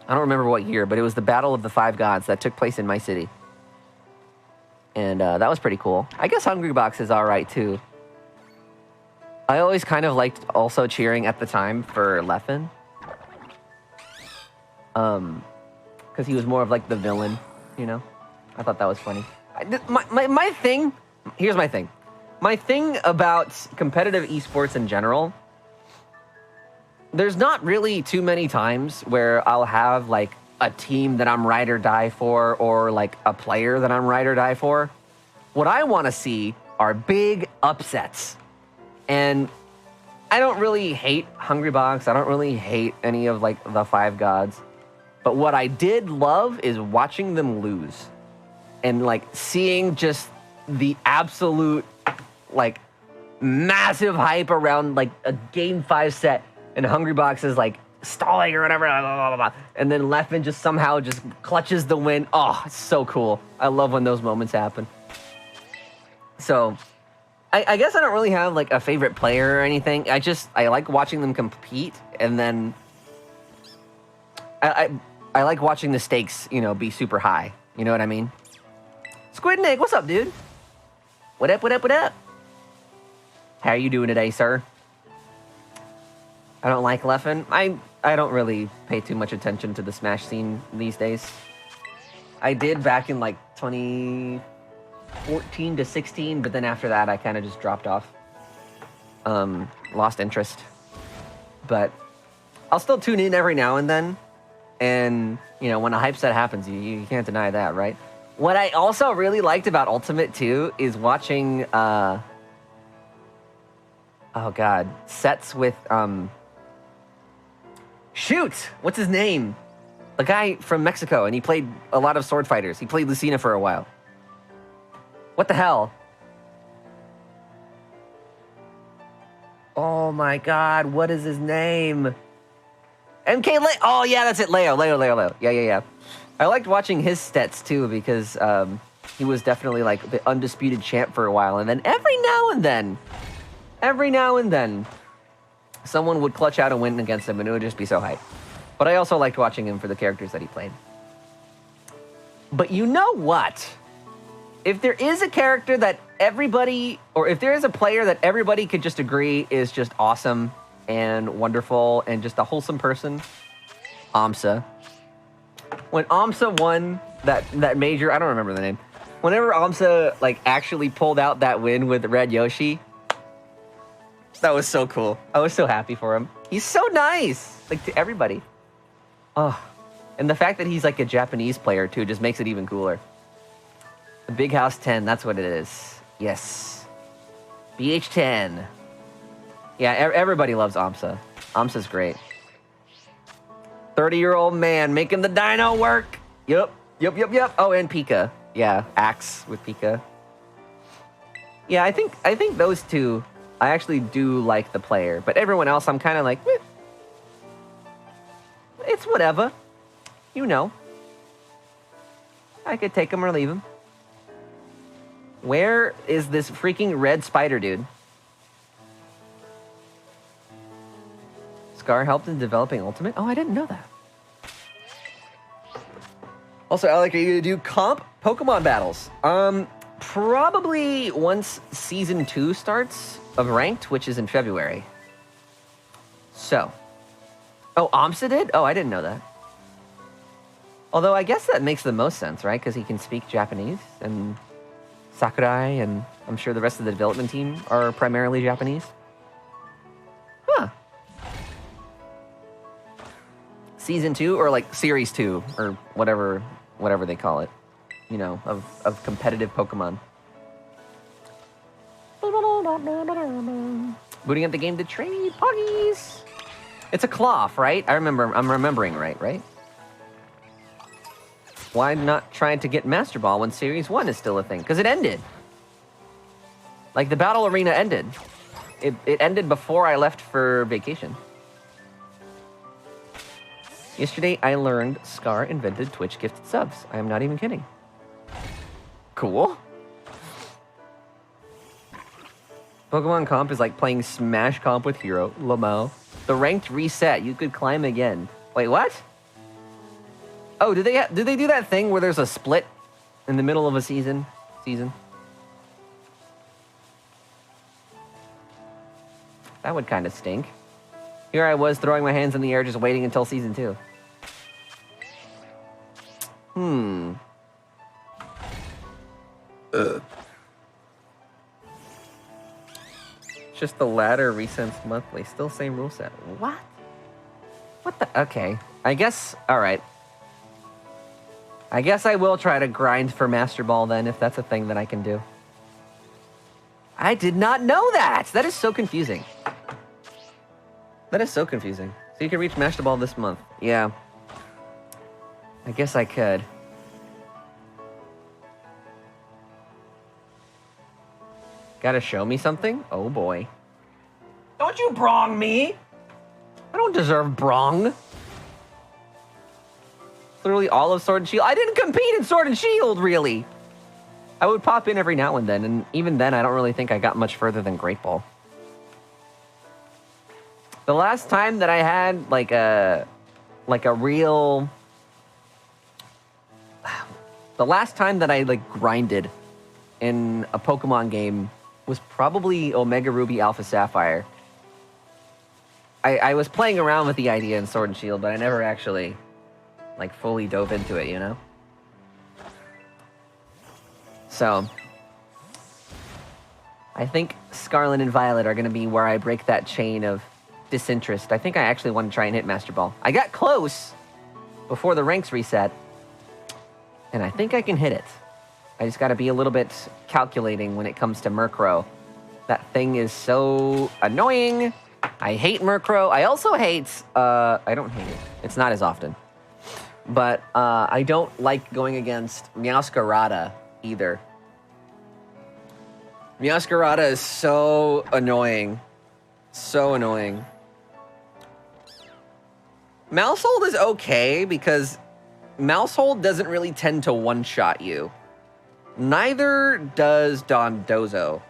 I don't remember what year, but it was the Battle of the Five Gods that took place in my city. And that was pretty cool. I guess Hungrybox is all right, too. I always kind of liked also cheering at the time for Leffen. Because he was more of like the villain, you know? I thought that was funny. My thing, here's my thing. My thing about competitive esports in general, there's not really too many times where I'll have like a team that I'm ride or die for, or like a player that I'm ride or die for. What I want to see are big upsets. And I don't really hate Hungrybox. I don't really hate any of like the Five Gods. But what I did love is watching them lose. And like seeing just the absolute like massive hype around like a game 5 set, and Hungrybox is like stalling or whatever, blah, blah, blah, blah. And then Leffen just somehow just clutches the win. Oh, it's so cool. I love when those moments happen. So I guess I don't really have like a favorite player or anything. I like watching them compete, and then I like watching the stakes, you know, be super high. You know what I mean? Squid Nick, what's up, dude? What up, what up, what up? How are you doing today, sir? I don't like Leffen. I don't really pay too much attention to the Smash scene these days. I did back in like 2014 to 16, but then after that I kind of just dropped off. Lost interest. But I'll still tune in every now and then. And, you know, when a hype set happens, you can't deny that, right? What I also really liked about Ultimate too is watching, oh God, sets with, shoot, what's his name? The guy from Mexico, and he played a lot of sword fighters. He played Lucina for a while. What the hell? Oh my God, what is his name? MK Leo. Oh yeah, that's it. Leo. Yeah. I liked watching his stats too, because he was definitely like the undisputed champ for a while, and then every now and then, someone would clutch out a win against him, and it would just be so hype. But I also liked watching him for the characters that he played. But you know what? If there is a character that everybody, or if there is a player that everybody could just agree is just awesome and wonderful and just a wholesome person, Amsa. When Amsa won that major, I don't remember the name. Whenever Amsa like actually pulled out that win with Red Yoshi, that was so cool. I was so happy for him. He's so nice, like to everybody. Oh, and the fact that he's like a Japanese player too just makes it even cooler. The Big House 10, that's what it is. Yes. BH10. Yeah, everybody loves Amsa. Amsa's great. 30-year-old man making the dino work. Yep. Oh, and Pika. Yeah, Axe with Pika. Yeah, I think those two, I actually do like the player, but everyone else I'm kind of like, eh. It's whatever. You know. I could take him or leave him. Where is this freaking red spider, dude? Scar helped in developing Ultimate? Oh, I didn't know that. Also, Alec, are you gonna do comp Pokemon battles? Probably once Season 2 starts of Ranked, which is in February. So. Oh, Amsa did? Oh, I didn't know that. Although I guess that makes the most sense, right? Because he can speak Japanese, and Sakurai, and I'm sure the rest of the development team are primarily Japanese. Huh. Season 2, or like Series 2, or whatever they call it, you know, of competitive Pokemon. Booting up the game to trade Poggies. It's a cloth, right? I'm remembering right? Why not try to get Master Ball when Series 1 is still a thing? Because it ended. Like, the battle arena ended. It ended before I left for vacation. Yesterday, I learned Scar invented Twitch gifted subs. I am not even kidding. Cool. Pokemon Comp is like playing Smash Comp with Hero, Lamau. The ranked reset, you could climb again. Wait, what? Oh, do they do that thing where there's a split in the middle of a season? That would kind of stink. Here I was throwing my hands in the air just waiting until Season 2. Just the ladder resets monthly. Still same rule set. What? What the? Okay. I guess, alright. I guess I will try to grind for Master Ball then, if that's a thing that I can do. I did not know that! That is so confusing. That is so confusing. So you can reach Master Ball this month. Yeah. I guess I could. Gotta show me something? Oh boy. Don't you brong me! I don't deserve brong. Literally all of Sword and Shield. I didn't compete in Sword and Shield, really! I would pop in every now and then, and even then I don't really think I got much further than Great Ball. The last time that I had like a real... The last time that I like grinded in a Pokemon game was probably Omega Ruby Alpha Sapphire. I was playing around with the idea in Sword and Shield, but I never actually like fully dove into it, you know? So I think Scarlet and Violet are going to be where I break that chain of disinterest. I think I actually want to try and hit Master Ball. I got close before the ranks reset, and I think I can hit it. I just got to be a little bit calculating when it comes to Murkrow. That thing is so annoying. I hate Murkrow. I also hate... I don't hate it. It's not as often. But I don't like going against Meowscarada either. Meowscarada is so annoying. So annoying. Mousehold is okay because Mousehold doesn't really tend to one-shot you. Neither does Dondozo.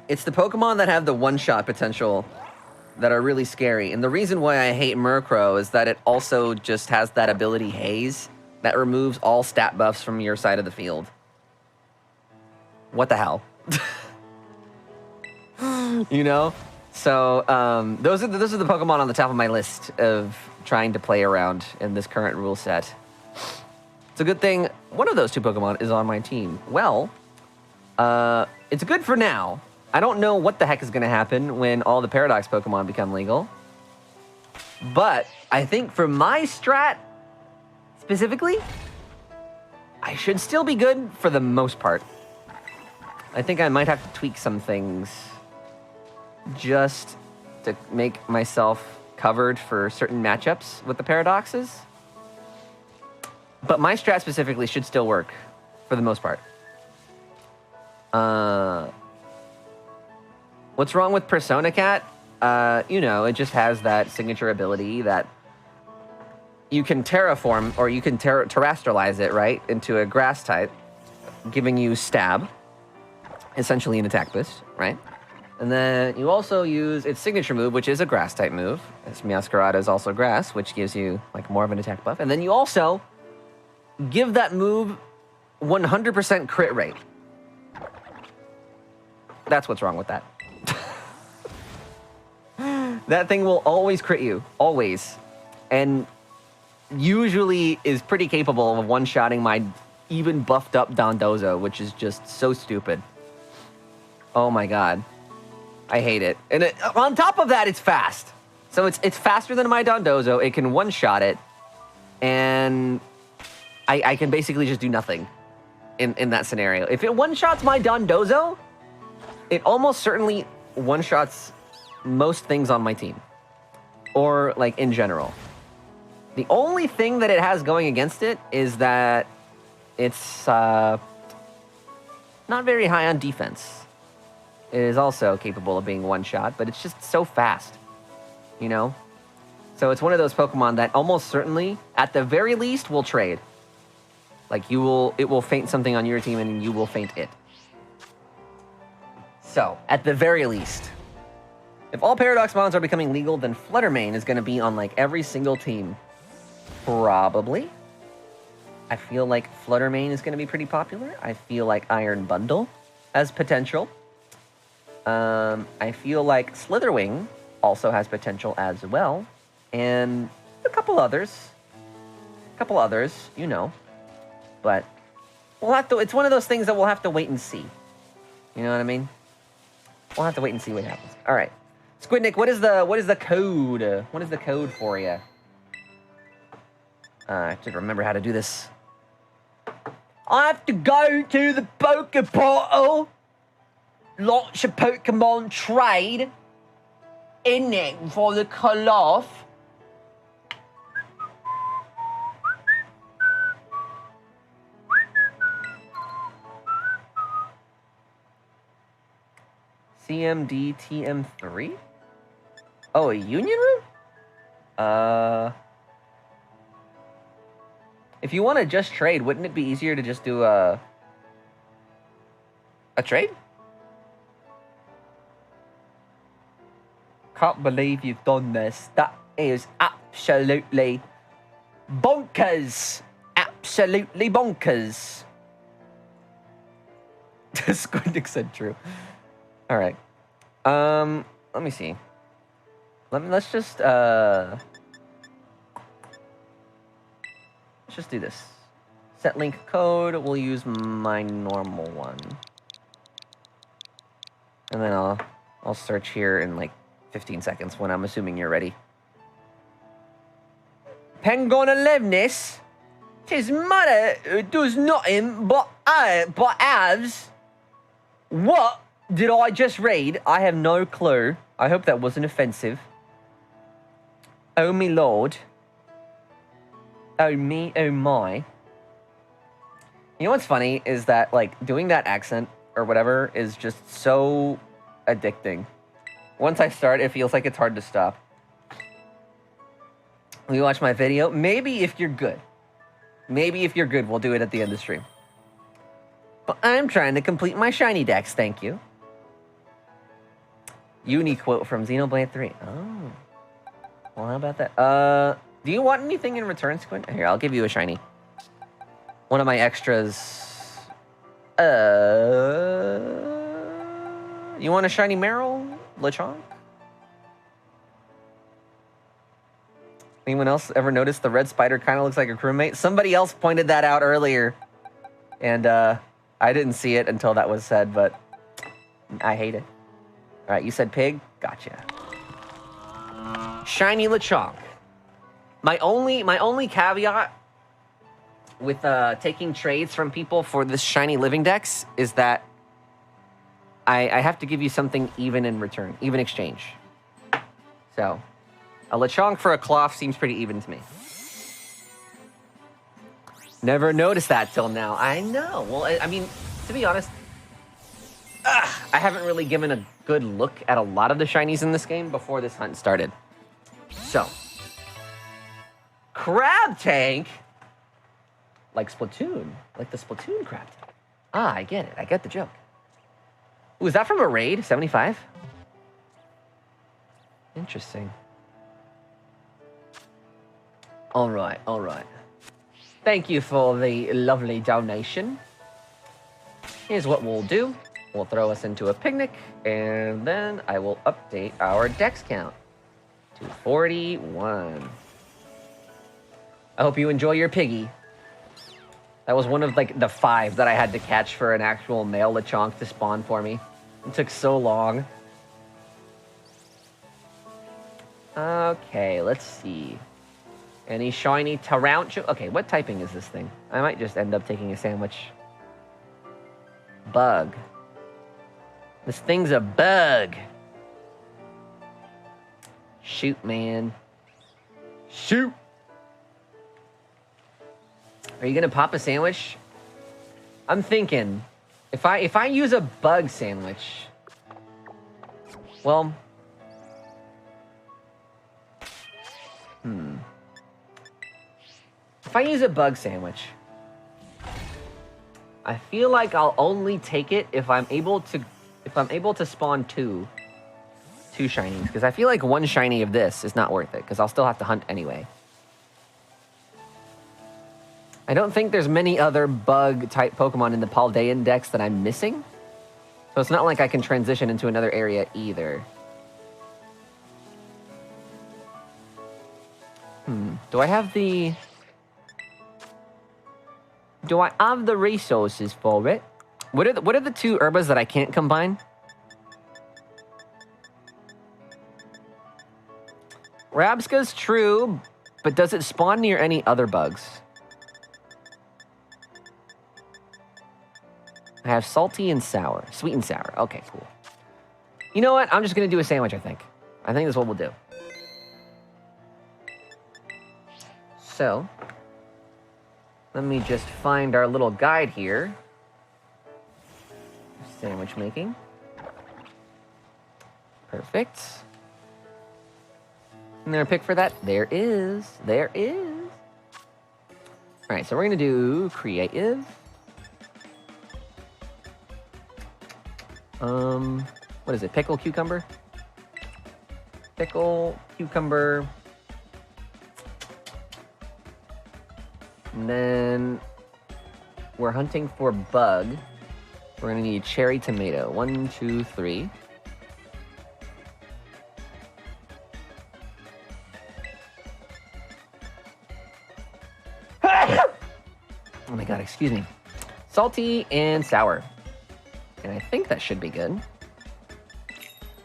It's the Pokemon that have the one-shot potential that are really scary. And the reason why I hate Murkrow is that it also just has that ability Haze that removes all stat buffs from your side of the field. What the hell? You know? So, those are the Pokemon on the top of my list of trying to play around in this current rule set. It's a good thing one of those two Pokemon is on my team. Well, it's good for now. I don't know what the heck is going to happen when all the Paradox Pokemon become legal. But I think for my strat, specifically, I should still be good for the most part. I think I might have to tweak some things just to make myself covered for certain matchups with the Paradoxes. But my strat specifically should still work for the most part. What's wrong with Persona Cat? You know, it just has that signature ability that you can terraform, or you can terrestrialize it, right, into a grass type. giving you stab, essentially an attack boost, right? And then you also use its signature move, which is a grass type move. Its Meowscarada is also grass, which gives you like more of an attack buff. And then you also give that move 100% crit rate. That's what's wrong with that. That thing will always crit you, always. And usually is pretty capable of one-shotting my even buffed up Dondozo, which is just so stupid. Oh my god. I hate it. And on top of that, it's fast. So it's faster than my Dondozo. It can one-shot it. And I can basically just do nothing in that scenario. If it one-shots my Dondozo, it almost certainly one-shots most things on my team. Or, like, in general. The only thing that it has going against it is that it's not very high on defense. It is also capable of being one-shot, but it's just so fast, you know? So it's one of those Pokemon that almost certainly, at the very least, will trade. Like, it will feint something on your team, and you will feint it. So, at the very least, if all Paradox Mons are becoming legal, then Fluttermane is going to be on, like, every single team. Probably. I feel like Fluttermane is going to be pretty popular. I feel like Iron Bundle has potential. I feel like Slitherwing also has potential as well. And a couple others. You know. But we'll have to, it's one of those things that we'll have to wait and see. You know what I mean? We'll have to wait and see what happens. All right. Squidnick, what is the code? What is the code for you? I have to remember how to do this. I have to go to the Poke Portal, launch a Pokemon trade, in it for the call-off. CMD TM3? Oh, a Union Room? If you want to just trade, wouldn't it be easier to just do a trade? Can't believe you've done this. That is absolutely bonkers. Absolutely bonkers. Squidnick said true. All right. Let me see. Let's just do this. Set link code. We'll use my normal one, and then I'll search here in like 15 seconds when I'm assuming you're ready. Pengona Levnis, his mother does nothing but halves. What did I just read? I have no clue. I hope that wasn't offensive. Oh me lord. Oh me, oh my. You know what's funny is that, like, doing that accent or whatever is just so addicting. Once I start, it feels like it's hard to stop. Will you watch my video? Maybe if you're good. Maybe if you're good, we'll do it at the end of the stream. But I'm trying to complete my shiny dex, thank you. Uni quote from Xenoblade 3. Oh. Well, how about that? Do you want anything in return, Squint? Here, I'll give you a shiny. One of my extras. You want a shiny Meryl? Lechonk? Anyone else ever noticed the red spider kind of looks like a crewmate? Somebody else pointed that out earlier. And I didn't see it until that was said, but I hate it. All right, you said pig? Gotcha. Shiny Lechonk. My only caveat with taking trades from people for this shiny living dex is that I have to give you something even in return, even exchange. So, a Lechonk for a Cloth seems pretty even to me. Never noticed that till now. I know. Well, I mean, to be honest, I haven't really given a good look at a lot of the shinies in this game before this hunt started. So, Crab Tank, like Splatoon, like the Splatoon Crab Tank. Ah, I get it. I get the joke. Ooh, is that from a raid? 75? Interesting. All right, all right. Thank you for the lovely donation. Here's what we'll do. We'll throw us into a picnic, and then I will update our dex count to 41. I hope you enjoy your piggy. That was one of like the 5 that I had to catch for an actual male Lechonk to spawn for me. It took so long. Okay, let's see. Any shiny tarantula? Okay, what typing is this thing? I might just end up taking a sandwich. Bug. This thing's a bug. Shoot, man. Shoot. Are you gonna pop a sandwich? I'm thinking, if I use a bug sandwich, well, if I use a bug sandwich, I feel like I'll only take it if I'm able to spawn two shinies, because I feel like one shiny of this is not worth it, because I'll still have to hunt anyway. I don't think there's many other bug-type Pokemon in the Paldean Dex that I'm missing. So it's not like I can transition into another area either. Do I have the resources for it? What are the 2 herbas that I can't combine? Rabska's true, but does it spawn near any other bugs? I have salty and sour. Sweet and sour. Okay, cool. You know what? I'm just going to do a sandwich, I think. I think that's what we'll do. So, let me just find our little guide here. Sandwich making. Perfect. And there a pick for that? There is. There is. All right, so we're going to do creative. What is it? Pickle cucumber? Pickle cucumber. And then we're hunting for bug. We're gonna need cherry tomato. 1, 2, 3. Oh my god, excuse me. Salty and sour. And I think that should be good.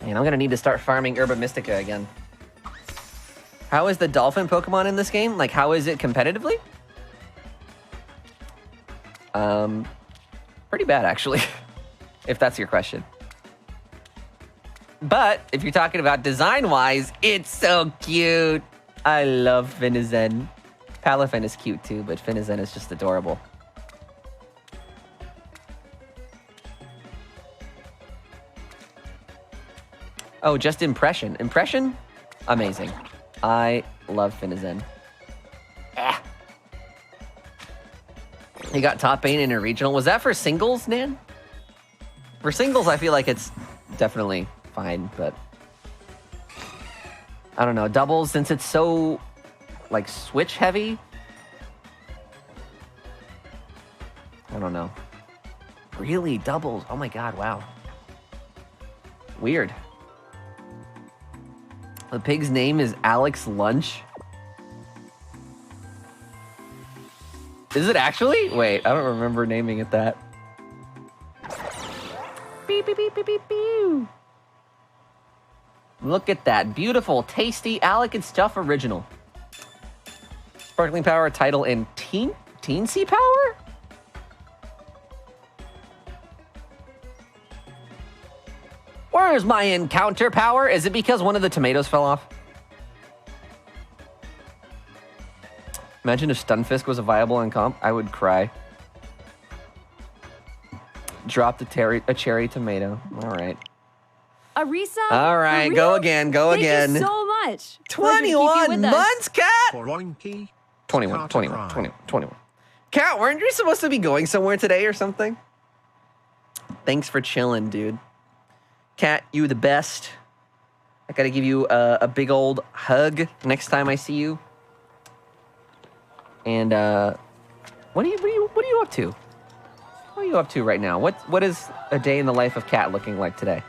And I'm gonna need to start farming Herba Mystica again. How is the dolphin Pokemon in this game? Like, how is it competitively? Pretty bad, actually, if that's your question. But if you're talking about design-wise, it's so cute. I love Finizen. Palafin is cute too, but Finizen is just adorable. Oh, just impression. Impression? Amazing. I love Finizen. Ah. He got top 8 in a regional. Was that for singles, Nan? For singles, I feel like it's definitely fine, but I don't know. Doubles, since it's so, like, switch heavy, I don't know. Really? Doubles? Oh my god, wow. Weird. The pig's name is Alex Lunch. Is it actually? Wait, I don't remember naming it that. Beep, beep, beep, beep, beep, beep. Look at that. Beautiful, tasty alecandstuff original. Sparkling Power title and Teensy Power? Where's my encounter power? Is it because one of the tomatoes fell off? Imagine if Stunfisk was a viable in comp. I would cry. Drop a cherry tomato. All right. Arisa? All right, go again, go again. Thank you so much. 21 months, Cat? 21, 21. Cat, weren't you supposed to be going somewhere today or something? Thanks for chilling, dude. Cat, you the best. I gotta give you a big old hug next time I see you. And what are you up to? What are you up to right now? What is a day in the life of Cat looking like today?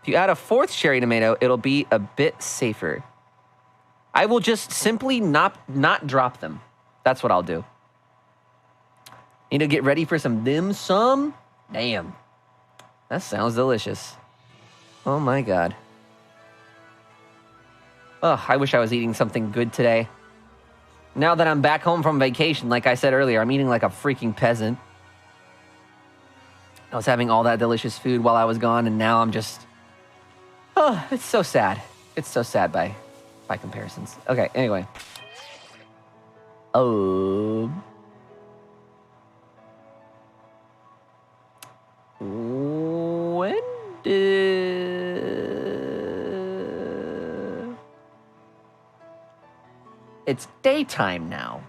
If you add a 4th cherry tomato, it'll be a bit safer. I will just simply not drop them. That's what I'll do. Need to get ready for some dim sum? Damn. That sounds delicious. Oh my god. Oh, I wish I was eating something good today. Now that I'm back home from vacation, like I said earlier, I'm eating like a freaking peasant. I was having all that delicious food while I was gone, and now I'm just... Oh, it's so sad. It's so sad by comparisons. Okay, anyway. When did... It's daytime now.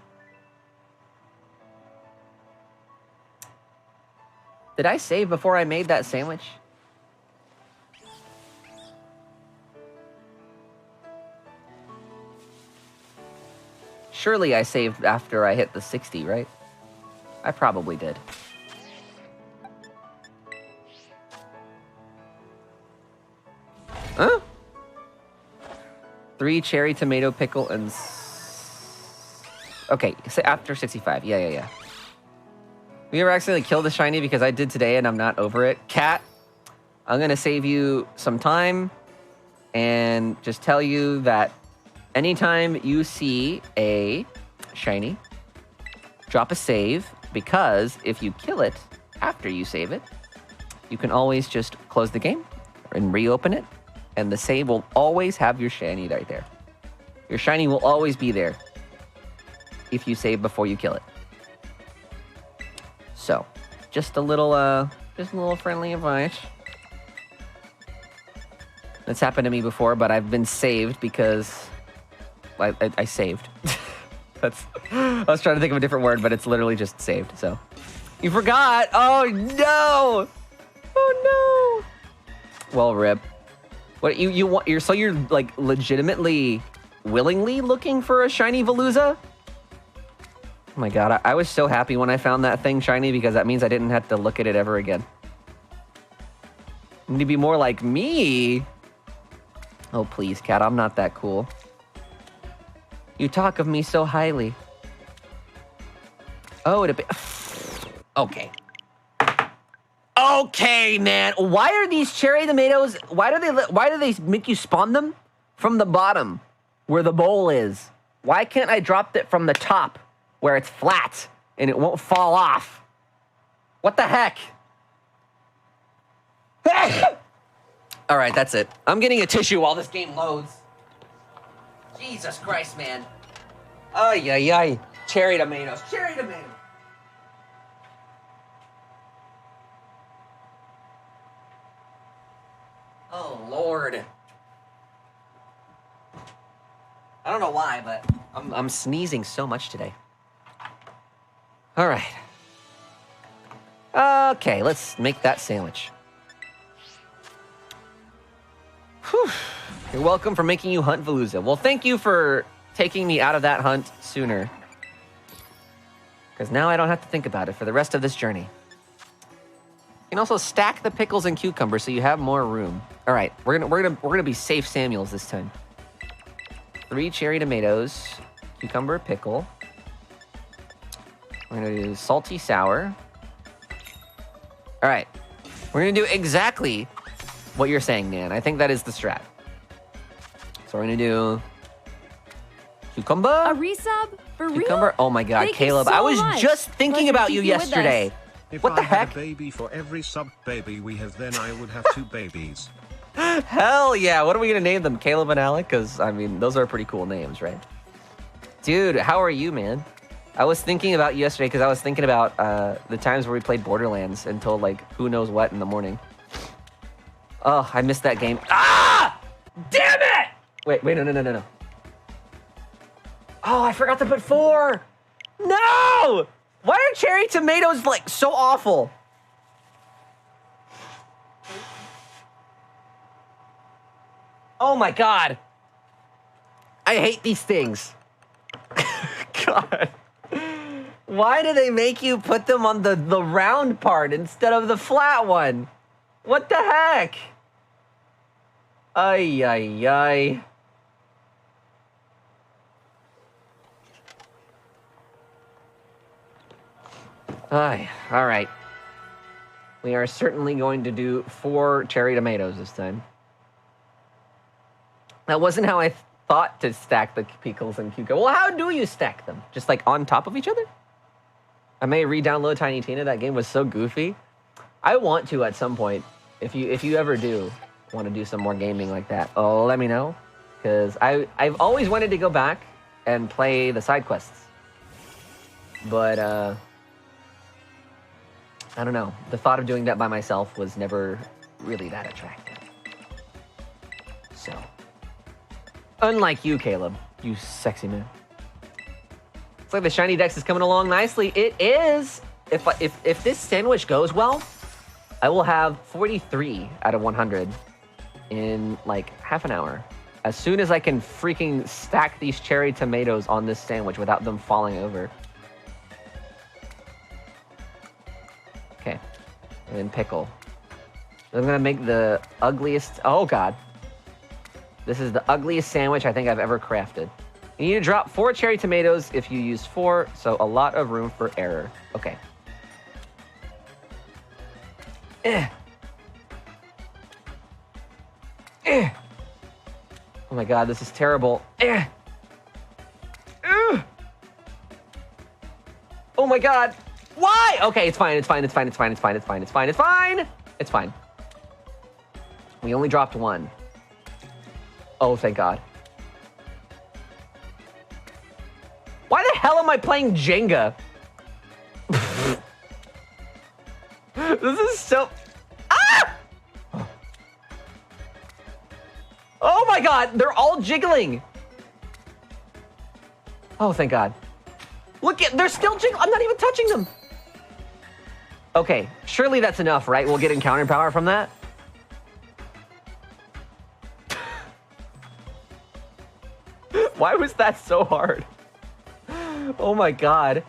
Did I save before I made that sandwich? Surely I saved after I hit the 60, right? I probably did. Huh? 3 cherry tomato pickle and... Okay, so after 65. Yeah. We ever accidentally killed the shiny because I did today and I'm not over it? Cat, I'm going to save you some time and just tell you that anytime you see a shiny, drop a save, because if you kill it after you save it, you can always just close the game and reopen it, and the save will always have your shiny right there. Your shiny will always be there if you save before you kill it. So, just a little friendly advice. That's happened to me before, but I've been saved because I saved. I was trying to think of a different word, but it's literally just saved. So, you forgot. Oh no! Oh no! Well, rip. What you want? You're like legitimately, willingly looking for a shiny Veluza? Oh my god, I was so happy when I found that thing shiny because that means I didn't have to look at it ever again. You need to be more like me. Oh, please, Cat, I'm not that cool. You talk of me so highly. Oh, okay. Okay, man. Why are these cherry tomatoes, why do they make you spawn them from the bottom where the bowl is? Why can't I drop it from the top where it's flat and it won't fall off? What the heck? All right, that's it. I'm getting a tissue while this game loads. Jesus Christ, man. Ay. Cherry tomatoes. Cherry tomatoes. Oh, Lord. I don't know why, but I'm sneezing so much today. All right. Okay, let's make that sandwich. Whew. You're welcome for making you hunt Veluza. Well, thank you for taking me out of that hunt sooner. Because now I don't have to think about it for the rest of this journey. You can also stack the pickles and cucumbers so you have more room. All right, we're gonna be safe Samuels this time. 3 cherry tomatoes, cucumber, pickle. We're gonna do salty sour. All right, we're gonna do exactly what you're saying, Nan. I think that is the strat. So we're gonna do cucumber. A resub? For real? Cucumber. Oh my God, Thank Caleb! you so I was much. just thinking Pleasure about to you keep you with yesterday. If What the I had heck? a baby for every sub baby we have, then I would have 2 babies. Hell yeah! What are we gonna name them? Caleb and Alec? Because I mean, those are pretty cool names, right? Dude, how are you, man? I was thinking about you yesterday because I was thinking about the times where we played Borderlands until like who knows what in the morning. Oh, I missed that game. Ah! Damn it! Wait, no. Oh, I forgot to put 4. No! Why are cherry tomatoes like so awful? Oh my God. I hate these things. God. Why do they make you put them on the round part instead of the flat one? What the heck? Ay, ay, ay. Ay, all right. We are certainly going to do 4 cherry tomatoes this time. That wasn't how I thought to stack the pickles and cucumbers. Well, how do you stack them? Just like on top of each other? I may re-download Tiny Tina. That game was so goofy. I want to at some point. If you ever do want to do some more gaming like that, let me know. Because I've always wanted to go back and play the side quests. But, I don't know. The thought of doing that by myself was never really that attractive. So, unlike you, Caleb, you sexy man. Looks like the shiny dex is coming along nicely. It is. If this sandwich goes well, I will have 43 out of 100 in like half an hour. As soon as I can freaking stack these cherry tomatoes on this sandwich without them falling over. Okay, and then pickle. I'm gonna make the ugliest, oh God. This is the ugliest sandwich I think I've ever crafted. You need to drop 4 cherry tomatoes if you use 4, so a lot of room for error. Okay. Oh my God, this is terrible. Oh my God. Why? Okay, it's fine, it's fine, it's fine, it's fine, it's fine, it's fine, it's fine, it's fine. It's fine. We only dropped 1. Oh, thank God. Why the hell am I playing Jenga? This is so... Ah! Oh my God, they're all jiggling. Oh, thank God. Look at, they're still jiggling. I'm not even touching them. Okay, surely that's enough, right? We'll get encounter power from that. Why was that so hard? Oh my God.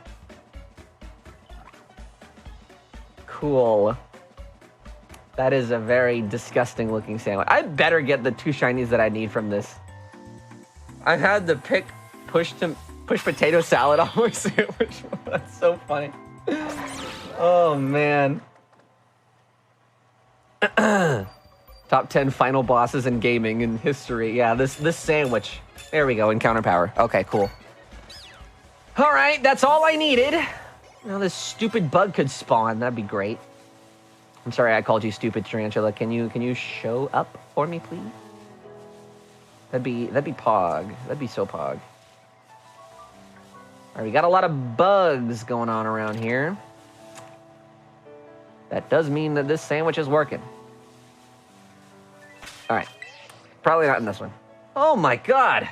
Cool. That is a very disgusting looking sandwich. I better get the 2 shinies that I need from this. I've had the push potato salad on my sandwich. That's so funny. Oh man. Top 10 final bosses in gaming in history. Yeah, this sandwich. There we go, encounter power. Okay, cool. All right, that's all I needed. Now this stupid bug could spawn. That'd be great. I'm sorry I called you stupid, Tarantula. Can you show up for me, please? That'd be pog. That'd be so pog. All right, we got a lot of bugs going on around here. That does mean that this sandwich is working. All right, probably not in this one. Oh my God.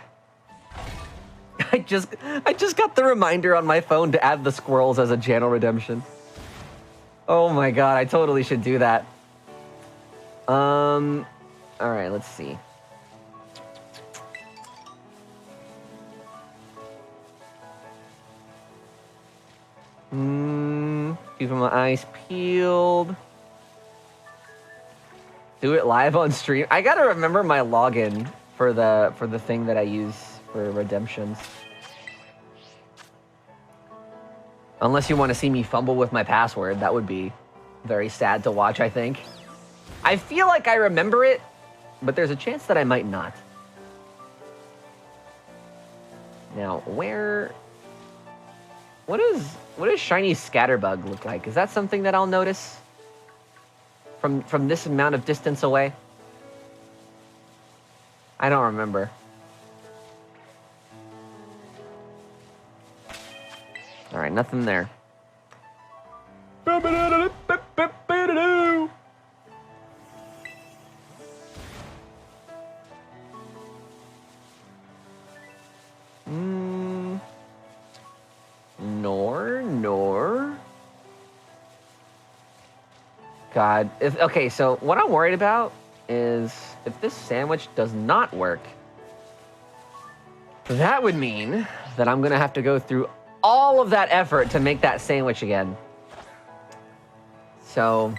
I just got the reminder on my phone to add the squirrels as a channel redemption. Oh my God, I totally should do that. All right, let's see. Keeping my eyes peeled. Do it live on stream. I gotta remember my login for the thing that I use for redemptions. Unless you want to see me fumble with my password, that would be very sad to watch, I think. I feel like I remember it, but there's a chance that I might not. Now, what does shiny scatterbug look like? Is that something that I'll notice from this amount of distance away? I don't remember. All right, nothing there. Nor. God, okay, so what I'm worried about is if this sandwich does not work, that would mean that I'm gonna have to go through all of that effort to make that sandwich again. So,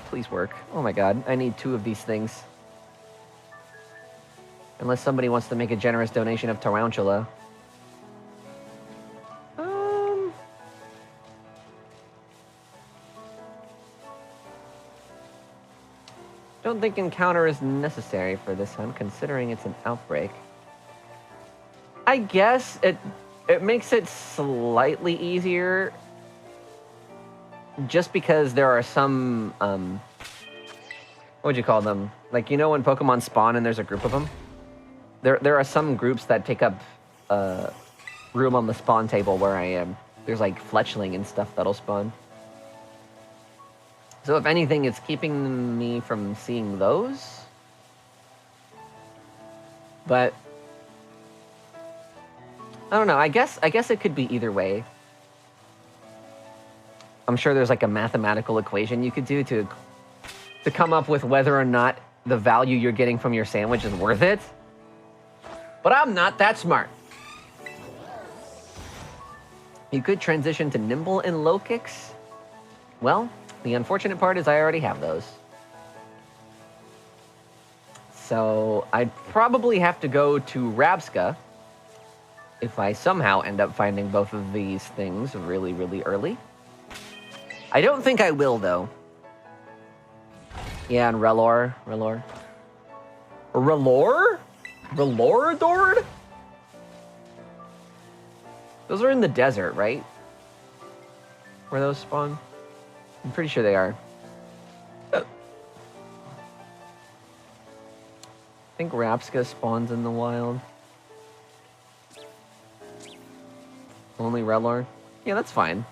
please work. Oh my god, I need 2 of these things. Unless somebody wants to make a generous donation of tarantula. Don't think encounter is necessary for this one, considering it's an outbreak. I guess it makes it slightly easier just because there are some, what would you call them? Like, you know when Pokemon spawn and there's a group of them? There are some groups that take up room on the spawn table where I am. There's like fletchling and stuff that'll spawn. So if anything, it's keeping me from seeing those. But I don't know. I guess it could be either way. I'm sure there's like a mathematical equation you could do to come up with whether or not the value you're getting from your sandwich is worth it. But I'm not that smart. You could transition to nimble and low kicks. Well, the unfortunate part is I already have those. So I'd probably have to go to Rabska if I somehow end up finding both of these things really, really early. I don't think I will, though. Yeah, and Relor? Reloradord? Those are in the desert, right? Where those spawn? I'm pretty sure they are. I think Rapska spawns in the wild. Only Relor? Yeah, that's fine.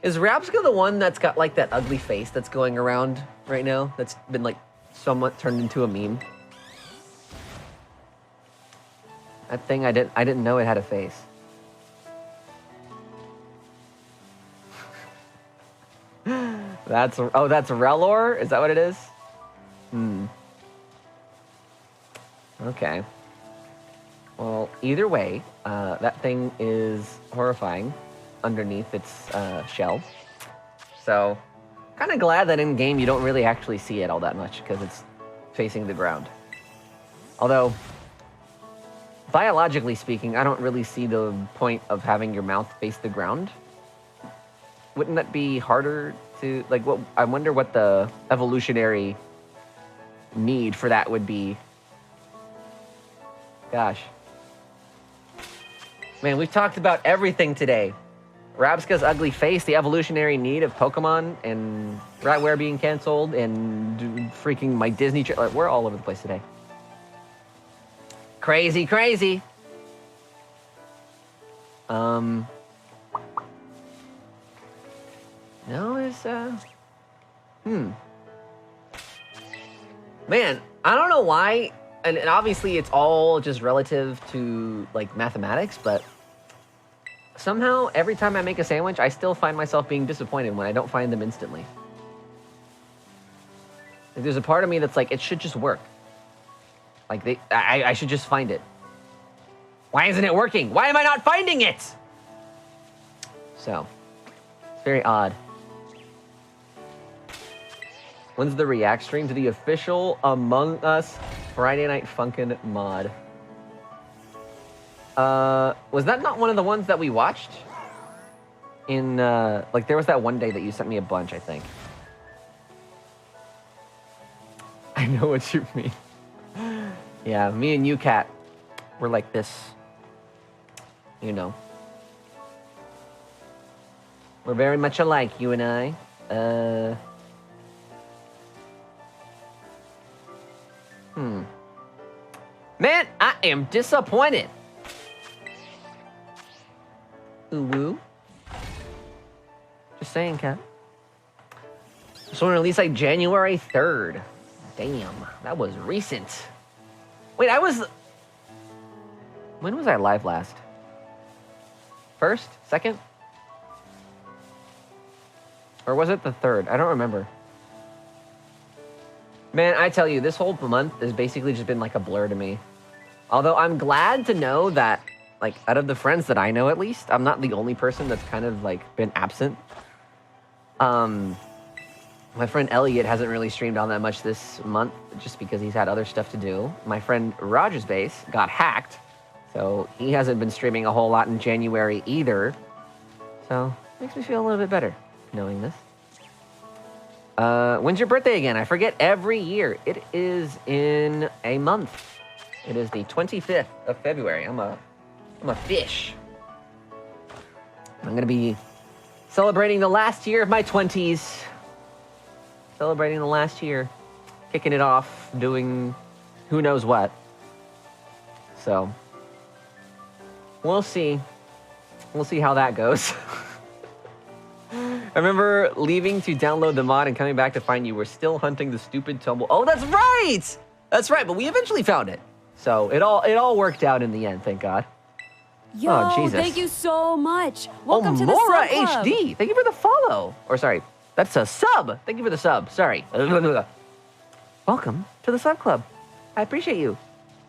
Is Rapska the one that's got like that ugly face that's going around right now? That's been like somewhat turned into a meme? That thing I didn't know it had a face. That's Relor? Is that what it is? Okay. Well, either way, that thing is horrifying underneath its shell. So, kind of glad that in game you don't really actually see it all that much because it's facing the ground. Although, biologically speaking, I don't really see the point of having your mouth face the ground. Wouldn't that be harder to, like, what? I wonder what the evolutionary need for that would be. Gosh. Man, we've talked about everything today. Rabska's ugly face, the evolutionary need of Pokemon, and Ratware being canceled, and freaking my Disney trip. Like, we're all over the place today. Crazy, crazy. No, it's, Man, I don't know why, and obviously it's all just relative to, like, mathematics, but somehow, every time I make a sandwich, I still find myself being disappointed when I don't find them instantly. Like, there's a part of me that's like, it should just work. Like, I should just find it. Why isn't it working? Why am I not finding it? So, it's very odd. When's the react stream to the official Among Us Friday Night Funkin' mod? Was that not one of the ones that we watched? In, like, there was that one day that you sent me a bunch, I think. I know what you mean. Yeah, me and you, Kat, we're like this. You know. We're very much alike, you and I. Man, I am disappointed. Ooh-woo. Just saying, Kat. This one released like January 3rd. Damn, that was recent. Wait, when was I live last? First? Second? Or was it the third? I don't remember. Man, I tell you, this whole month has basically just been like a blur to me. Although I'm glad to know that, like, out of the friends that I know at least, I'm not the only person that's kind of like been absent. My friend Elliot hasn't really streamed all that much this month just because he's had other stuff to do. My friend Roger's Base got hacked, so he hasn't been streaming a whole lot in January either. So, makes me feel a little bit better knowing this. When's your birthday again? I forget every year. It is in a month. It is the 25th of February. I'm a fish. I'm gonna be celebrating the last year of my 20s. Celebrating the last year. Kicking it off, doing who knows what. So, we'll see. We'll see how that goes. I remember leaving to download the mod and coming back to find you were still hunting the stupid tumble. Oh, that's right! That's right, but we eventually found it. So it all worked out in the end, thank God. Yo, Oh, Jesus. thank you so much. Welcome to the Mora sub club. HD, thank you for the follow. Or sorry, that's a sub. Thank you for the sub, sorry. Welcome to the sub club. I appreciate you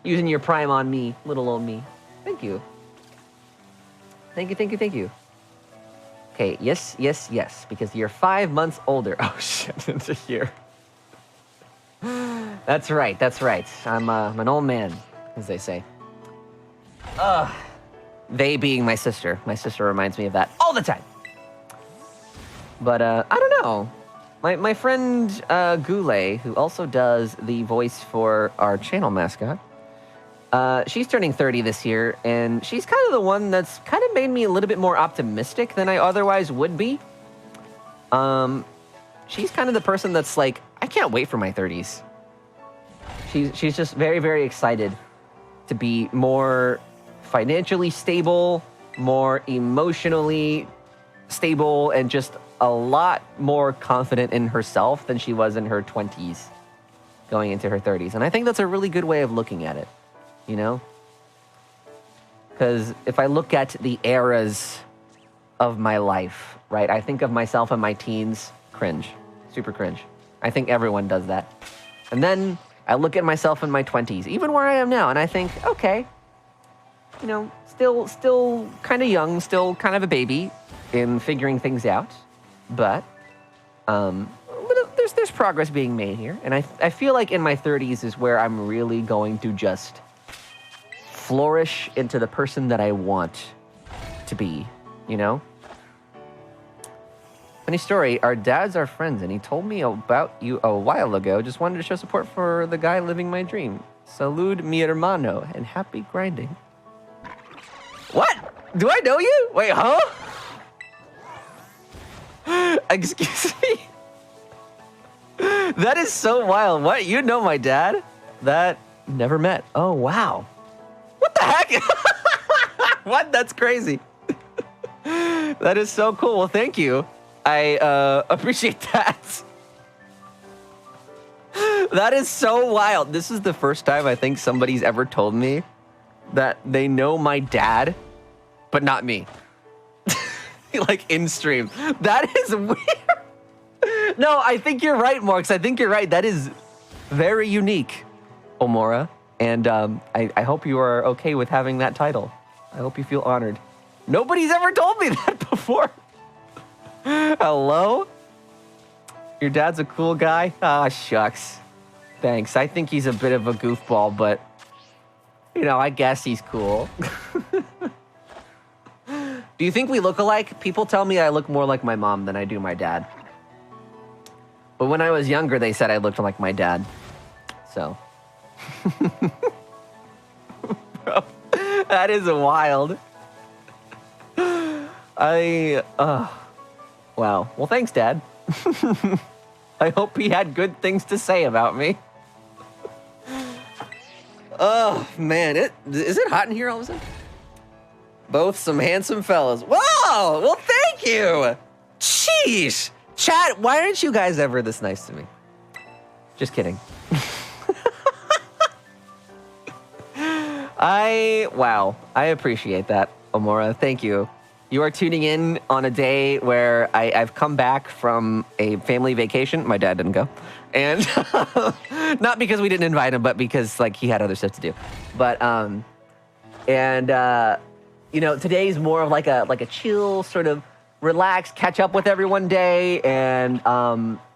using your prime on me, little old me. Thank you. Thank you, thank you, thank you. Okay, yes, yes, yes, because you're 5 months older. Oh, shit, it's a year. That's right, that's right. I'm an old man, as they say. They being my sister. My sister reminds me of that all the time. But, I don't know. My friend, Goulet, who also does the voice for our channel mascot, she's turning 30 this year, and she's kind of the one that's kind of made me a little bit more optimistic than I otherwise would be. She's kind of the person that's like, I can't wait for my 30s. She's just very, very excited to be more financially stable, more emotionally stable, and just a lot more confident in herself than she was in her 20s going into her 30s. And I think that's a really good way of looking at it. You know? Because if I look at the eras of my life, right, I think of myself in my teens, cringe, super cringe. I think everyone does that. And then I look at myself in my 20s, even where I am now, and I think, okay, you know, still kind of young, still kind of a baby in figuring things out, but there's progress being made here. And I feel like in my 30s is where I'm really going to just flourish into the person that I want to be, you know? Funny story, our dads are friends, and he told me about you a while ago. Just wanted to show support for the guy living my dream. Salud mi hermano, and happy grinding. What? Do I know you? Wait, huh? Excuse me? That is so wild. What? You know my dad? That never met. Oh, wow. What the heck? What? That's crazy. That is so cool. Well, thank you. I appreciate that. That is so wild. This is the first time I think somebody's ever told me that they know my dad, but not me. Like in stream. That is weird. No, I think you're right, Morks. I think you're right. That is very unique, Omora. And I hope you are okay with having that title. I hope you feel honored. Nobody's ever told me that before. Hello? Your dad's a cool guy? Ah, shucks. Thanks. I think he's a bit of a goofball, but, you know, I guess he's cool. Do you think we look alike? People tell me I look more like my mom than I do my dad. But when I was younger, they said I looked like my dad. So. Bro, that is wild. Wow. Well, thanks, Dad. I hope he had good things to say about me. Oh, man. Is it hot in here all of a sudden? Both some handsome fellas. Whoa! Well, thank you! Sheesh! Chat, why aren't you guys ever this nice to me? Just kidding. Wow. I appreciate that, Omora. Thank you. You are tuning in on a day where I've come back from a family vacation. My dad didn't go. And not because we didn't invite him, but because like he had other stuff to do. But, you know, today's more of like a chill sort of relax, catch up with everyone day. And,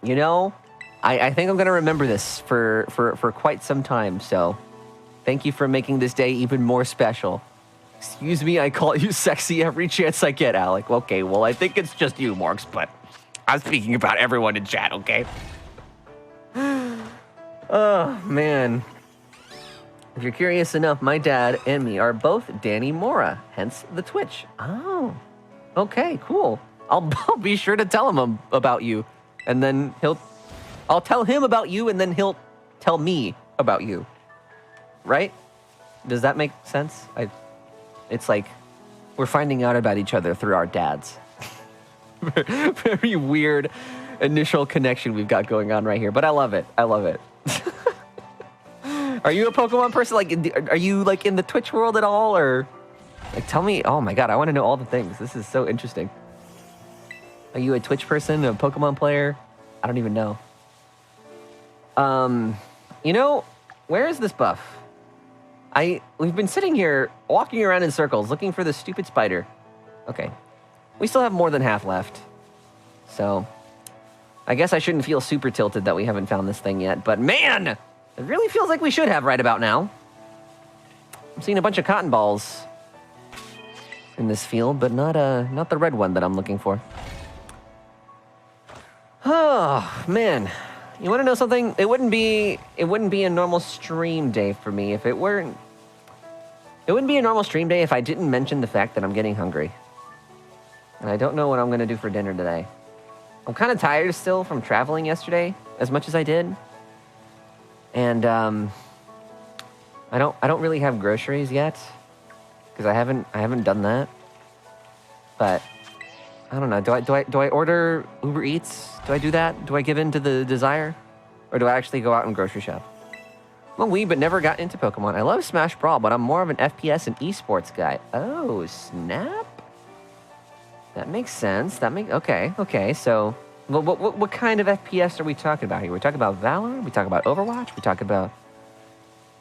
you know, I think I'm going to remember this for quite some time. So thank you for making this day even more special. Excuse me, I call you sexy every chance I get, Alec. Okay, well, I think it's just you, Marks, but I'm speaking about everyone in chat, okay? Oh, man. If you're curious enough, my dad and me are both Danny Mora, hence the Twitch. Oh, okay, cool. I'll be sure to tell him about you, and then I'll tell him about you, and then he'll tell me about you. Right? Does that make sense? It's like we're finding out about each other through our dads. Very weird initial connection we've got going on right here, but I love it. I love it. Are you a Pokemon person? Like, are you like in the Twitch world at all, or like tell me? Oh my God, I want to know all the things. This is so interesting. Are you a Twitch person, a Pokemon player? I don't even know. You know, where is this buff? We've been sitting here, walking around in circles, looking for this stupid spider. Okay. We still have more than half left. So, I guess I shouldn't feel super tilted that we haven't found this thing yet. But man, it really feels like we should have right about now. I'm seeing a bunch of cotton balls in this field, but not the red one that I'm looking for. Oh, man. You want to know something? It wouldn't be a normal stream day for me if it weren't. It wouldn't be a normal stream day if I didn't mention the fact that I'm getting hungry. And I don't know what I'm going to do for dinner today. I'm kind of tired still from traveling yesterday, as much as I did. And I don't really have groceries yet, because I haven't done that. But I don't know. Do I order Uber Eats? Do I do that? Do I give in to the desire? Or do I actually go out and grocery shop? I'm a wee but never got into Pokemon. I love Smash Brawl, but I'm more of an FPS and esports guy. Oh, snap. That makes sense. Okay. So, what kind of FPS are we talking about here? We're talking about Valor? We talking about Overwatch? We talking about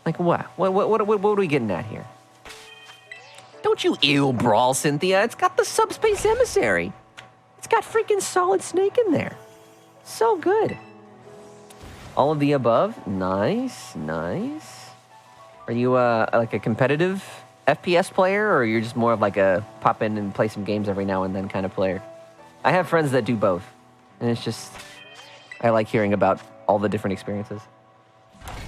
like what? What are we getting at here? Don't you ew Brawl, Cynthia. It's got the Subspace Emissary. It's got freaking Solid Snake in there. So good. All of the above. Nice. Are you like a competitive FPS player, or you're just more of like a pop in and play some games every now and then kind of player? I have friends that do both, and it's just, I like hearing about all the different experiences.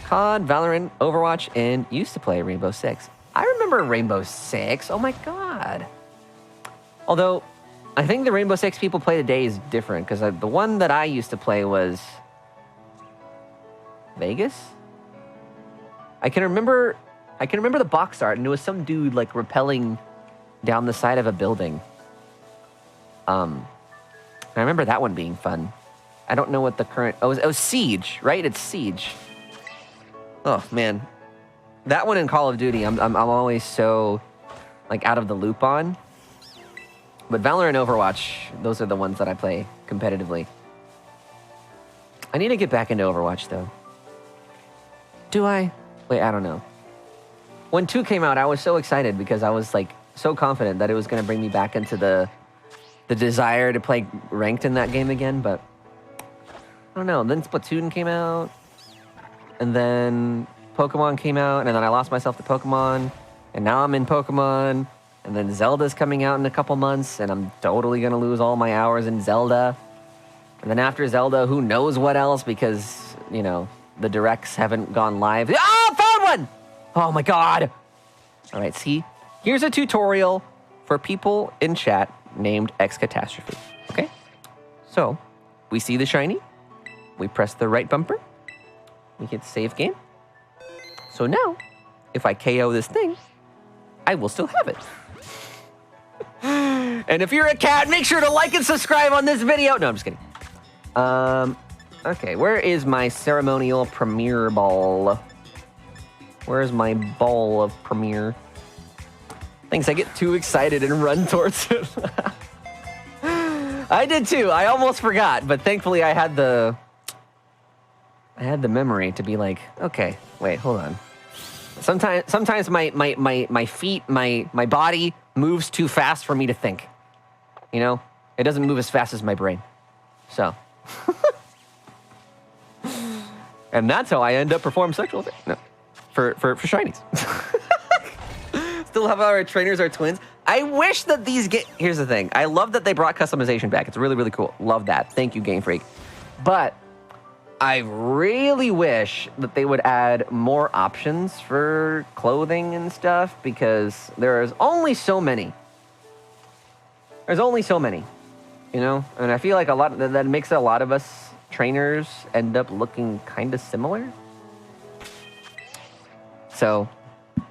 COD, Valorant, Overwatch, and used to play Rainbow Six. I remember Rainbow Six. Oh my God. Although, I think the Rainbow Six people play today is different, because the one that I used to play was Vegas. I can remember the box art, and it was some dude like rappelling down the side of a building. I remember that one being fun. I don't know what the current. Oh, it was Siege, right? It's Siege. Oh man, that one in Call of Duty, I'm always so like out of the loop on. But Valor and Overwatch, those are the ones that I play competitively. I need to get back into Overwatch though. Do I? Wait, I don't know. When 2 came out, I was so excited because I was like so confident that it was going to bring me back into the desire to play ranked in that game again, but I don't know. Then Splatoon came out, and then Pokemon came out, and then I lost myself to Pokemon, and now I'm in Pokemon, and then Zelda's coming out in a couple months, and I'm totally going to lose all my hours in Zelda. And then after Zelda, who knows what else, because, you know, the directs haven't gone live. Oh, found one! Oh my God. All right, see? Here's a tutorial for people in chat named X-Catastrophe, okay? So, we see the shiny. We press the right bumper. We hit save game. So now, if I KO this thing, I will still have it. And if you're a cat, make sure to like and subscribe on this video. No, I'm just kidding. Okay, where is my ceremonial premiere ball? Where's my ball of premiere? Thanks, I get too excited and run towards it. I did too. I almost forgot, but thankfully I had the memory to be like, okay, wait, hold on. Sometimes my feet, my body moves too fast for me to think. You know? It doesn't move as fast as my brain. So. And that's how I end up performing sexual things. No. For shinies. Still have our trainers are twins. I wish that these here's the thing. I love that they brought customization back. It's really, really cool. Love that. Thank you, Game Freak. But I really wish that they would add more options for clothing and stuff because there's only so many. There's only so many, you know? And I feel like that makes a lot of us trainers end up looking kind of similar. So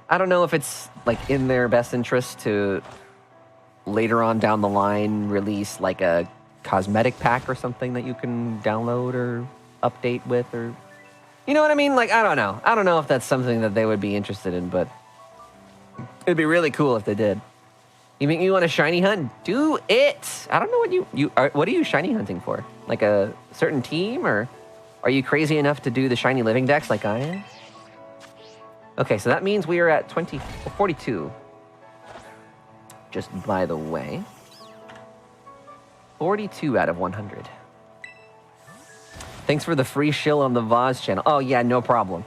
I don't know if it's like in their best interest to later on down the line release like a cosmetic pack or something that you can download or update with, or you know what I mean? Like, I don't know. I don't know if that's something that they would be interested in, but it'd be really cool if they did. You mean you want a shiny hunt? Do it. I don't know what what are you shiny hunting for? Like a certain team, or are you crazy enough to do the shiny living decks like I am? Okay, so that means we are at 42. Just by the way. 42 out of 100. Thanks for the free shill on the Vaz channel. Oh, yeah, no problem.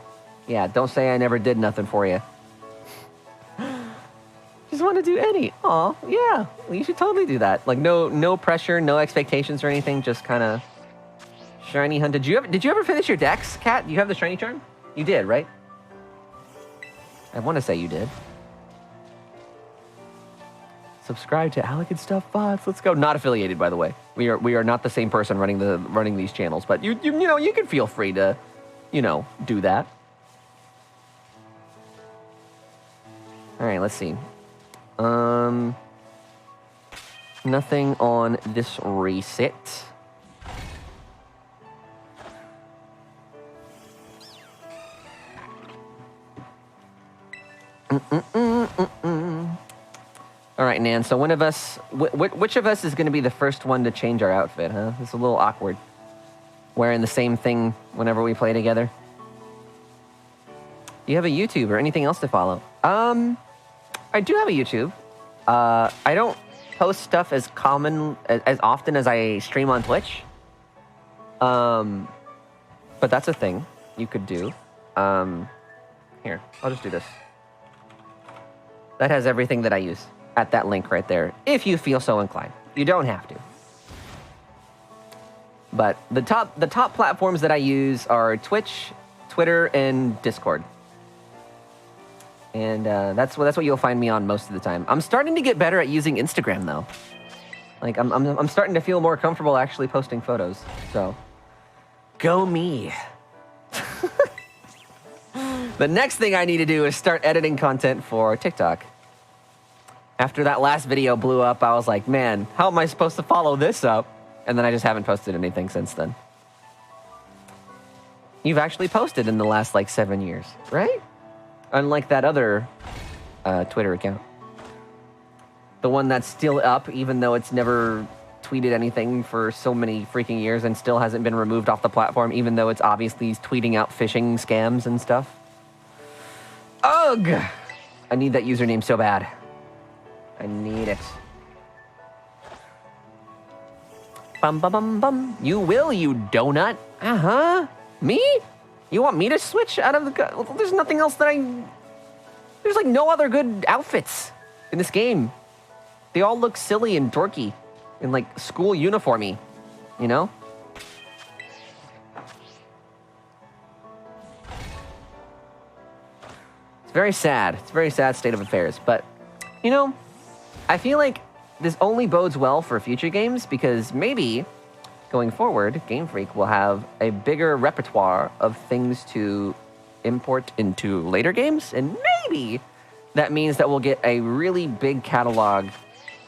Yeah, don't say I never did nothing for you. Just want to do any. Aw, yeah, well, you should totally do that. Like, no pressure, no expectations or anything. Just kind of shiny hunt. Did you ever finish your decks, Kat? You have the shiny charm? You did, right? I want to say you did. Subscribe to alecandstuff bots. Let's go. Not affiliated, by the way. We are not the same person running these channels, but you know, you can feel free to, you know, do that. All right, let's see. Nothing on this reset. All right, Nan, so one of us, which of us is going to be the first one to change our outfit, huh? It's a little awkward. Wearing the same thing whenever we play together. Do you have a YouTube or anything else to follow? I do have a YouTube. I don't post stuff as often as I stream on Twitch. But that's a thing you could do. Here, I'll just do this. That has everything that I use at that link right there, if you feel so inclined. You don't have to. But the top platforms that I use are Twitch, Twitter, and Discord. And that's what you'll find me on most of the time. I'm starting to get better at using Instagram though. Like I'm starting to feel more comfortable actually posting photos. So, go me. The next thing I need to do is start editing content for TikTok. After that last video blew up, I was like, man, how am I supposed to follow this up? And then I just haven't posted anything since then. You've actually posted in the last like 7 years, right? Unlike that other Twitter account. The one that's still up, even though it's never tweeted anything for so many freaking years and still hasn't been removed off the platform, even though it's obviously tweeting out phishing scams and stuff. Ugh! I need that username so bad. I need it. Bum bum bum bum. You will, you donut. Uh-huh. Me? You want me to switch out of the... There's nothing else that There's like no other good outfits in this game. They all look silly and dorky in like school uniformy, you know? It's very sad. It's a very sad state of affairs. But, you know, I feel like this only bodes well for future games because maybe going forward, Game Freak will have a bigger repertoire of things to import into later games. And maybe that means that we'll get a really big catalog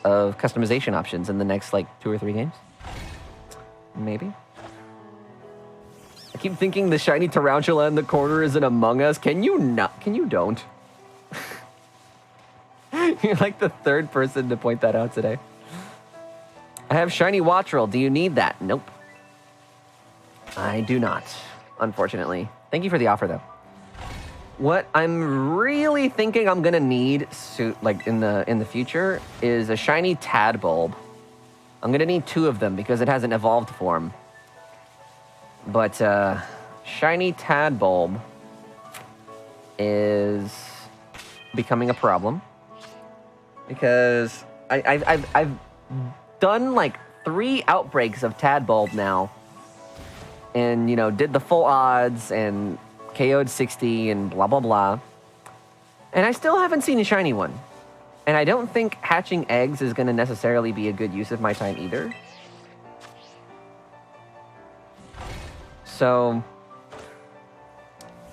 of customization options in the next like 2 or 3 games. Maybe. I keep thinking the shiny tarantula in the corner is an Among Us. Can you not? Can you don't? You're like the third person to point that out today. I have shiny Wattrel. Do you need that? Nope. I do not, unfortunately. Thank you for the offer, though. What I'm really thinking I'm gonna need, like in the future, is a shiny Tadbulb. I'm gonna need 2 of them because it has an evolved form. But shiny Tadbulb is becoming a problem because I've done like 3 outbreaks of Tadbulb now, and you know, did the full odds and KO'd 60 and blah blah blah, and I still haven't seen a shiny one. And I don't think hatching eggs is going to necessarily be a good use of my time either. So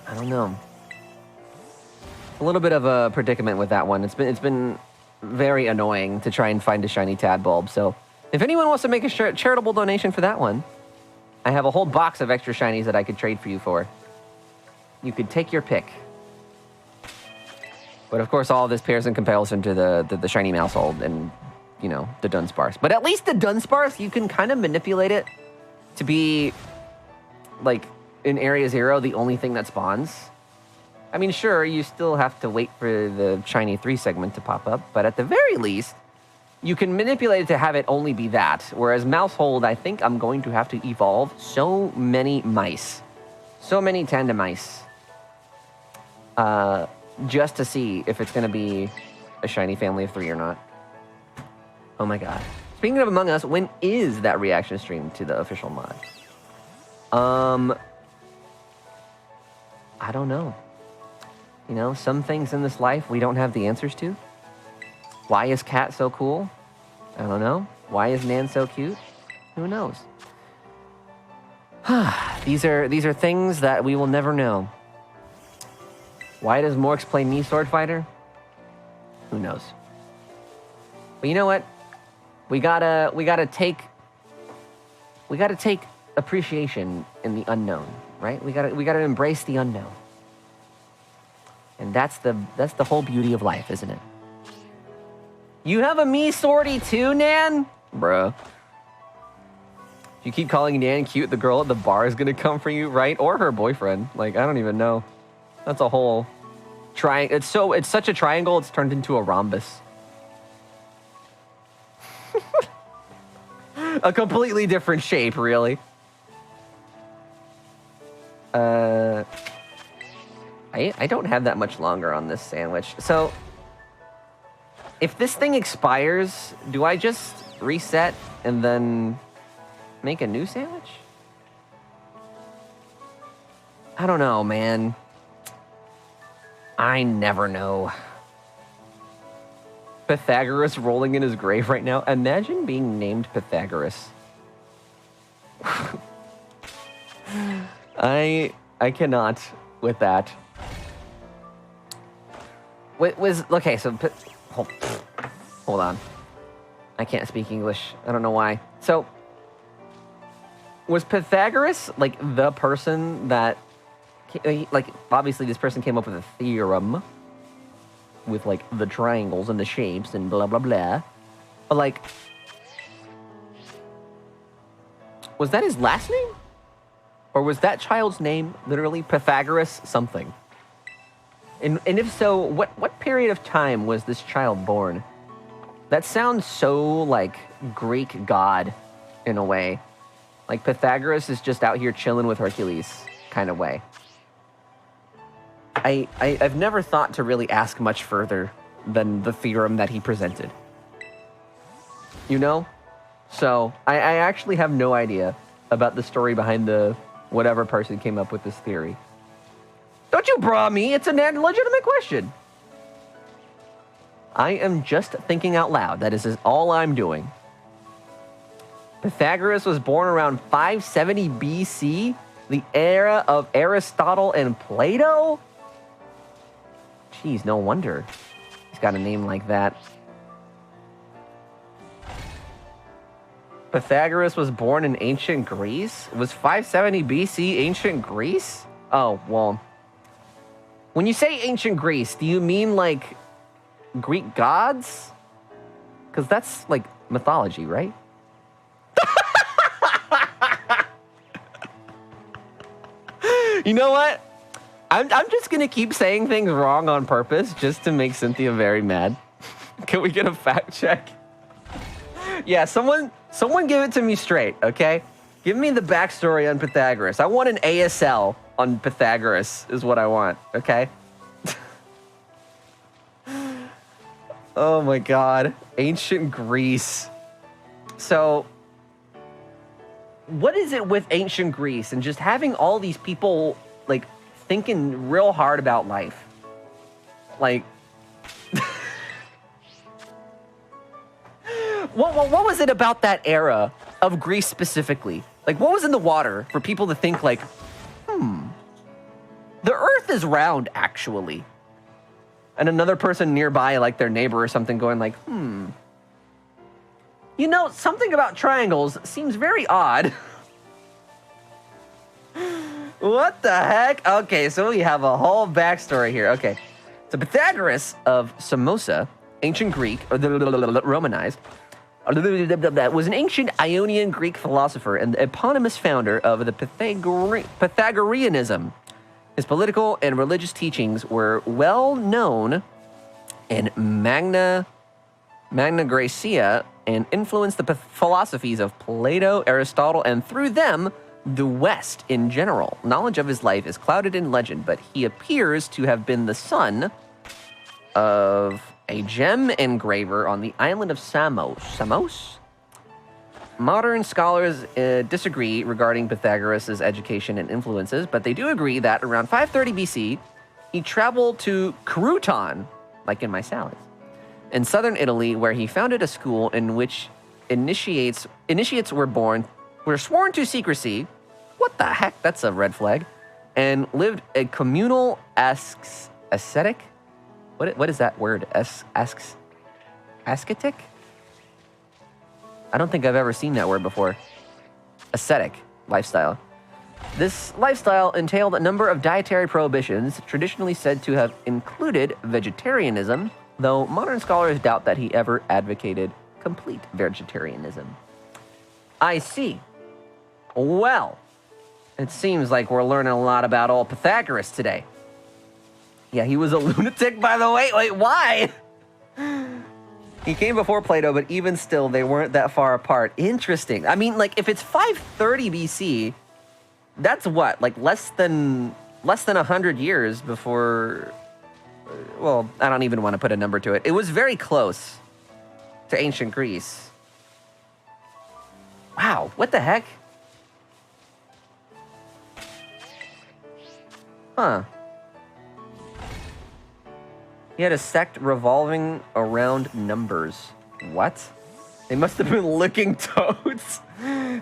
I don't know. A little bit of a predicament with that one. It's been very annoying to try and find a shiny Tadbulb. So if anyone wants to make a charitable donation for that one, I have a whole box of extra shinies that I could trade for you for. You could take your pick. But of course, all of this pairs in comparison to the shiny Mousehold and, you know, the dudunsparce. But at least the dudunsparce, you can kind of manipulate it to be, like, in Area 0, the only thing that spawns. I mean, sure, you still have to wait for the shiny 3 segment to pop up, but at the very least, you can manipulate it to have it only be that. Whereas Mousehold, I think I'm going to have to evolve so many mice. So many tandem mice. Just to see if it's going to be a shiny family of 3 or not. Oh my god. Speaking of Among Us, when is that reaction stream to the official mod? I don't know. You know, some things in this life we don't have the answers to. Why is Cat so cool? I don't know. Why is Nan so cute? Who knows? These are things that we will never know. Why does Morx play me Sword Fighter? Who knows? But you know what? We gotta take appreciation in the unknown, right? We gotta embrace the unknown. And that's the whole beauty of life, isn't it? You have a me Swordy too, Nan? Bruh. If you keep calling Nan cute, the girl at the bar is gonna come for you, right? Or her boyfriend. Like, I don't even know. That's a whole triangle. It's such a triangle, it's turned into a rhombus. A completely different shape, really. I don't have that much longer on this sandwich. So, if this thing expires, do I just reset and then make a new sandwich? I don't know, man. I never know. Pythagoras rolling in his grave right now. Imagine being named Pythagoras. I cannot with that. Okay, so hold on. I can't speak English. I don't know why. So was Pythagoras like the person that, like, obviously this person came up with a theorem with like the triangles and the shapes and blah blah blah, but like, was that his last name, or was that child's name literally Pythagoras something? And if so, what period of time was this child born? That sounds so like Greek god in a way. Like Pythagoras is just out here chilling with Hercules kind of way. I've never thought to really ask much further than the theorem that he presented. You know? So I actually have no idea about the story behind the whatever person came up with this theory. Don't you bra me, it's a legitimate question. I am just thinking out loud. That is all I'm doing. Pythagoras was born around 570 BC, the era of Aristotle and Plato? Jeez, no wonder he's got a name like that. Pythagoras was born in ancient Greece? Was 570 BC ancient Greece? Oh, well. When you say ancient Greece, do you mean like Greek gods? Because that's like mythology, right? You know what? I'm just gonna keep saying things wrong on purpose just to make Cynthia very mad. Can we get a fact check? Yeah, someone give it to me straight, okay? Give me the backstory on Pythagoras. I want an ASL on Pythagoras is what I want, okay? Oh my God, ancient Greece. So, what is it with ancient Greece and just having all these people like thinking real hard about life? Like, what was it about that era of Greece specifically? Like, what was in the water for people to think like, the earth is round actually? And another person nearby, like their neighbor or something, going like, you know, something about triangles seems very odd. What the heck? Okay, so we have a whole backstory here. Okay, so Pythagoras of Samosa, ancient Greek, or Romanized, was an ancient Ionian Greek philosopher and the eponymous founder of the Pythagoreanism. His political and religious teachings were well known in Magna Graecia and influenced the philosophies of Plato, Aristotle, and through them, the West in general. Knowledge of his life is clouded in legend, but he appears to have been the son of a gem engraver on the island of Samos. Samos? Modern scholars disagree regarding Pythagoras' education and influences, but they do agree that around 530 BC, he traveled to Crouton, like in my salads, in southern Italy, where he founded a school in which initiates were sworn to secrecy. What the heck? That's a red flag. And lived a communal ascetic. What is that word? Ascetic? I don't think I've ever seen that word before. Ascetic lifestyle. This lifestyle entailed a number of dietary prohibitions, traditionally said to have included vegetarianism, though modern scholars doubt that he ever advocated complete vegetarianism. I see. Well, it seems like we're learning a lot about old Pythagoras today. Yeah, he was a lunatic, by the way. Wait, why? He came before Plato, but even still, they weren't that far apart. Interesting. I mean, like, if it's 530 BC, that's what, like less than 100 years before. Well, I don't even want to put a number to it. It was very close to ancient Greece. Wow, what the heck? Huh. He had a sect revolving around numbers. What? They must have been licking toads.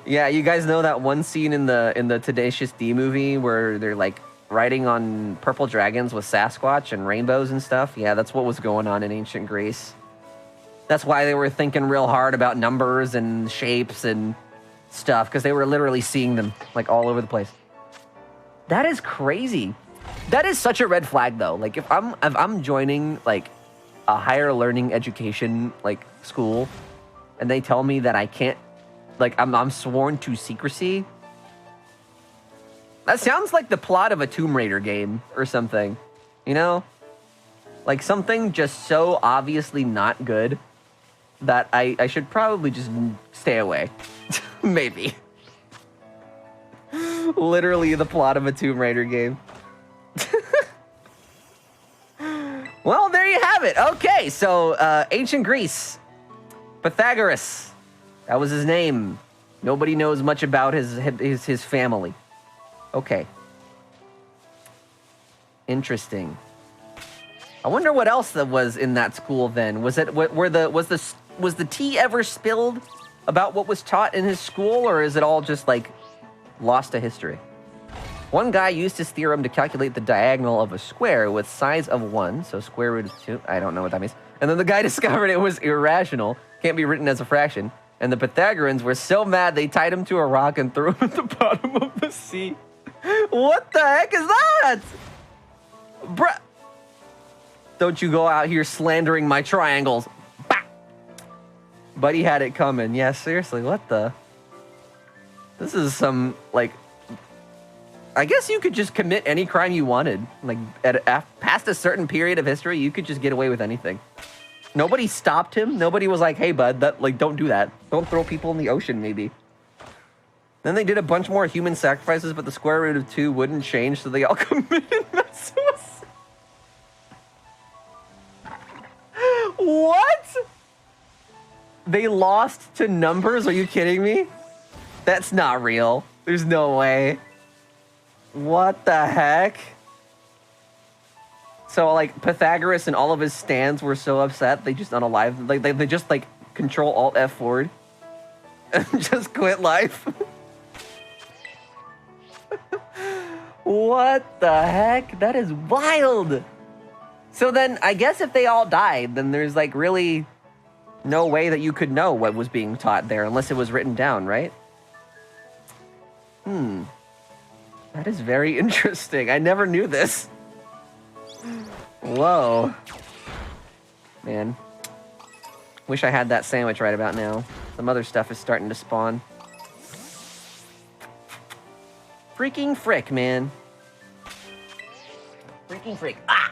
Yeah, you guys know that one scene in the Tenacious D movie where they're like riding on purple dragons with Sasquatch and rainbows and stuff? Yeah, that's what was going on in ancient Greece. That's why they were thinking real hard about numbers and shapes and stuff, because they were literally seeing them like all over the place. That is crazy. That is such a red flag, though. Like, if I'm joining like a higher learning education like school, and they tell me that I can't, like, I'm sworn to secrecy. That sounds like the plot of a Tomb Raider game or something, you know? Like something just so obviously not good that I should probably just stay away. Maybe. Literally the plot of a Tomb Raider game. Well, there you have it. Okay, so ancient Greece. Pythagoras. That was his name. Nobody knows much about his family. Okay. Interesting. I wonder what else that was in that school then. Was the tea ever spilled about what was taught in his school, or is it all just like lost to history? One guy used his theorem to calculate the diagonal of a square with size of 1, so square root of 2. I don't know what that means. And then the guy discovered it was irrational, can't be written as a fraction. And the Pythagoreans were so mad they tied him to a rock and threw him at the bottom of the sea. What the heck is that? Bruh. Don't you go out here slandering my triangles. Bah! Buddy had it coming. Yeah, seriously, what the? This is some, like... I guess you could just commit any crime you wanted. Like, past a certain period of history, you could just get away with anything. Nobody stopped him. Nobody was like, hey, bud, don't do that. Don't throw people in the ocean, maybe. Then they did a bunch more human sacrifices, but the square root of 2 wouldn't change, so they all committed mass suicide. What? They lost to numbers? Are you kidding me? That's not real. There's no way. What the heck? So, like, Pythagoras and all of his stands were so upset, they just unalive. Like, they just, like, Control-Alt-F forward. And just quit life. What the heck? That is wild. So then, I guess if they all died, then there's, like, really no way that you could know what was being taught there unless it was written down, right? That is very interesting. I never knew this. Whoa. Man. Wish I had that sandwich right about now. Some other stuff is starting to spawn. Freaking frick, man. Freaking frick. Ah!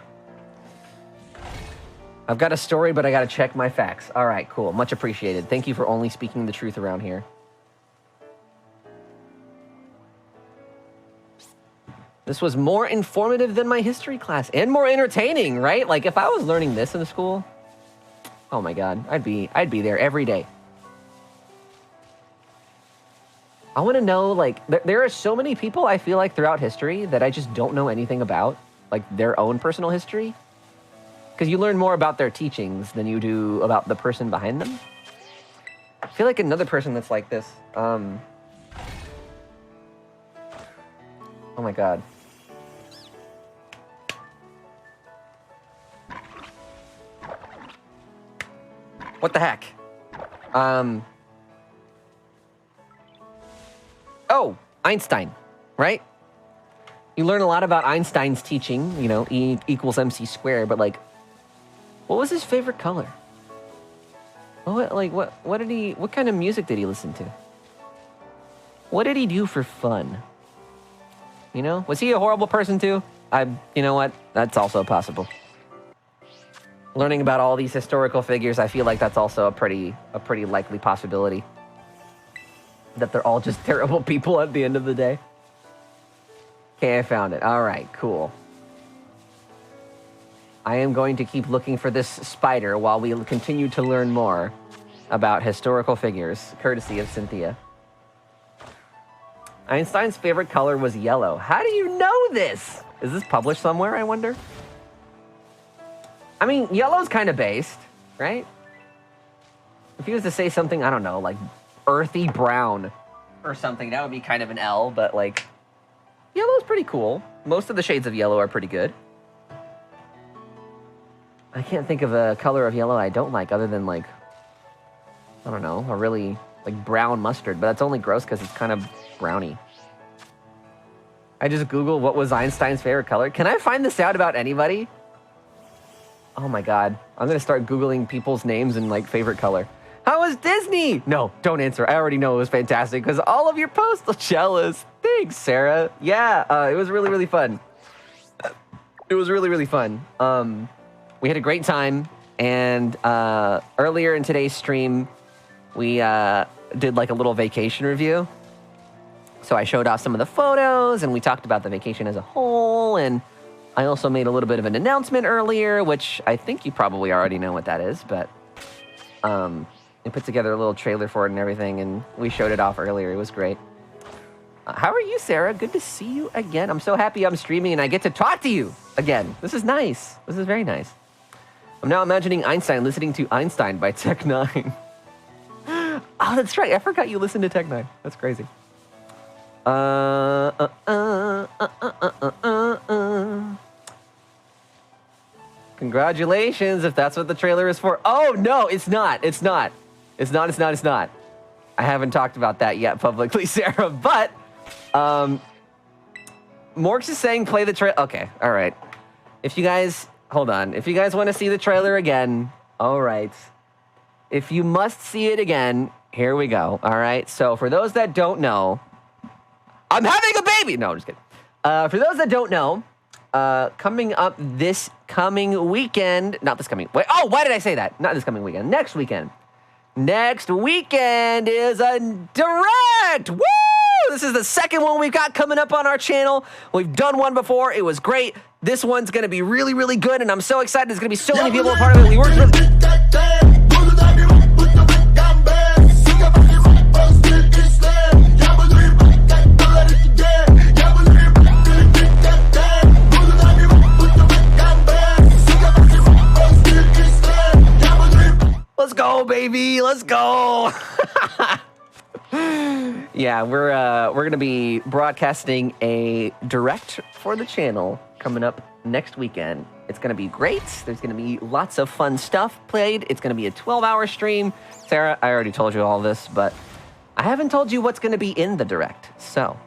I've got a story, but I gotta check my facts. All right, cool. Much appreciated. Thank you for only speaking the truth around here. This was more informative than my history class and more entertaining, right? Like if I was learning this in school, oh my God, I'd be there every day. I want to know, like, there are so many people I feel like throughout history that I just don't know anything about, like their own personal history. Because you learn more about their teachings than you do about the person behind them. I feel like another person that's like this. Oh my God. What the heck? Oh, Einstein, right? You learn a lot about Einstein's teaching, you know, E equals MC squared, but like, what was his favorite color? What kind of music did he listen to? What did he do for fun? You know, was he a horrible person too? You know what? That's also possible. Learning about all these historical figures, I feel like that's also a pretty likely possibility. That they're all just terrible people at the end of the day. Okay, I found it. All right, cool. I am going to keep looking for this spider while we continue to learn more about historical figures, courtesy of Cynthia. Einstein's favorite color was yellow. How do you know this? Is this published somewhere, I wonder? I mean, yellow's kind of based, right? If he was to say something, I don't know, like earthy brown or something, that would be kind of an L, but like, yellow's pretty cool. Most of the shades of yellow are pretty good. I can't think of a color of yellow I don't like other than like, I don't know, a really like brown mustard, but that's only gross because it's kind of browny. I just Googled what was Einstein's favorite color. Can I find this out about anybody? Oh my God. I'm going to start Googling people's names and like favorite color. How was Disney? No, don't answer. I already know it was fantastic because all of your posts are jealous. Thanks, Sarah. Yeah, it was really, really fun. It was really, really fun. We had a great time. And earlier in today's stream, we did like a little vacation review. So I showed off some of the photos and we talked about the vacation as a whole. And I also made a little bit of an announcement earlier, which I think you probably already know what that is, but I put together a little trailer for it and everything, and we showed it off earlier. It was great. How are you, Sarah? Good to see you again. I'm so happy I'm streaming and I get to talk to you again. This is nice. This is very nice. I'm now imagining Einstein listening to Einstein by Tech 9. Oh, that's right. I forgot you listened to Tech 9. That's crazy. Congratulations, if that's what the trailer is for. Oh, no, it's not. It's not. It's not. It's not. It's not. I haven't talked about that yet publicly, Sarah, but Morks is saying play the trailer. Okay, all right. If you guys hold on. If you guys want to see the trailer again, all right. If you must see it again, here we go. All right. So for those that don't know, I'm having a baby. No, I'm just kidding. For those that don't know, coming up this coming weekend, not this coming, wait, oh, why did I say that? Not this coming weekend, next weekend. Next weekend is a direct. Woo! This is the second one we've got coming up on our channel. We've done one before. It was great. This one's going to be really, really good, and I'm so excited. There's going to be so many people a part of it. We worked really... Let's go, baby. Let's go. Yeah, we're going to be broadcasting a direct for the channel coming up next weekend. It's going to be great. There's going to be lots of fun stuff played. It's going to be a 12-hour stream. Sarah, I already told you all this, but I haven't told you what's going to be in the direct. So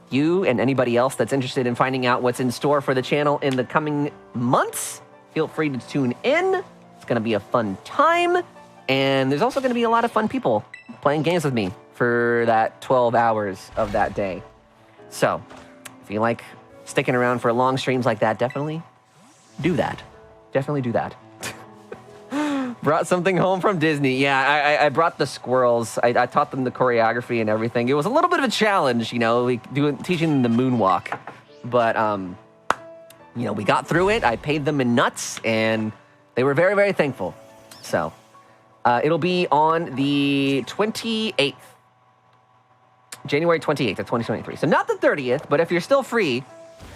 you and anybody else that's interested in finding out what's in store for the channel in the coming months, feel free to tune in. It's going to be a fun time. And there's also going to be a lot of fun people playing games with me for that 12 hours of that day. So if you like sticking around for long streams like that, definitely do that. Definitely do that. Brought something home from Disney. Yeah, I brought the squirrels. I taught them the choreography and everything. It was a little bit of a challenge, you know, teaching them the moonwalk. But, you know, we got through it. I paid them in nuts, and they were very, very thankful. So it'll be on the 28th. January 28th of 2023. So not the 30th, but if you're still free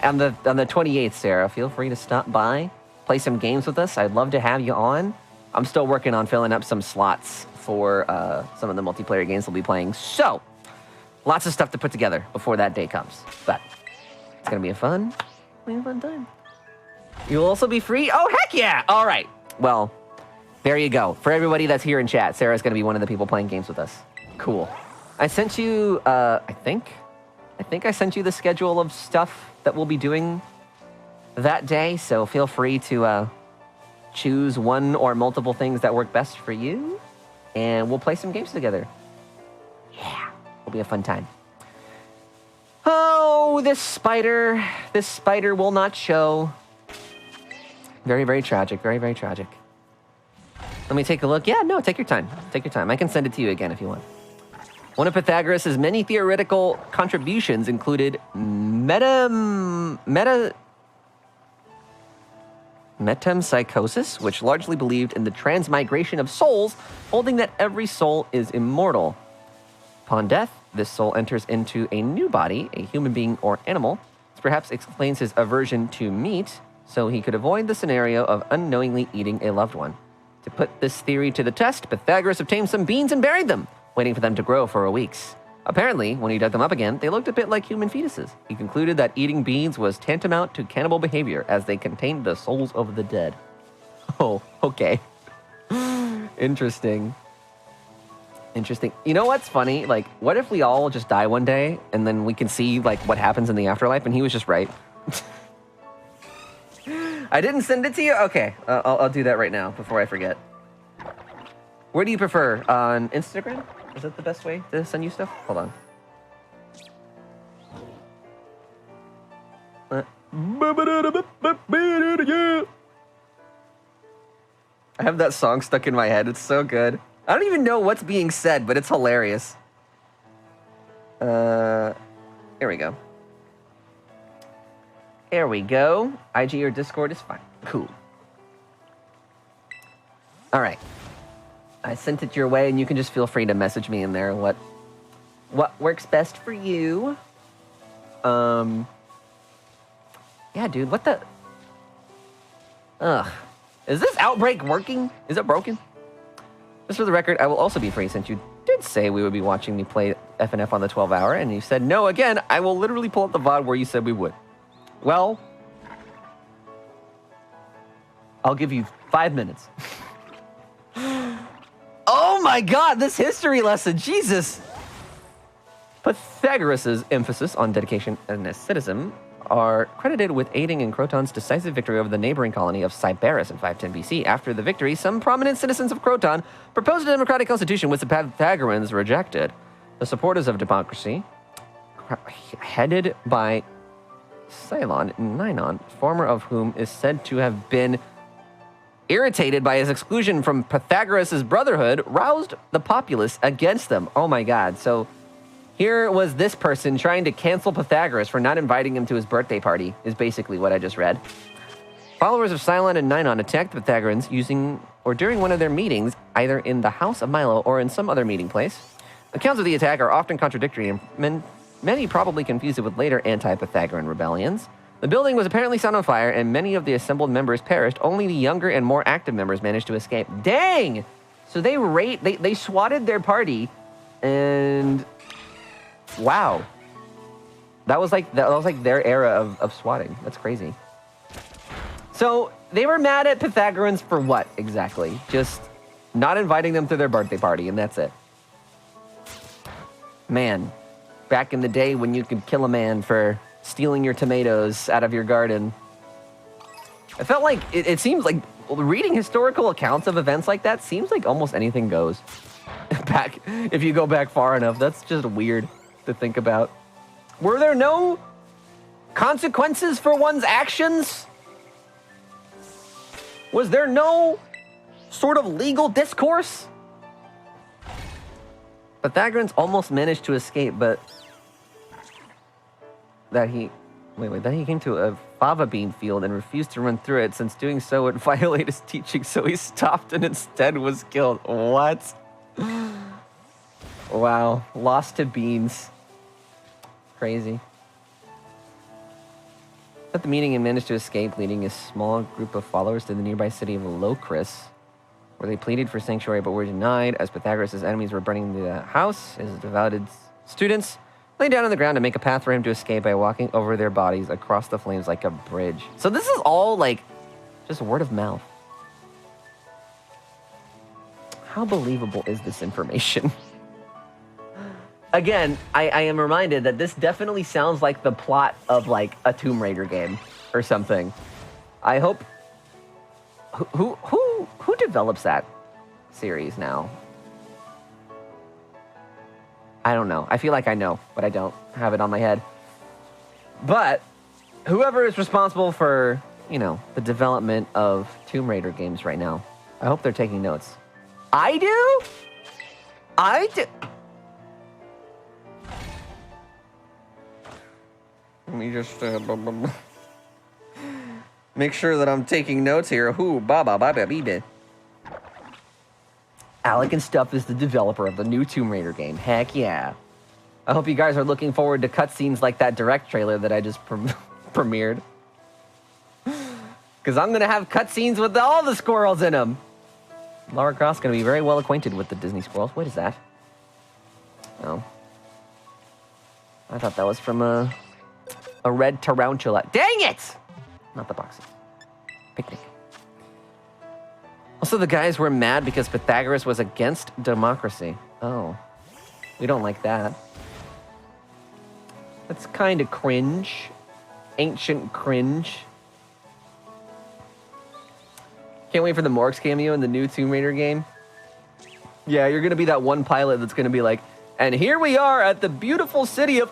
on the 28th, Sarah, feel free to stop by, play some games with us. I'd love to have you on. I'm still working on filling up some slots for some of the multiplayer games we'll be playing. So lots of stuff to put together before that day comes. But it's going to be a fun time. You'll also be free? Oh, heck yeah! All right. Well, there you go. For everybody that's here in chat, Sarah's going to be one of the people playing games with us. Cool. I sent you, I think I sent you the schedule of stuff that we'll be doing that day. So feel free to choose one or multiple things that work best for you, and we'll play some games together. Yeah, it'll be a fun time. Oh, this spider will not show. Very, very tragic. Very, very tragic. Let me take a look. Yeah, no, take your time. Take your time. I can send it to you again if you want. One of Pythagoras' many theoretical contributions included metempsychosis, which largely believed in the transmigration of souls, holding that every soul is immortal. Upon death, this soul enters into a new body, a human being or animal. This perhaps explains his aversion to meat, so he could avoid the scenario of unknowingly eating a loved one. To put this theory to the test, Pythagoras obtained some beans and buried them, waiting for them to grow for weeks. Apparently, when he dug them up again, they looked a bit like human fetuses. He concluded that eating beans was tantamount to cannibal behavior, as they contained the souls of the dead. Oh, okay. Interesting. You know what's funny? Like, what if we all just die one day, and then we can see, like, what happens in the afterlife, and he was just right? I didn't send it to you? Okay, I'll do that right now, before I forget. Where do you prefer? On Instagram? Is that the best way to send you stuff? Hold on. I have that song stuck in my head. It's so good. I don't even know what's being said, but it's hilarious. Here we go. Here we go. IG or Discord is fine. Cool. All right. I sent it your way, and you can just feel free to message me in there what works best for you. Yeah, dude, what the... Ugh. Is this outbreak working? Is it broken? Just for the record, I will also be free, since you did say we would be watching me play FNF on the 12-hour, and you said no again. I will literally pull up the VOD where you said we would. Well, I'll give you 5 minutes. Oh my God, this history lesson, Jesus. Pythagoras' emphasis on dedication and asceticism are credited with aiding in Croton's decisive victory over the neighboring colony of Sybaris in 510 BC. After the victory, some prominent citizens of Croton proposed a democratic constitution, which the Pythagoreans rejected. The supporters of democracy, headed by Cylon Ninon, former of whom is said to have been irritated by his exclusion from Pythagoras' brotherhood, roused the populace against them. Oh my god. So here was this person trying to cancel Pythagoras for not inviting him to his birthday party, is basically what I just read. Followers of Cylon and Ninon attacked the Pythagoreans during one of their meetings, either in the house of Milo or in some other meeting place. Accounts of the attack are often contradictory, and many probably confuse it with later anti-Pythagorean rebellions. The building was apparently set on fire, and many of the assembled members perished. Only the younger and more active members managed to escape. Dang! So they swatted their party, and wow, that was like their era of swatting. That's crazy. So they were mad at Pythagoreans for what exactly? Just not inviting them to their birthday party, and that's it. Man, back in the day when you could kill a man for stealing your tomatoes out of your garden. I felt like it seems like reading historical accounts of events like that seems like almost anything goes. If you go back far enough, that's just weird to think about. Were there no consequences for one's actions? Was there no sort of legal discourse? Pythagoreans almost managed to escape, but then he came to a fava bean field and refused to run through it, since doing so would violate his teaching, so he stopped and instead was killed. What? Wow, lost to beans. Crazy. At the meeting, he managed to escape, leading a small group of followers to the nearby city of Locris, where they pleaded for sanctuary but were denied, as Pythagoras' enemies were burning the house. His devoted students lay down on the ground to make a path for him to escape by walking over their bodies across the flames like a bridge. So this is all like just word of mouth. How believable is this information? Again, I am reminded that this definitely sounds like the plot of like a Tomb Raider game or something. I hope... Who develops that series now? I don't know. I feel like I know, but I don't have it on my head. But whoever is responsible for, you know, the development of Tomb Raider games right now, I hope they're taking notes. I do? Let me just make sure that I'm taking notes here. alecandstuff is the developer of the new Tomb Raider game. Heck yeah. I hope you guys are looking forward to cutscenes like that direct trailer that I just premiered. Because I'm going to have cutscenes with all the squirrels in them. Lara Croft's going to be very well acquainted with the Disney squirrels. What is that? Oh. I thought that was from a red tarantula. Dang it! Not the boxes. Picnic. Also, the guys were mad because Pythagoras was against democracy. Oh. We don't like that. That's kind of cringe. Ancient cringe. Can't wait for the Morgs cameo in the new Tomb Raider game. Yeah, you're going to be that one pilot that's going to be like, and here we are at the beautiful city of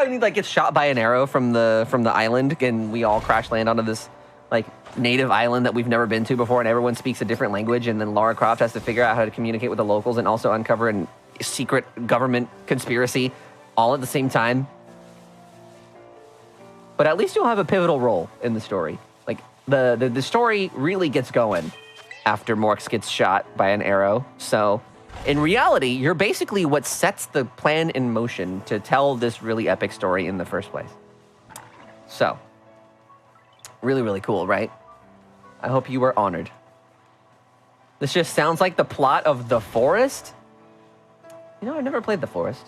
and he like gets shot by an arrow from the island, and we all crash land onto this like native island that we've never been to before, and everyone speaks a different language, and then Lara Croft has to figure out how to communicate with the locals and also uncover a secret government conspiracy all at the same time. But at least you'll have a pivotal role in the story. Like the story really gets going after Morx gets shot by an arrow. So in reality, you're basically what sets the plan in motion to tell this really epic story in the first place. So, really, really cool, right? I hope you were honored. This just sounds like the plot of The Forest. You know, I've never played The Forest.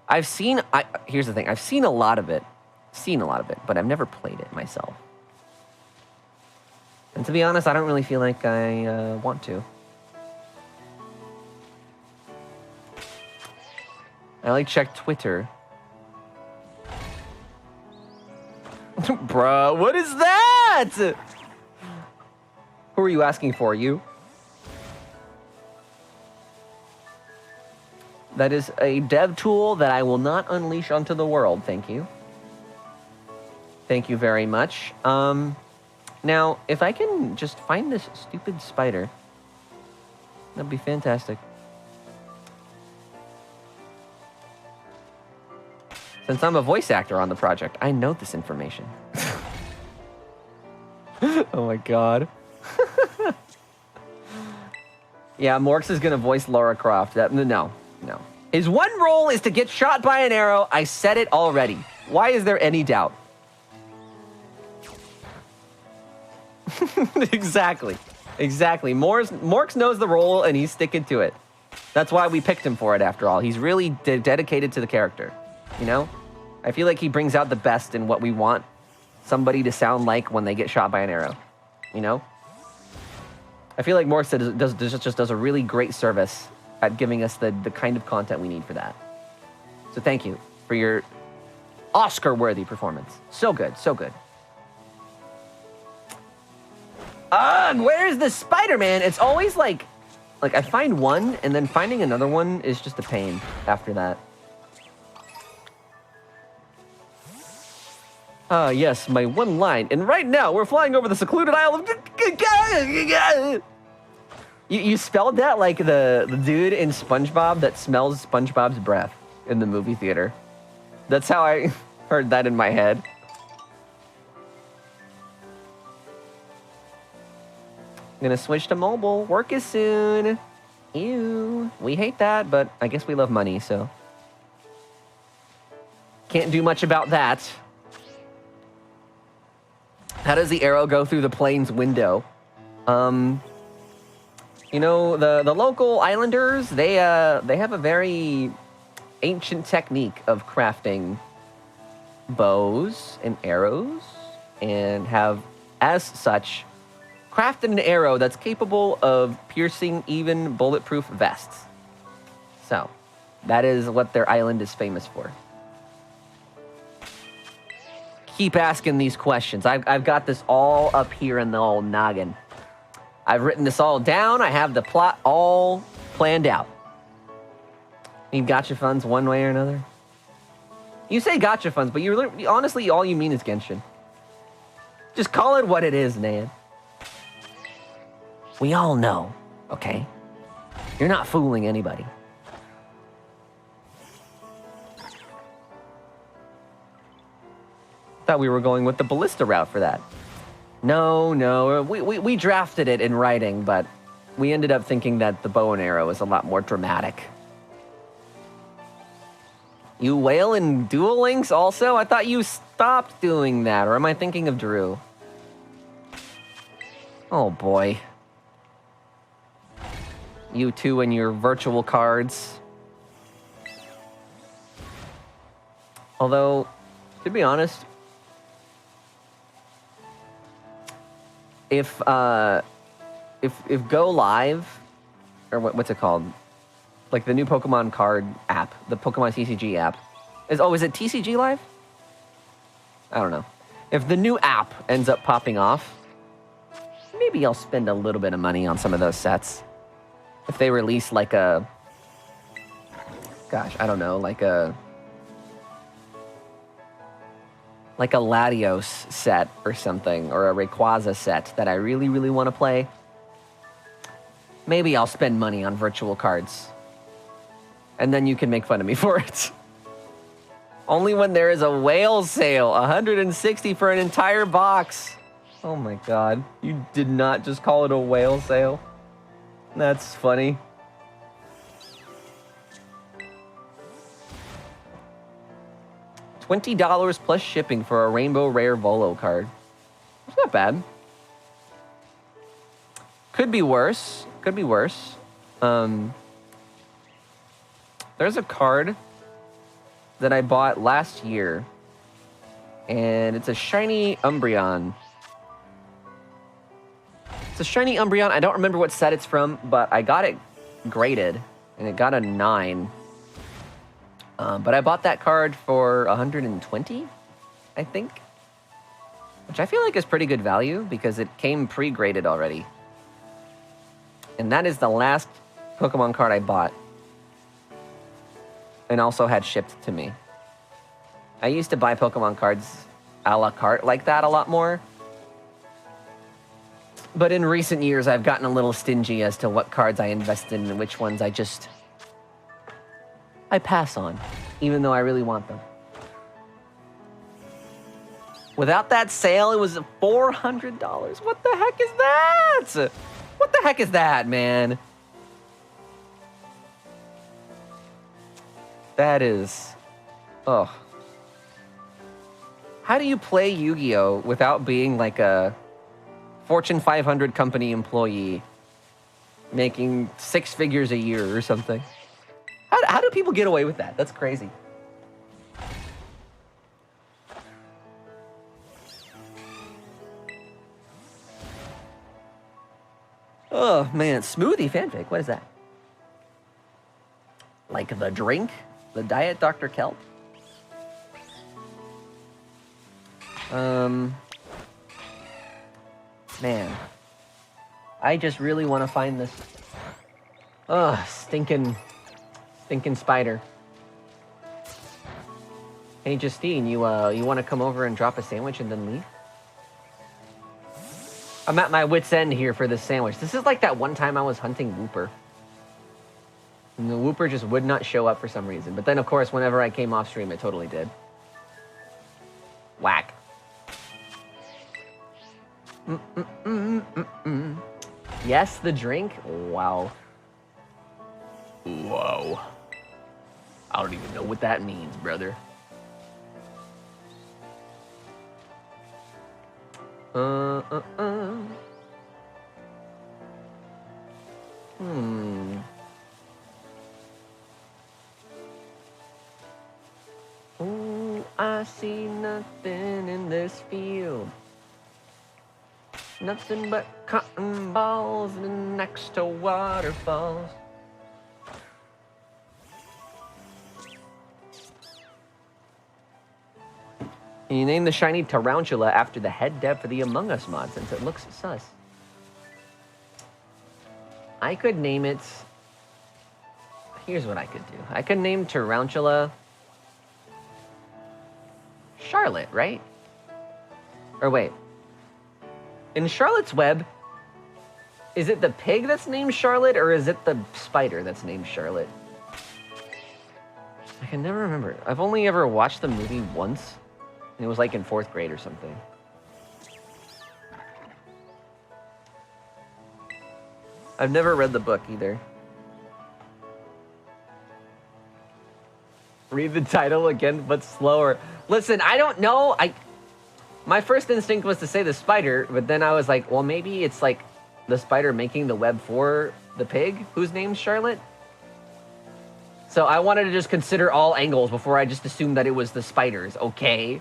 Here's the thing. I've seen a lot of it. But I've never played it myself. And to be honest, I don't really feel like I want to. I checked Twitter. Bruh, what is that? Who are you asking for, you? That is a dev tool that I will not unleash onto the world, thank you. Thank you very much. Now, if I can just find this stupid spider, that'd be fantastic. Since I'm a voice actor on the project, I know this information. Oh my god. Yeah, Morks is gonna voice Lara Croft. No. His one role is to get shot by an arrow. I said it already. Why is there any doubt? Exactly. Morks knows the role and he's sticking to it. That's why we picked him for it after all. He's really dedicated to the character, you know? I feel like he brings out the best in what we want somebody to sound like when they get shot by an arrow, you know? I feel like Morks just does a really great service at giving us the kind of content we need for that. So thank you for your Oscar-worthy performance. So good, so good. And where's the Spider-Man? It's always like I find one, and then finding another one is just a pain after that. Yes, my one line. And right now, we're flying over the secluded isle of... You spelled that like the dude in SpongeBob that smells SpongeBob's breath in the movie theater. That's how I heard that in my head. I'm gonna switch to mobile. Work is soon. Ew. We hate that, but I guess we love money, so. Can't do much about that. How does the arrow go through the plane's window? You know, the local islanders, they have a very ancient technique of crafting bows and arrows, and have, as such, crafted an arrow that's capable of piercing even bulletproof vests. So, that is what their island is famous for. Keep asking these questions. I've got this all up here in the old noggin. I've written this all down. I have the plot all planned out. Need gotcha funds one way or another? You say gotcha funds, but honestly, all you mean is Genshin. Just call it what it is, Nan. We all know, okay? You're not fooling anybody. Thought we were going with the ballista route for that. No, we drafted it in writing, but we ended up thinking that the bow and arrow is a lot more dramatic. You whale in Duel Links also? I thought you stopped doing that, or am I thinking of Drew? Oh boy. You two and your virtual cards. Although, to be honest, if Go Live, or what's it called? Like the new Pokemon card app, the Pokemon TCG app. Is it TCG Live? I don't know. If the new app ends up popping off, maybe I'll spend a little bit of money on some of those sets. If they release like a, gosh, I don't know, like a Latios set or something, or a Rayquaza set that I really, really want to play, maybe I'll spend money on virtual cards. And then you can make fun of me for it. Only when there is a whale sale, 160 for an entire box. Oh my god, you did not just call it a whale sale? That's funny. $20 plus shipping for a Rainbow Rare Volo card. That's not bad. Could be worse. Could be worse. There's a card that I bought last year, and it's a shiny Umbreon. It's a shiny Umbreon. I don't remember what set it's from, but I got it graded, and it got a 9. But I bought that card for 120, I think. which I feel like is pretty good value because it came pre-graded already. And that is the last Pokemon card I bought. And also had shipped to me. I used to buy Pokemon cards a la carte like that a lot more. But in recent years, I've gotten a little stingy as to what cards I invest in and which ones I pass on, even though I really want them. Without that sale, it was $400. What the heck is that? What the heck is that, man? That is... Oh. How do you play Yu-Gi-Oh! Without being like a Fortune 500 company employee making 6 figures a year or something? How do people get away with that? That's crazy. Oh, man. Smoothie fanfic. What is that? Like the drink? The Diet Dr. Kelp? Man. I just really want to find this... Ugh, stinking spider. Hey, Justine, you want to come over and drop a sandwich and then leave? I'm at my wit's end here for this sandwich. This is like that one time I was hunting Wooper. And the Wooper just would not show up for some reason. But then, of course, whenever I came off stream, it totally did. Whack. Yes, the drink? Wow. Whoa. I don't even know what that means, brother. Ooh, I see nothing in this field. Nothing but cotton balls and next to waterfalls. And you name the shiny tarantula after the head dev for the Among Us mod since it looks sus. I could name it... Here's what I could do. I could name tarantula... Charlotte, right? Or wait. In Charlotte's Web, is it the pig that's named Charlotte or is it the spider that's named Charlotte? I can never remember. I've only ever watched the movie once. And it was like in 4th grade or something. I've never read the book either. Read the title again, but slower. Listen, I don't know. My first instinct was to say the spider, but then I was like, well, maybe it's like the spider making the web for the pig who's named Charlotte. So I wanted to just consider all angles before I just assumed that it was the spiders, okay?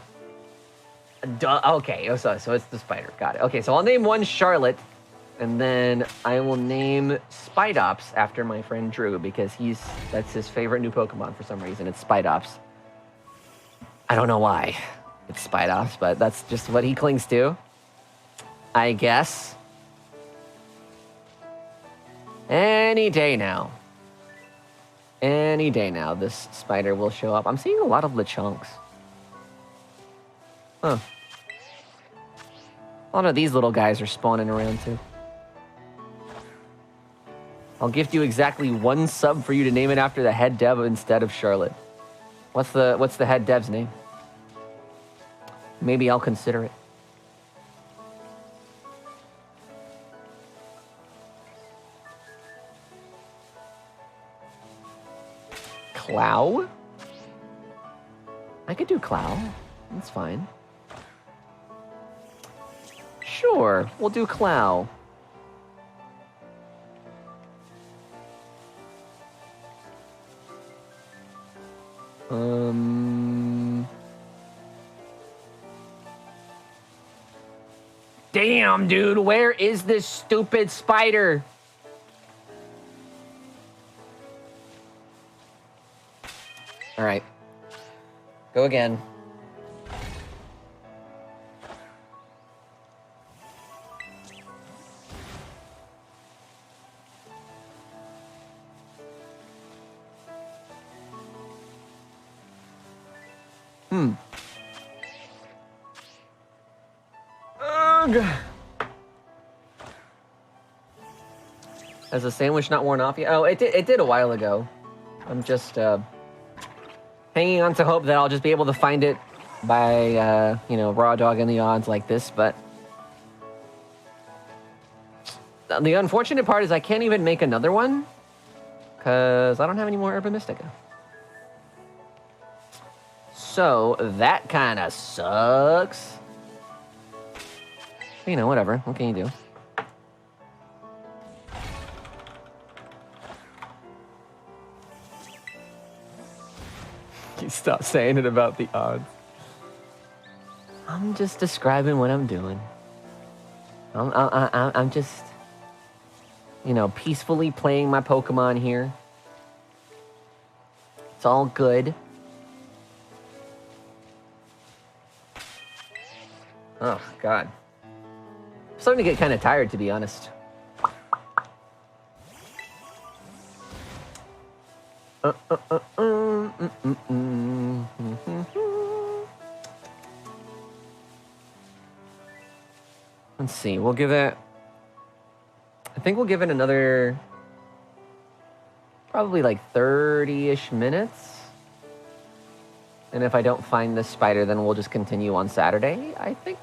Duh, okay, so it's the spider. Got it. Okay, so I'll name one Charlotte, and then I will name Spidops after my friend Drew because that's his favorite new Pokemon for some reason. It's Spidops. I don't know why it's Spidops, but that's just what he clings to, I guess. Any day now. Any day now, this spider will show up. I'm seeing a lot of Lechonks. Huh. A lot of these little guys are spawning around too. I'll gift you exactly 1 sub for you to name it after the head dev instead of Charlotte. What's the head dev's name? Maybe I'll consider it. Clow? I could do Clow. That's fine. Sure, we'll do Clow. Damn, dude, where is this stupid spider? All right. Go again. Ugh. Has the sandwich not worn off yet? Oh, it did a while ago. I'm just hanging on to hope that I'll just be able to find it by, you know, raw dog in the odds like this, but the unfortunate part is I can't even make another one because I don't have any more Herba Mystica. So that kind of sucks. You know, whatever. What can you do? You stop saying it about the odds. I'm just describing what I'm doing. I'm just, you know, peacefully playing my Pokemon here. It's all good. Oh, God. I'm starting to get kind of tired, to be honest. Let's see, we'll give it... I think we'll give it another... probably like 30-ish minutes. And if I don't find this spider, then we'll just continue on Saturday, I think.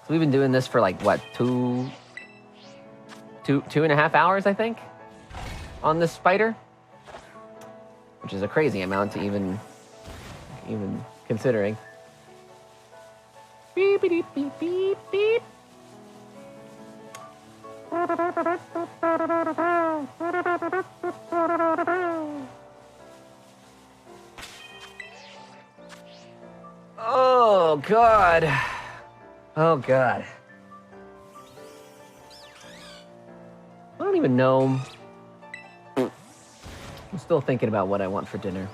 So we've been doing this for like, what, two and a half hours, I think, on this spider, which is a crazy amount to even considering. Beep, beep, beep, beep, beep. Oh, God. Oh, God. I don't even know. I'm still thinking about what I want for dinner.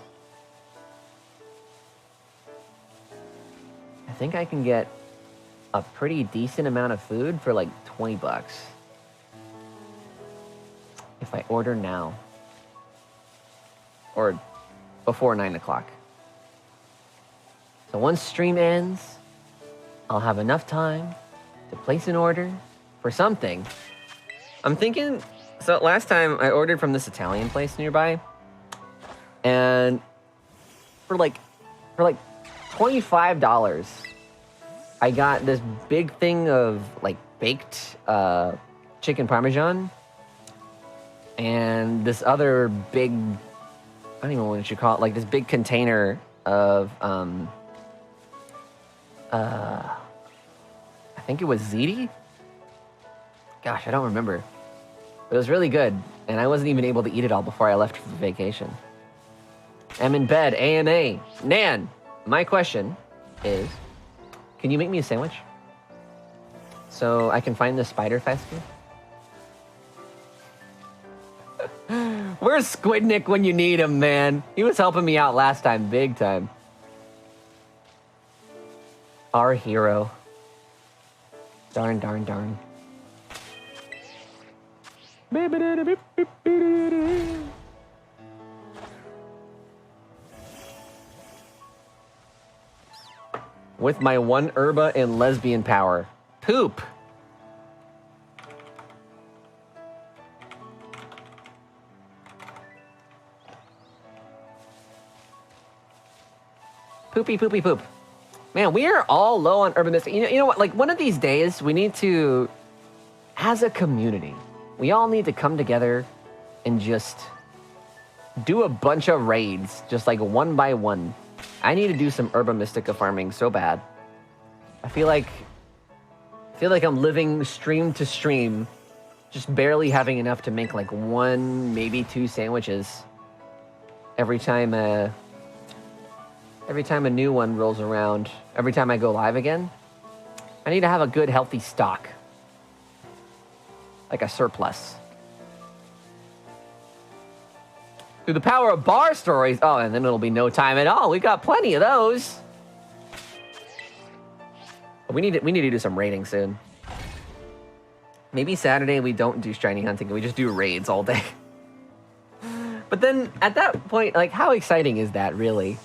I think I can get a pretty decent amount of food for like 20 bucks. If I order now. Or before 9 o'clock. So once stream ends, I'll have enough time to place an order for something. I'm thinking, so last time I ordered from this Italian place nearby, and for like $25, I got this big thing of like baked chicken parmesan, and this other big, I don't even know what you should call it, like this big container of I think it was ziti? Gosh, I don't remember. But it was really good, and I wasn't even able to eat it all before I left for vacation. I'm in bed, AMA. Nan, my question is, can you make me a sandwich? So I can find the spider faster? Where's Squidnick when you need him, man? He was helping me out last time, big time. Our hero. Darn, darn, darn. With my one Herba and lesbian power. Poop. Poopy, poopy, poop. Man, we are all low on Herba Mystica. You know what? Like, one of these days, we need to, as a community, we all need to come together and just do a bunch of raids, just like one by one. I need to do some Herba Mystica farming so bad. I feel like I'm living stream to stream, just barely having enough to make like one, maybe two sandwiches every time a new one rolls around, every time I go live again. I need to have a good, healthy stock. Like a surplus. Through the power of bar stories. Oh, and then it'll be no time at all. We've got plenty of those. But we need to do some raiding soon. Maybe Saturday we don't do shiny hunting and we just do raids all day. But then at that point, like, how exciting is that really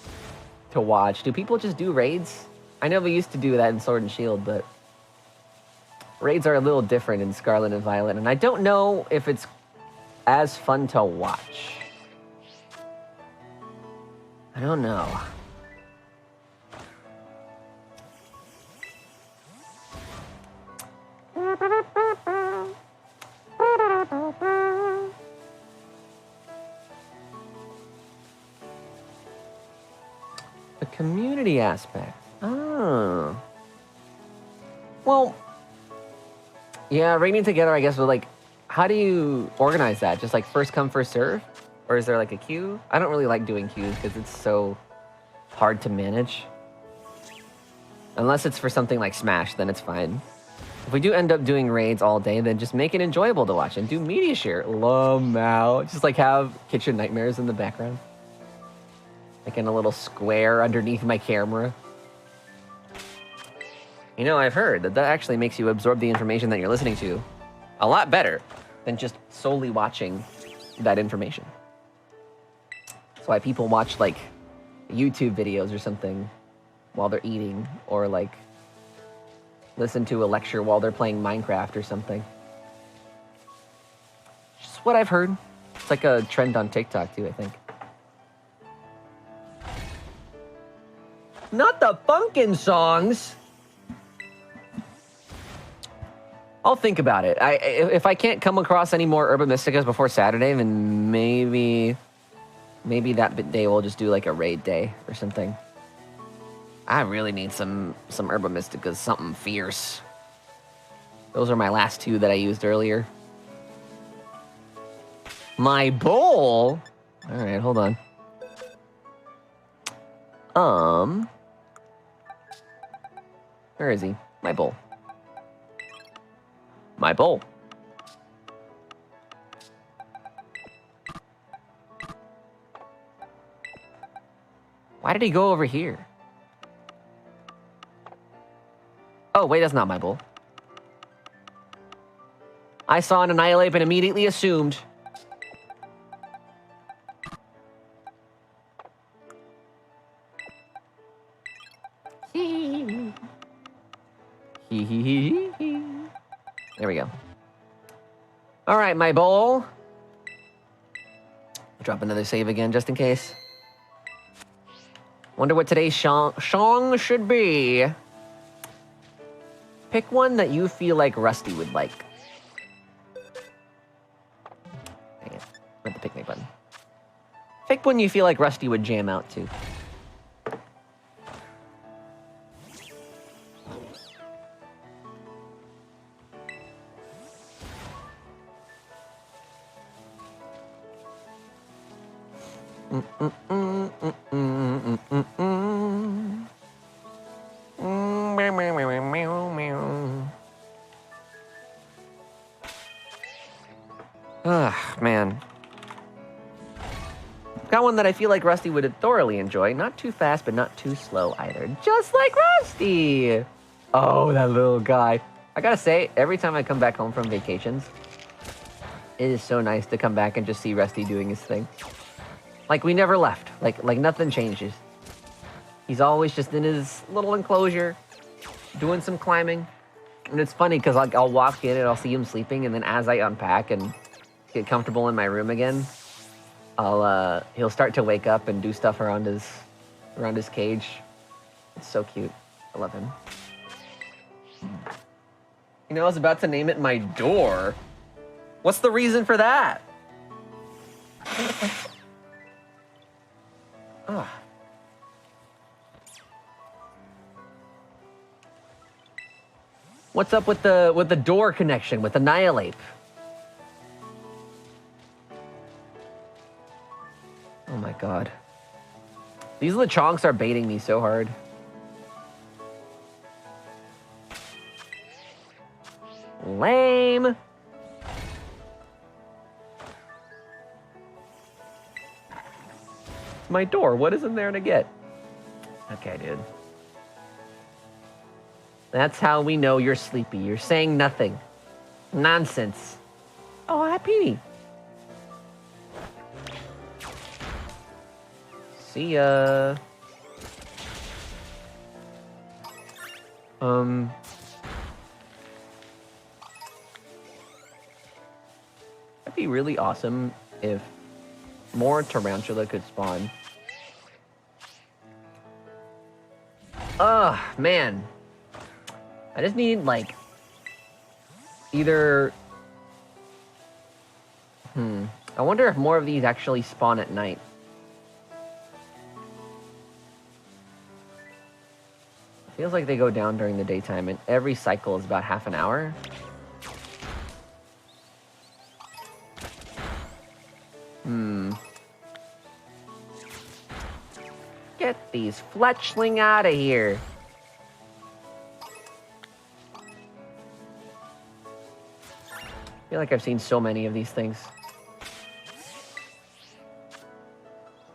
to watch? Do people just do raids? I know we used to do that in Sword and Shield, but Raids are a little different in Scarlet and Violet, and I don't know if it's as fun to watch. I don't know. The community aspect. Oh. Well, yeah, raiding together, I guess, but like, how do you organize that? Just like first come, first serve? Or is there like a queue? I don't really like doing queues because it's so hard to manage. Unless it's for something like Smash, then it's fine. If we do end up doing raids all day, then just make it enjoyable to watch and do media share. Out. Just like have Kitchen Nightmares in the background. Like in a little square underneath my camera. You know, I've heard that actually makes you absorb the information that you're listening to a lot better than just solely watching that information. That's why people watch like YouTube videos or something while they're eating, or like listen to a lecture while they're playing Minecraft or something. Just what I've heard. It's like a trend on TikTok too, I think. Not the funkin' songs. I'll think about it. If I can't come across any more Herba Mysticas before Saturday, then maybe that day we'll just do like a raid day or something. I really need some Herba Mysticas, something fierce. Those are my last two that I used earlier. My bowl? All right, hold on. Where is he? My bowl. My bowl. Why did he go over here? Oh, wait, that's not my bowl. I saw an Annihilate and immediately assumed. There we go. All right, my bowl. Drop another save again, just in case. Wonder what today's song should be. Pick one that you feel like Rusty would like. Dang it. Hit the picnic button. Pick one you feel like Rusty would jam out to. Man. Got one that I feel like Rusty would thoroughly enjoy. Not too fast, but not too slow either. Just like Rusty! Oh, that little guy. I gotta say, every time I come back home from vacations, it is so nice to come back and just see Rusty doing his thing. Like we never left. Like nothing changes. He's always just in his little enclosure, doing some climbing. And it's funny because I'll walk in and I'll see him sleeping, and then as I unpack and get comfortable in my room again, he'll start to wake up and do stuff around his cage. It's so cute. I love him. You know, I was about to name it my door. What's the reason for that? Ugh. What's up with the door connection with Annihilate? Oh my god. These little chonks are baiting me so hard. Lame. It's my door. What isn't there to get? Okay, dude. That's how we know you're sleepy. You're saying nothing. Nonsense. Oh, hi, Petey. See ya. be really awesome if more tarantula could spawn. Ugh, man. I just need, like, either... I wonder if more of these actually spawn at night. Feels like they go down during the daytime, and every cycle is about half an hour. Get these fletchling out of here. I feel like I've seen so many of these things.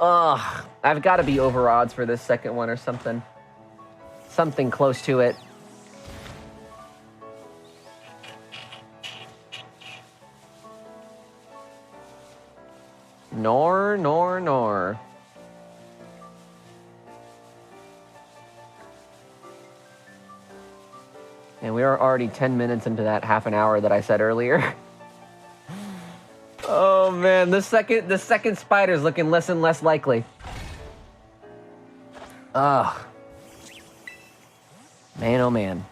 Ugh, I've got to be over odds for this second one or something. Something close to it. Nor. And we are already 10 minutes into that half an hour that I said earlier. Oh man, the second spider's looking less and less likely. Ugh. Man, oh man.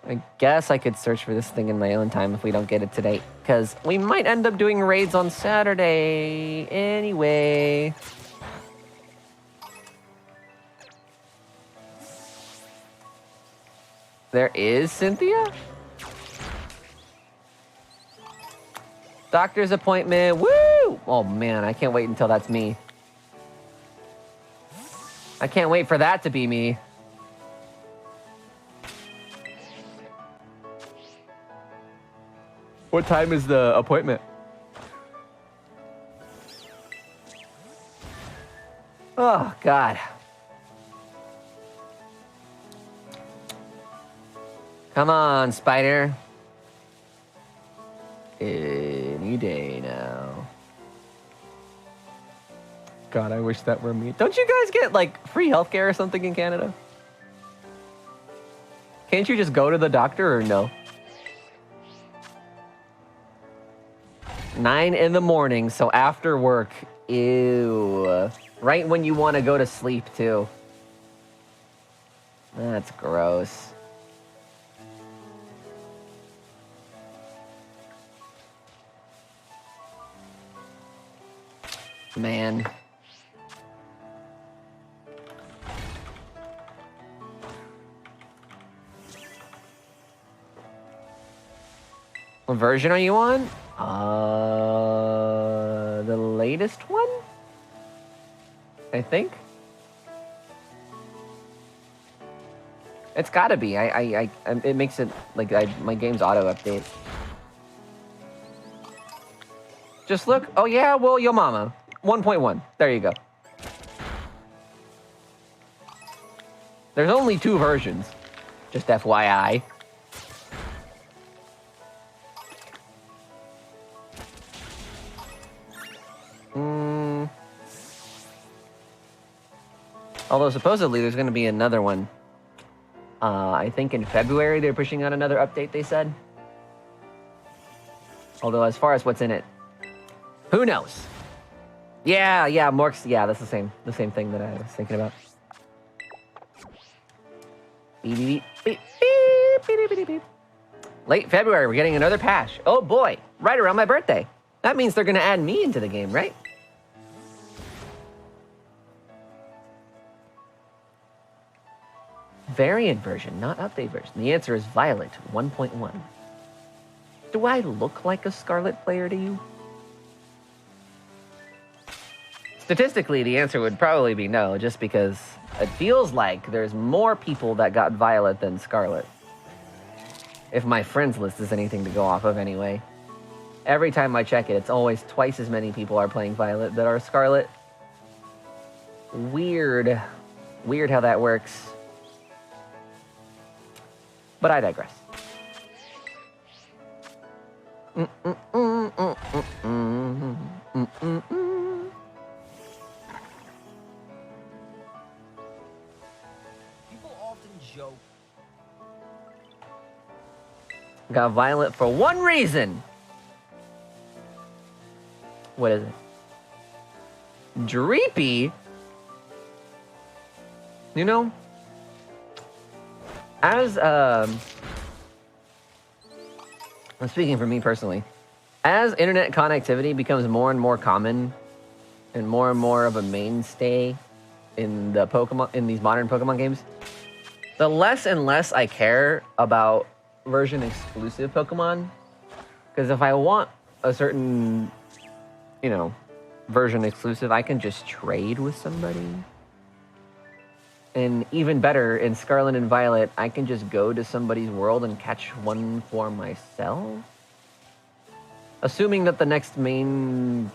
I guess I could search for this thing in my own time if we don't get it today, because we might end up doing raids on Saturday anyway. There is Cynthia? Doctor's appointment, woo! Oh man, I can't wait until that's me. I can't wait for that to be me. What time is the appointment? Oh, God. Come on, spider. Any day now. God, I wish that were me. Don't you guys get, like, free healthcare or something in Canada? Can't you just go to the doctor or no? 9 in the morning, so after work. Ew. Right when you want to go to sleep, too. That's gross. Man. What version are you on? The latest one? I think. It's gotta be. It makes it like my game's auto update. Just look. Oh yeah, well, yo mama. 1.1. There you go. There's only 2 versions. Just FYI. Although supposedly there's going to be another one. I think in February they're pushing out another update, they said. Although as far as what's in it, who knows? Yeah, Morks. Yeah, that's the same thing that I was thinking about. Beep, beep, beep, beep, beep, beep, beep. Late February, we're getting another patch. Oh boy, right around my birthday. That means they're going to add me into the game, right? Variant version, not update version. The answer is Violet 1.1. Do I look like a Scarlet player to you? Statistically, the answer would probably be no, just because it feels like there's more people that got Violet than Scarlet. If my friends list is anything to go off of anyway. Every time I check it, it's always twice as many people are playing Violet that are Scarlet. Weird. Weird how that works. But I digress. People often joke Got Violet for one reason. What is it? Dreepy? You know, as I'm speaking for me personally, as internet connectivity becomes more and more common and more of a mainstay in the Pokemon, in these modern Pokemon games, the less and less I care about version exclusive Pokemon. Because if I want a certain, you know, version exclusive, I can just trade with somebody. And even better, in Scarlet and Violet, I can just go to somebody's world and catch one for myself. Assuming that the next main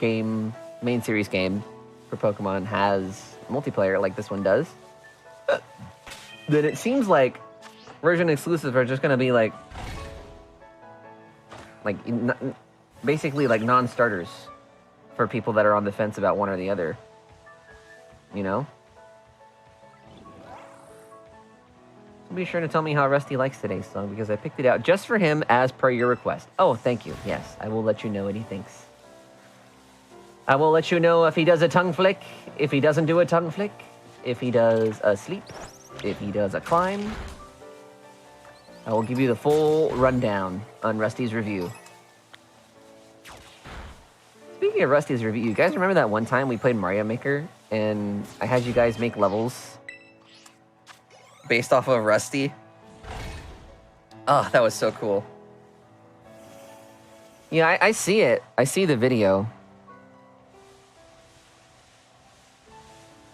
series game for Pokemon has multiplayer like this one does, then it seems like version exclusives are just going to be basically like non-starters for people that are on the fence about one or the other. You know? Be sure to tell me how Rusty likes today's song, because I picked it out just for him as per your request. Oh, thank you. Yes, I will let you know what he thinks. I will let you know if he does a tongue flick, if he doesn't do a tongue flick, if he does a sleep, if he does a climb. I will give you the full rundown on Rusty's review. Speaking of Rusty's review, you guys remember that one time we played Mario Maker and I had you guys make levels based off of Rusty? Oh, that was so cool. Yeah, I see it. I see the video.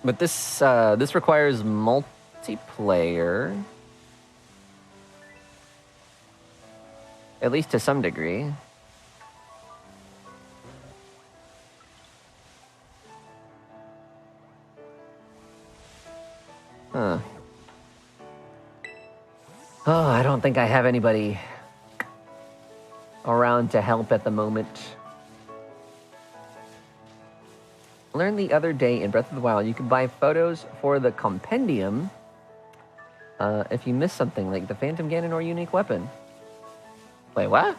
But this requires multiplayer. At least to some degree. Huh. Oh, I don't think I have anybody around to help at the moment. Learned the other day in Breath of the Wild, you can buy photos for the compendium if you miss something like the Phantom Ganondorf unique weapon. Wait, what?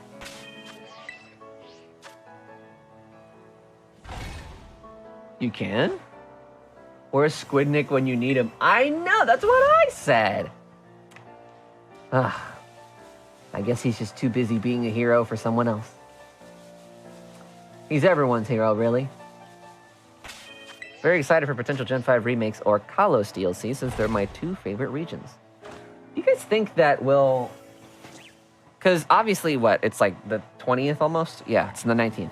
You can? Where's Squidnick when you need him? I know, that's what I said! I guess he's just too busy being a hero for someone else. He's everyone's hero, really. Very excited for potential Gen 5 remakes or Kalos DLC, since they're my two favorite regions. Do you guys think that will... Because obviously, what? It's like the 20th almost? Yeah, it's the 19th.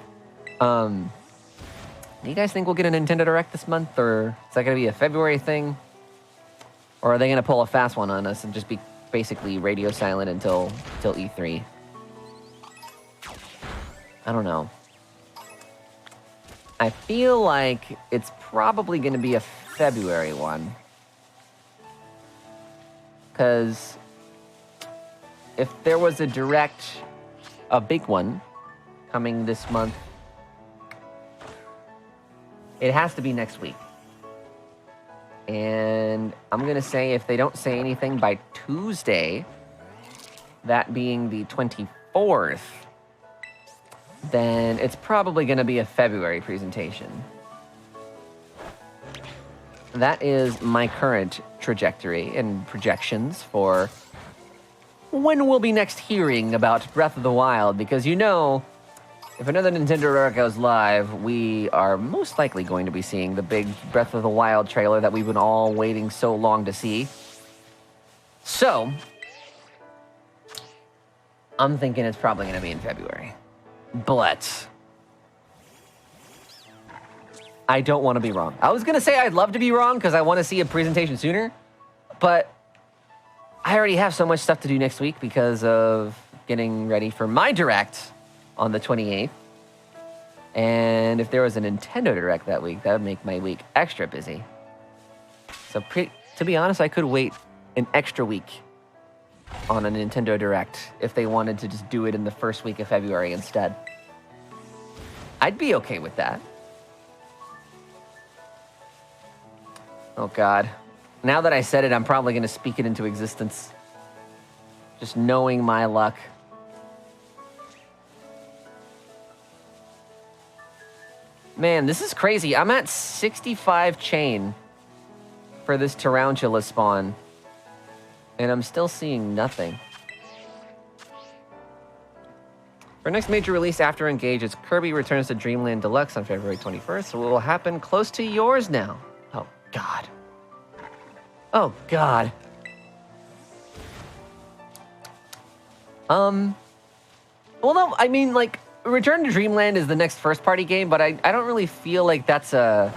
Do you guys think we'll get a Nintendo Direct this month? Or is that going to be a February thing? Or are they going to pull a fast one on us and just be basically radio silent until E3? I don't know. I feel like it's probably going to be a February one. Because if there was a Direct, a big one, coming this month, it has to be next week. And I'm going to say if they don't say anything by Tuesday, that being the 24th, then it's probably going to be a February presentation. That is my current trajectory and projections for when we'll be next hearing about Breath of the Wild, because you know, if another Nintendo Direct goes live, we are most likely going to be seeing the big Breath of the Wild trailer that we've been all waiting so long to see. So, I'm thinking it's probably going to be in February. But I don't want to be wrong. I was going to say I'd love to be wrong because I want to see a presentation sooner, but I already have so much stuff to do next week because of getting ready for my Direct on the 28th. And if there was a Nintendo Direct that week, that would make my week extra busy. So to be honest, I could wait an extra week on a Nintendo Direct if they wanted to just do it in the first week of February instead. I'd be okay with that. Oh God. Now that I said it, I'm probably going to speak it into existence. Just knowing my luck. Man, this is crazy. I'm at 65 chain for this tarantula spawn. And I'm still seeing nothing. Our next major release after Engage is Kirby Returns to Dreamland Deluxe on February 21st. So it will happen close to yours now. Oh, God. Oh, God. Well, no, I mean, like, Return to Dreamland is the next first-party game, but I don't really feel like that's going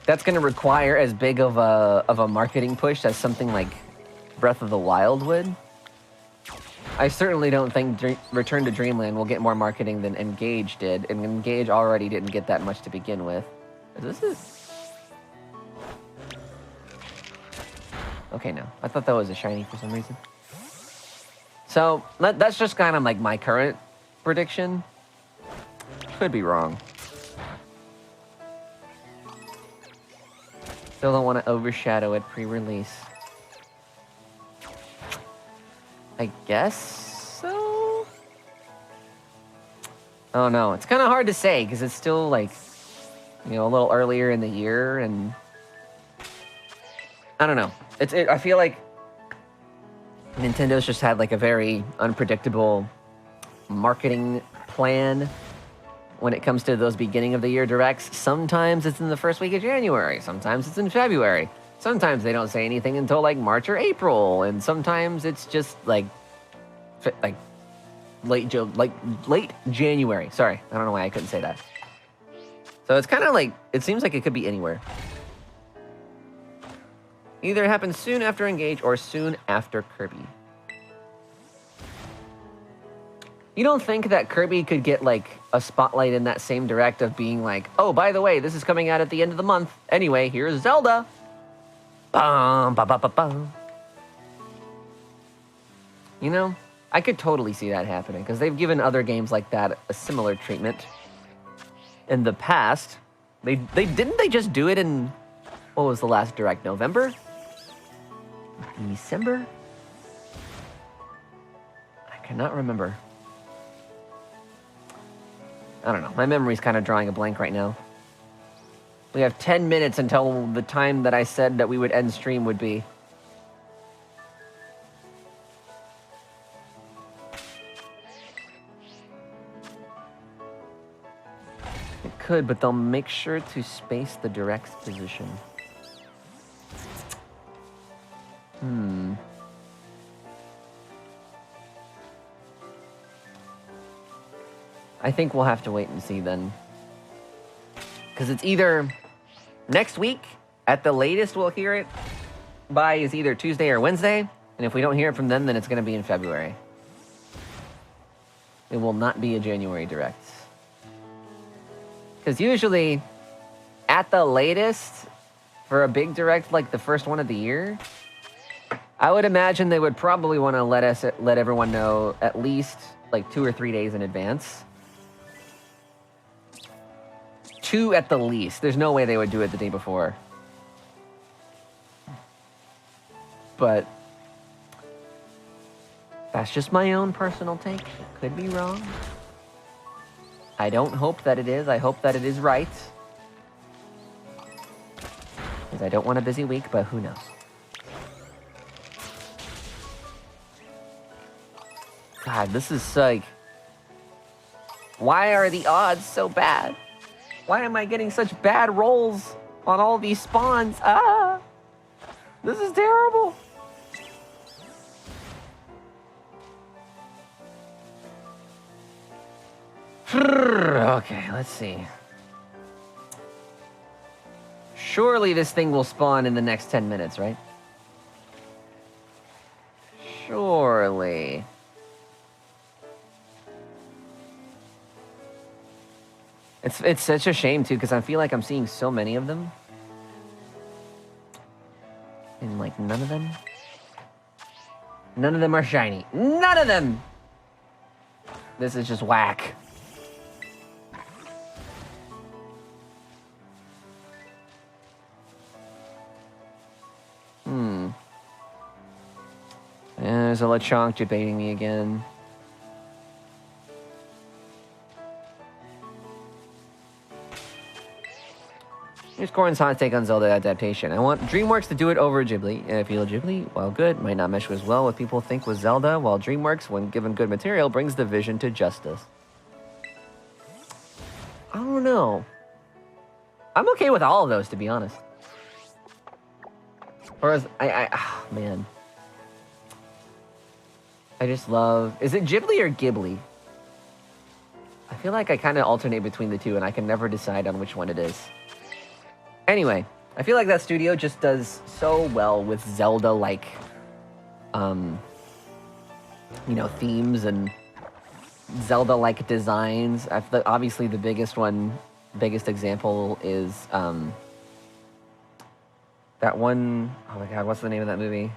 to require as big of a marketing push as something like Breath of the Wild would. I certainly don't think Return to Dreamland will get more marketing than Engage did, and Engage already didn't get that much to begin with. This is... Okay, no. I thought that was a shiny for some reason. So, that's just kind of like my current prediction. Could be wrong. Still don't want to overshadow it pre-release. I guess so? Oh no, it's kind of hard to say because it's still like, you know, a little earlier in the year and I don't know. I feel like Nintendo's just had like a very unpredictable marketing plan when it comes to those beginning of the year directs. Sometimes it's in the first week of January, sometimes it's in February. Sometimes they don't say anything until like March or April, and sometimes it's just like late January. Sorry, I don't know why I couldn't say that. So it's kind of like, it seems like it could be anywhere. Either it happens soon after Engage or soon after Kirby. You don't think that Kirby could get like a spotlight in that same direct of being like, oh, by the way, this is coming out at the end of the month. Anyway, here's Zelda. Bum, ba, ba, ba, bum. You know, I could totally see that happening because they've given other games like that a similar treatment in the past. Didn't they just do it in, what was the last direct? November? December? I cannot remember. I don't know. My memory's kind of drawing a blank right now. We have 10 minutes until the time that I said that we would end stream would be. It could, but they'll make sure to space the direct's position. I think we'll have to wait and see then. Because it's either next week, at the latest we'll hear it by is either Tuesday or Wednesday. And if we don't hear it from them, then it's going to be in February. It will not be a January direct. Because usually, at the latest, for a big direct like the first one of the year, I would imagine they would probably want to let everyone know at least like 2 or 3 days in advance. 2 at the least. There's no way they would do it the day before. But that's just my own personal take. It could be wrong. I don't hope that it is. I hope that it is right. Because I don't want a busy week, but who knows. God, this is like... Why are the odds so bad? Why am I getting such bad rolls on all these spawns? Ah! This is terrible. Okay, let's see. Surely this thing will spawn in the next 10 minutes, right? Surely. It's such a shame, too, because I feel like I'm seeing so many of them. And, like, none of them are shiny. None of them! This is just whack. There's a Lechonk debating me again. Here's Corin's hot take on Zelda adaptation. I want DreamWorks to do it over Ghibli. And I feel Ghibli, while good, might not mesh as well with people think with Zelda, while DreamWorks, when given good material, brings the vision to justice. I don't know. I'm okay with all of those, to be honest. Or as man. I just love... Is it Ghibli or Ghibli? I feel like I kind of alternate between the two, and I can never decide on which one it is. Anyway, I feel like that studio just does so well with Zelda-like, themes and Zelda-like designs. Obviously, the biggest example is that one... Oh my god, what's the name of that movie?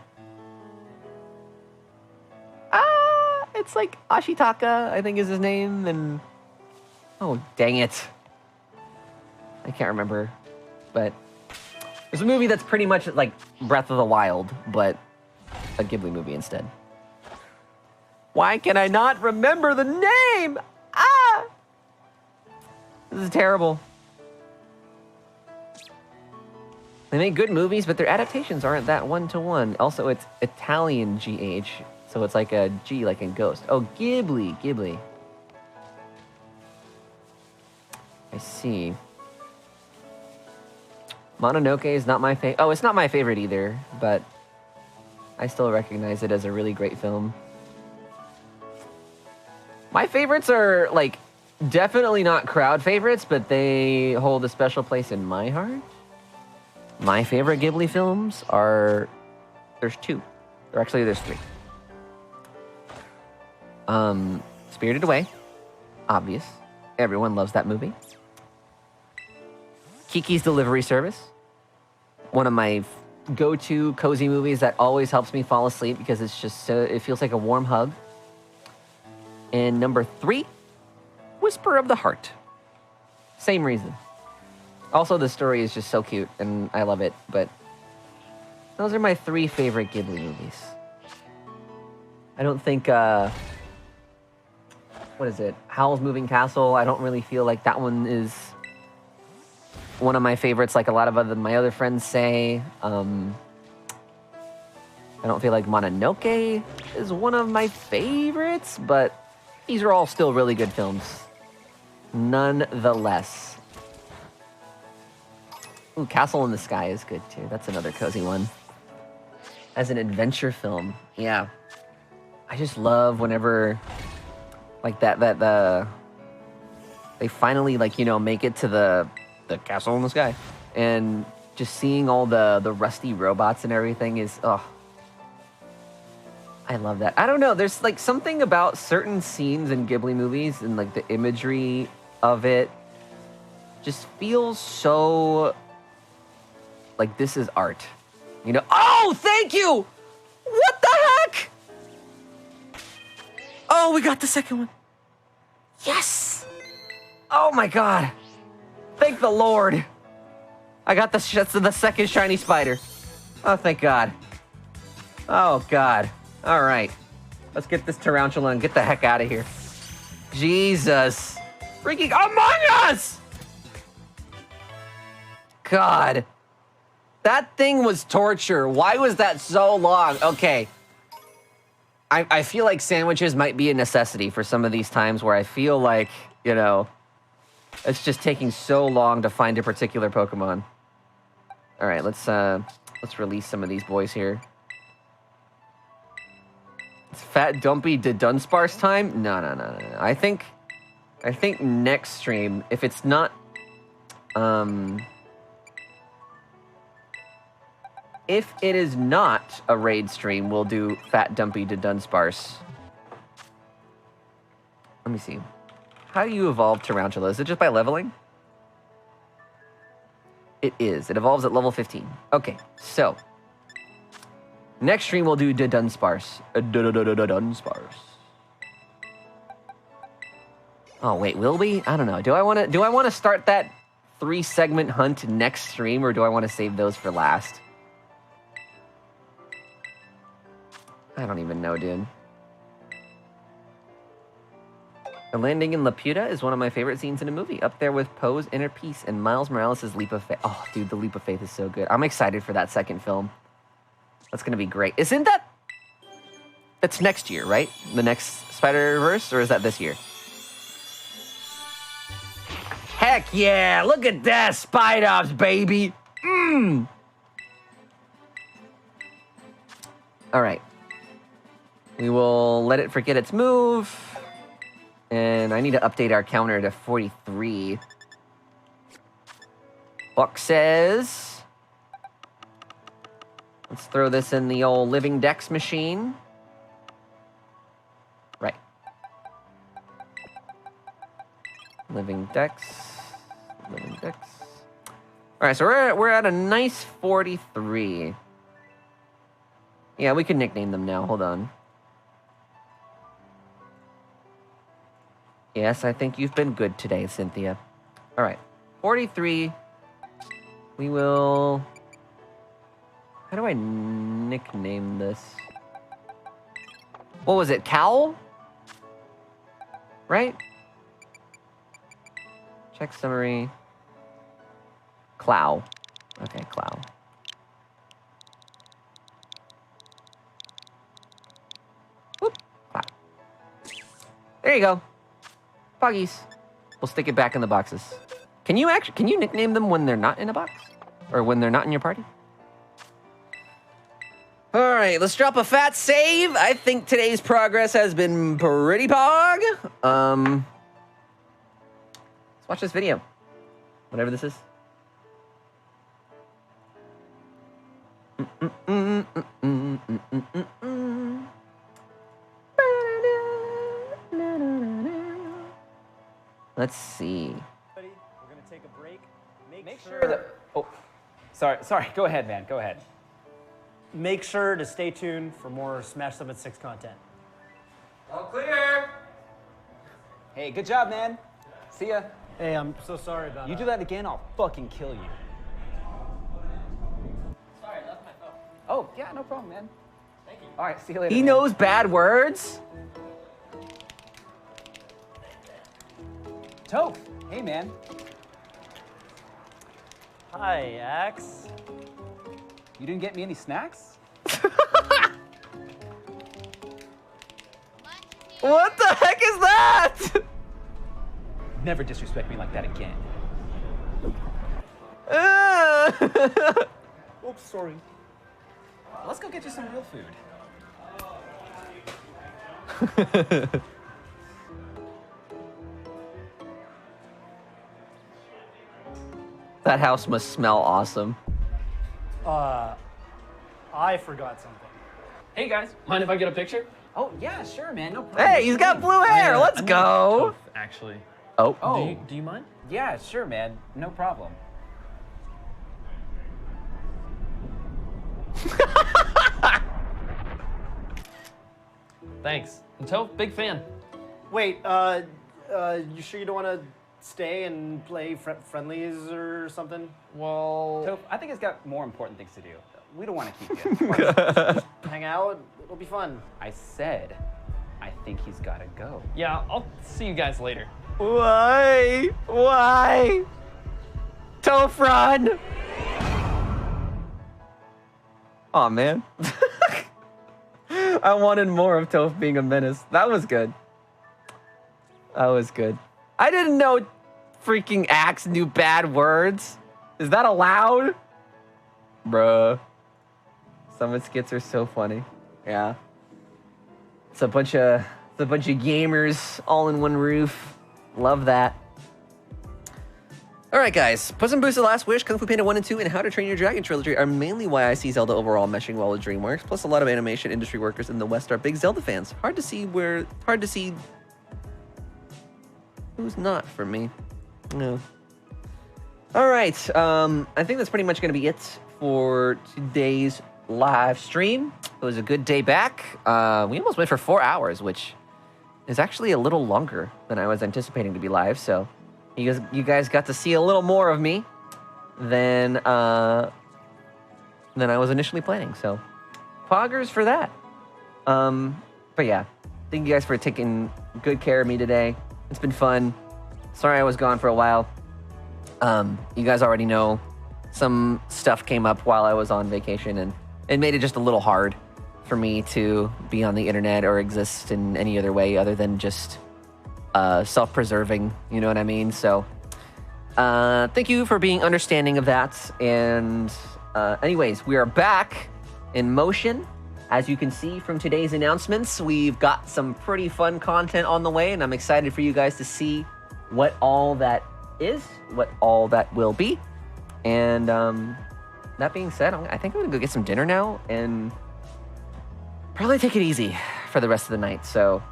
It's like Ashitaka, I think is his name, and... Oh, dang it. I can't remember. But there's a movie that's pretty much like Breath of the Wild, but a Ghibli movie instead. Why can I not remember the name? This is terrible. They make good movies, but their adaptations aren't that one-to-one. Also, it's Italian GH, so it's like a G, like in Ghost. Oh, Ghibli. I see. Mononoke is not my favorite. Oh, it's not my favorite either, but I still recognize it as a really great film. My favorites are, like, definitely not crowd favorites, but they hold a special place in my heart. My favorite Ghibli films are... There's two. There's three. Spirited Away. Obvious. Everyone loves that movie. Kiki's Delivery Service. One of my go-to cozy movies that always helps me fall asleep because it's just so... It feels like a warm hug. And number 3, Whisper of the Heart. Same reason. Also, the story is just so cute, and I love it, but those are my 3 favorite Ghibli movies. I don't think, what is it? Howl's Moving Castle, I don't really feel like that one is one of my favorites, like a lot of my other friends say. I don't feel like Mononoke is one of my favorites, but these are all still really good films, nonetheless. Ooh, Castle in the Sky is good too. That's another cozy one. As an adventure film, yeah. I just love whenever, like they finally, like, make it to the castle in the sky, and just seeing all the rusty robots and everything is, I love that. I don't know, there's like something about certain scenes in Ghibli movies and like the imagery of it just feels so like this is art, Oh, thank you! What the heck? Oh, we got the second one. Yes! Oh my god. Thank the Lord. I got the second shiny spider. Oh, thank God. Oh, God. All right. Let's get this tarantula and get the heck out of here. Jesus. Freaking Among Us! God. That thing was torture. Why was that so long? Okay. I feel like sandwiches might be a necessity for some of these times where I feel like, it's just taking so long to find a particular Pokemon. All right, let's release some of these boys here. It's Fat Dumpy dudunsparce time? No. I think next stream, if it's not if it is not a raid stream, we'll do Fat Dumpy dudunsparce. Let me see. How do you evolve Tarantula? Is it just by leveling? It is. It evolves at level 15. Okay, so next stream we'll do dudunsparce. Dudunsparce. Oh wait, will we? I don't know. Do I want to start that 3-segment hunt next stream, or do I want to save those for last? I don't even know, dude. The landing in Laputa is one of my favorite scenes in a movie, up there with Poe's Inner Peace and Miles Morales' Leap of Faith. Oh, dude, the Leap of Faith is so good. I'm excited for that second film. That's gonna be great. Isn't that... That's next year, right? The next Spider-Verse, or is that this year? Heck yeah! Look at that, Spider-Ops, baby! Mmm! All right. We will let it forget its move. And I need to update our counter to 43. Buck says... Let's throw this in the old Living Dex machine. Right. Living Dex. Living Dex. All right, so we're at a nice 43. Yeah, we can nickname them now. Hold on. Yes, I think you've been good today, Cynthia. All right, 43. We will... How do I nickname this? What was it, Cowl? Right? Check summary. Clow. Okay, Clow. Whoop, Clow. There you go. Puggies. We'll stick it back in the boxes. Can you nickname them when they're not in a box? Or when they're not in your party? All right, let's drop a fat save. I think today's progress has been pretty pog. Let's watch this video. Whatever this is. Let's see. We're gonna take a break. Make sure that. Oh, sorry. Go ahead, man. Go ahead. Make sure to stay tuned for more Smash Summit 6 content. All clear. Hey, good job, man. See ya. Hey, I'm so sorry about You do that again, I'll fucking kill you. Sorry, I left my phone. Oh, yeah, no problem, man. Thank you. All right, see you later. He man. knows bad words. Toph, hey, man. Hi, Axe. You didn't get me any snacks? What the heck is that? Never disrespect me like that again. Oops, sorry. Let's go get you some real food. That house must smell awesome. I forgot something. Hey guys, mind if I get a picture? Oh, yeah, sure, man, no problem. Hey, he's got blue hair. Let's go. Actually. Oh. Oh, Do you mind? yeah, sure, man, no problem. Thanks. And Toph, big fan. Wait, you sure you don't want to stay and play friendlies or something? Well, Toph, I think it's got more important things to do. We don't want to keep you. Hang out? It'll be fun. I said, I think he's got to go. yeah, I'll see you guys later. Why? Why? Toph, run! Aw, man. I wanted more of Toph being a menace. That was good. That was good. I didn't know freaking Axe knew bad words. Is that allowed? Bruh. Some of the skits are so funny. Yeah. It's a bunch of gamers all in one roof. Love that. All right, guys. Puss in Boots: The Last Wish, Kung Fu Panda 1 and 2, and How to Train Your Dragon trilogy are mainly why I see Zelda overall meshing well with DreamWorks. Plus, a lot of animation industry workers in the West are big Zelda fans. Hard to see who's not for me. No. All right. I think that's pretty much going to be it for today's live stream. It was a good day back. We almost went for 4 hours, which is actually a little longer than I was anticipating to be live. So you guys got to see a little more of me than I was initially planning. So poggers for that. But yeah, thank you guys for taking good care of me today. It's been fun. Sorry I was gone for a while. You guys already know some stuff came up while I was on vacation, and it made it just a little hard for me to be on the internet or exist in any other way other than just self-preserving, you know what I mean? So thank you for being understanding of that. And anyways, we are back in motion. As you can see from today's announcements, we've got some pretty fun content on the way, and I'm excited for you guys to see what all that is, what all that will be. And that being said, I think I'm gonna go get some dinner now and probably take it easy for the rest of the night. So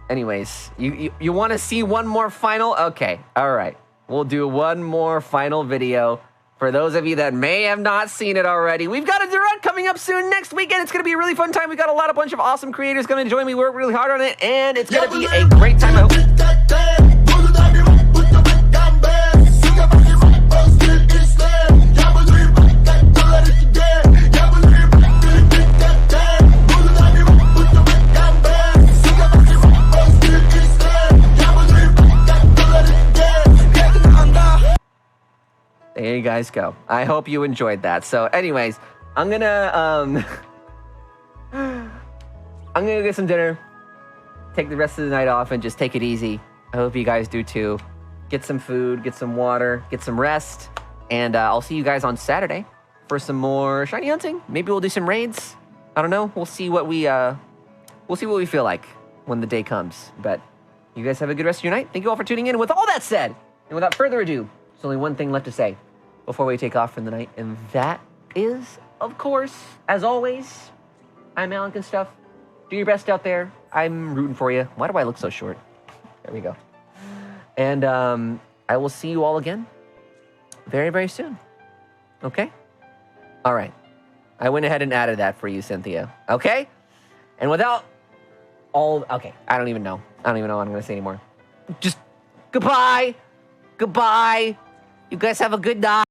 anyways, you want to see one more final? Okay, all right. We'll do one more final video. For those of you that may have not seen it already, we've got a direct coming up soon next weekend. It's going to be a really fun time. We got a bunch of awesome creators going to join me. We work really hard on it, and it's going to be a great time. I hope. There you guys go. I hope you enjoyed that. So anyways, I'm gonna get some dinner, take the rest of the night off, and just take it easy. I hope you guys do too. Get some food, get some water, get some rest, and I'll see you guys on Saturday for some more shiny hunting. Maybe we'll do some raids. I don't know. We'll see what we feel like when the day comes. But you guys have a good rest of your night. Thank you all for tuning in. With all that said, and without further ado, there's only one thing left to say before we take off for the night, and that is, of course, as always, I'm alecandstuff. Do your best out there. I'm rooting for you. Why do I look so short? There we go. And I will see you all again very, very soon. Okay? All right. I went ahead and added that for you, Cynthia. Okay? And without all... Okay, I don't even know. I don't even know what I'm going to say anymore. Just goodbye. Goodbye. You guys have a good night.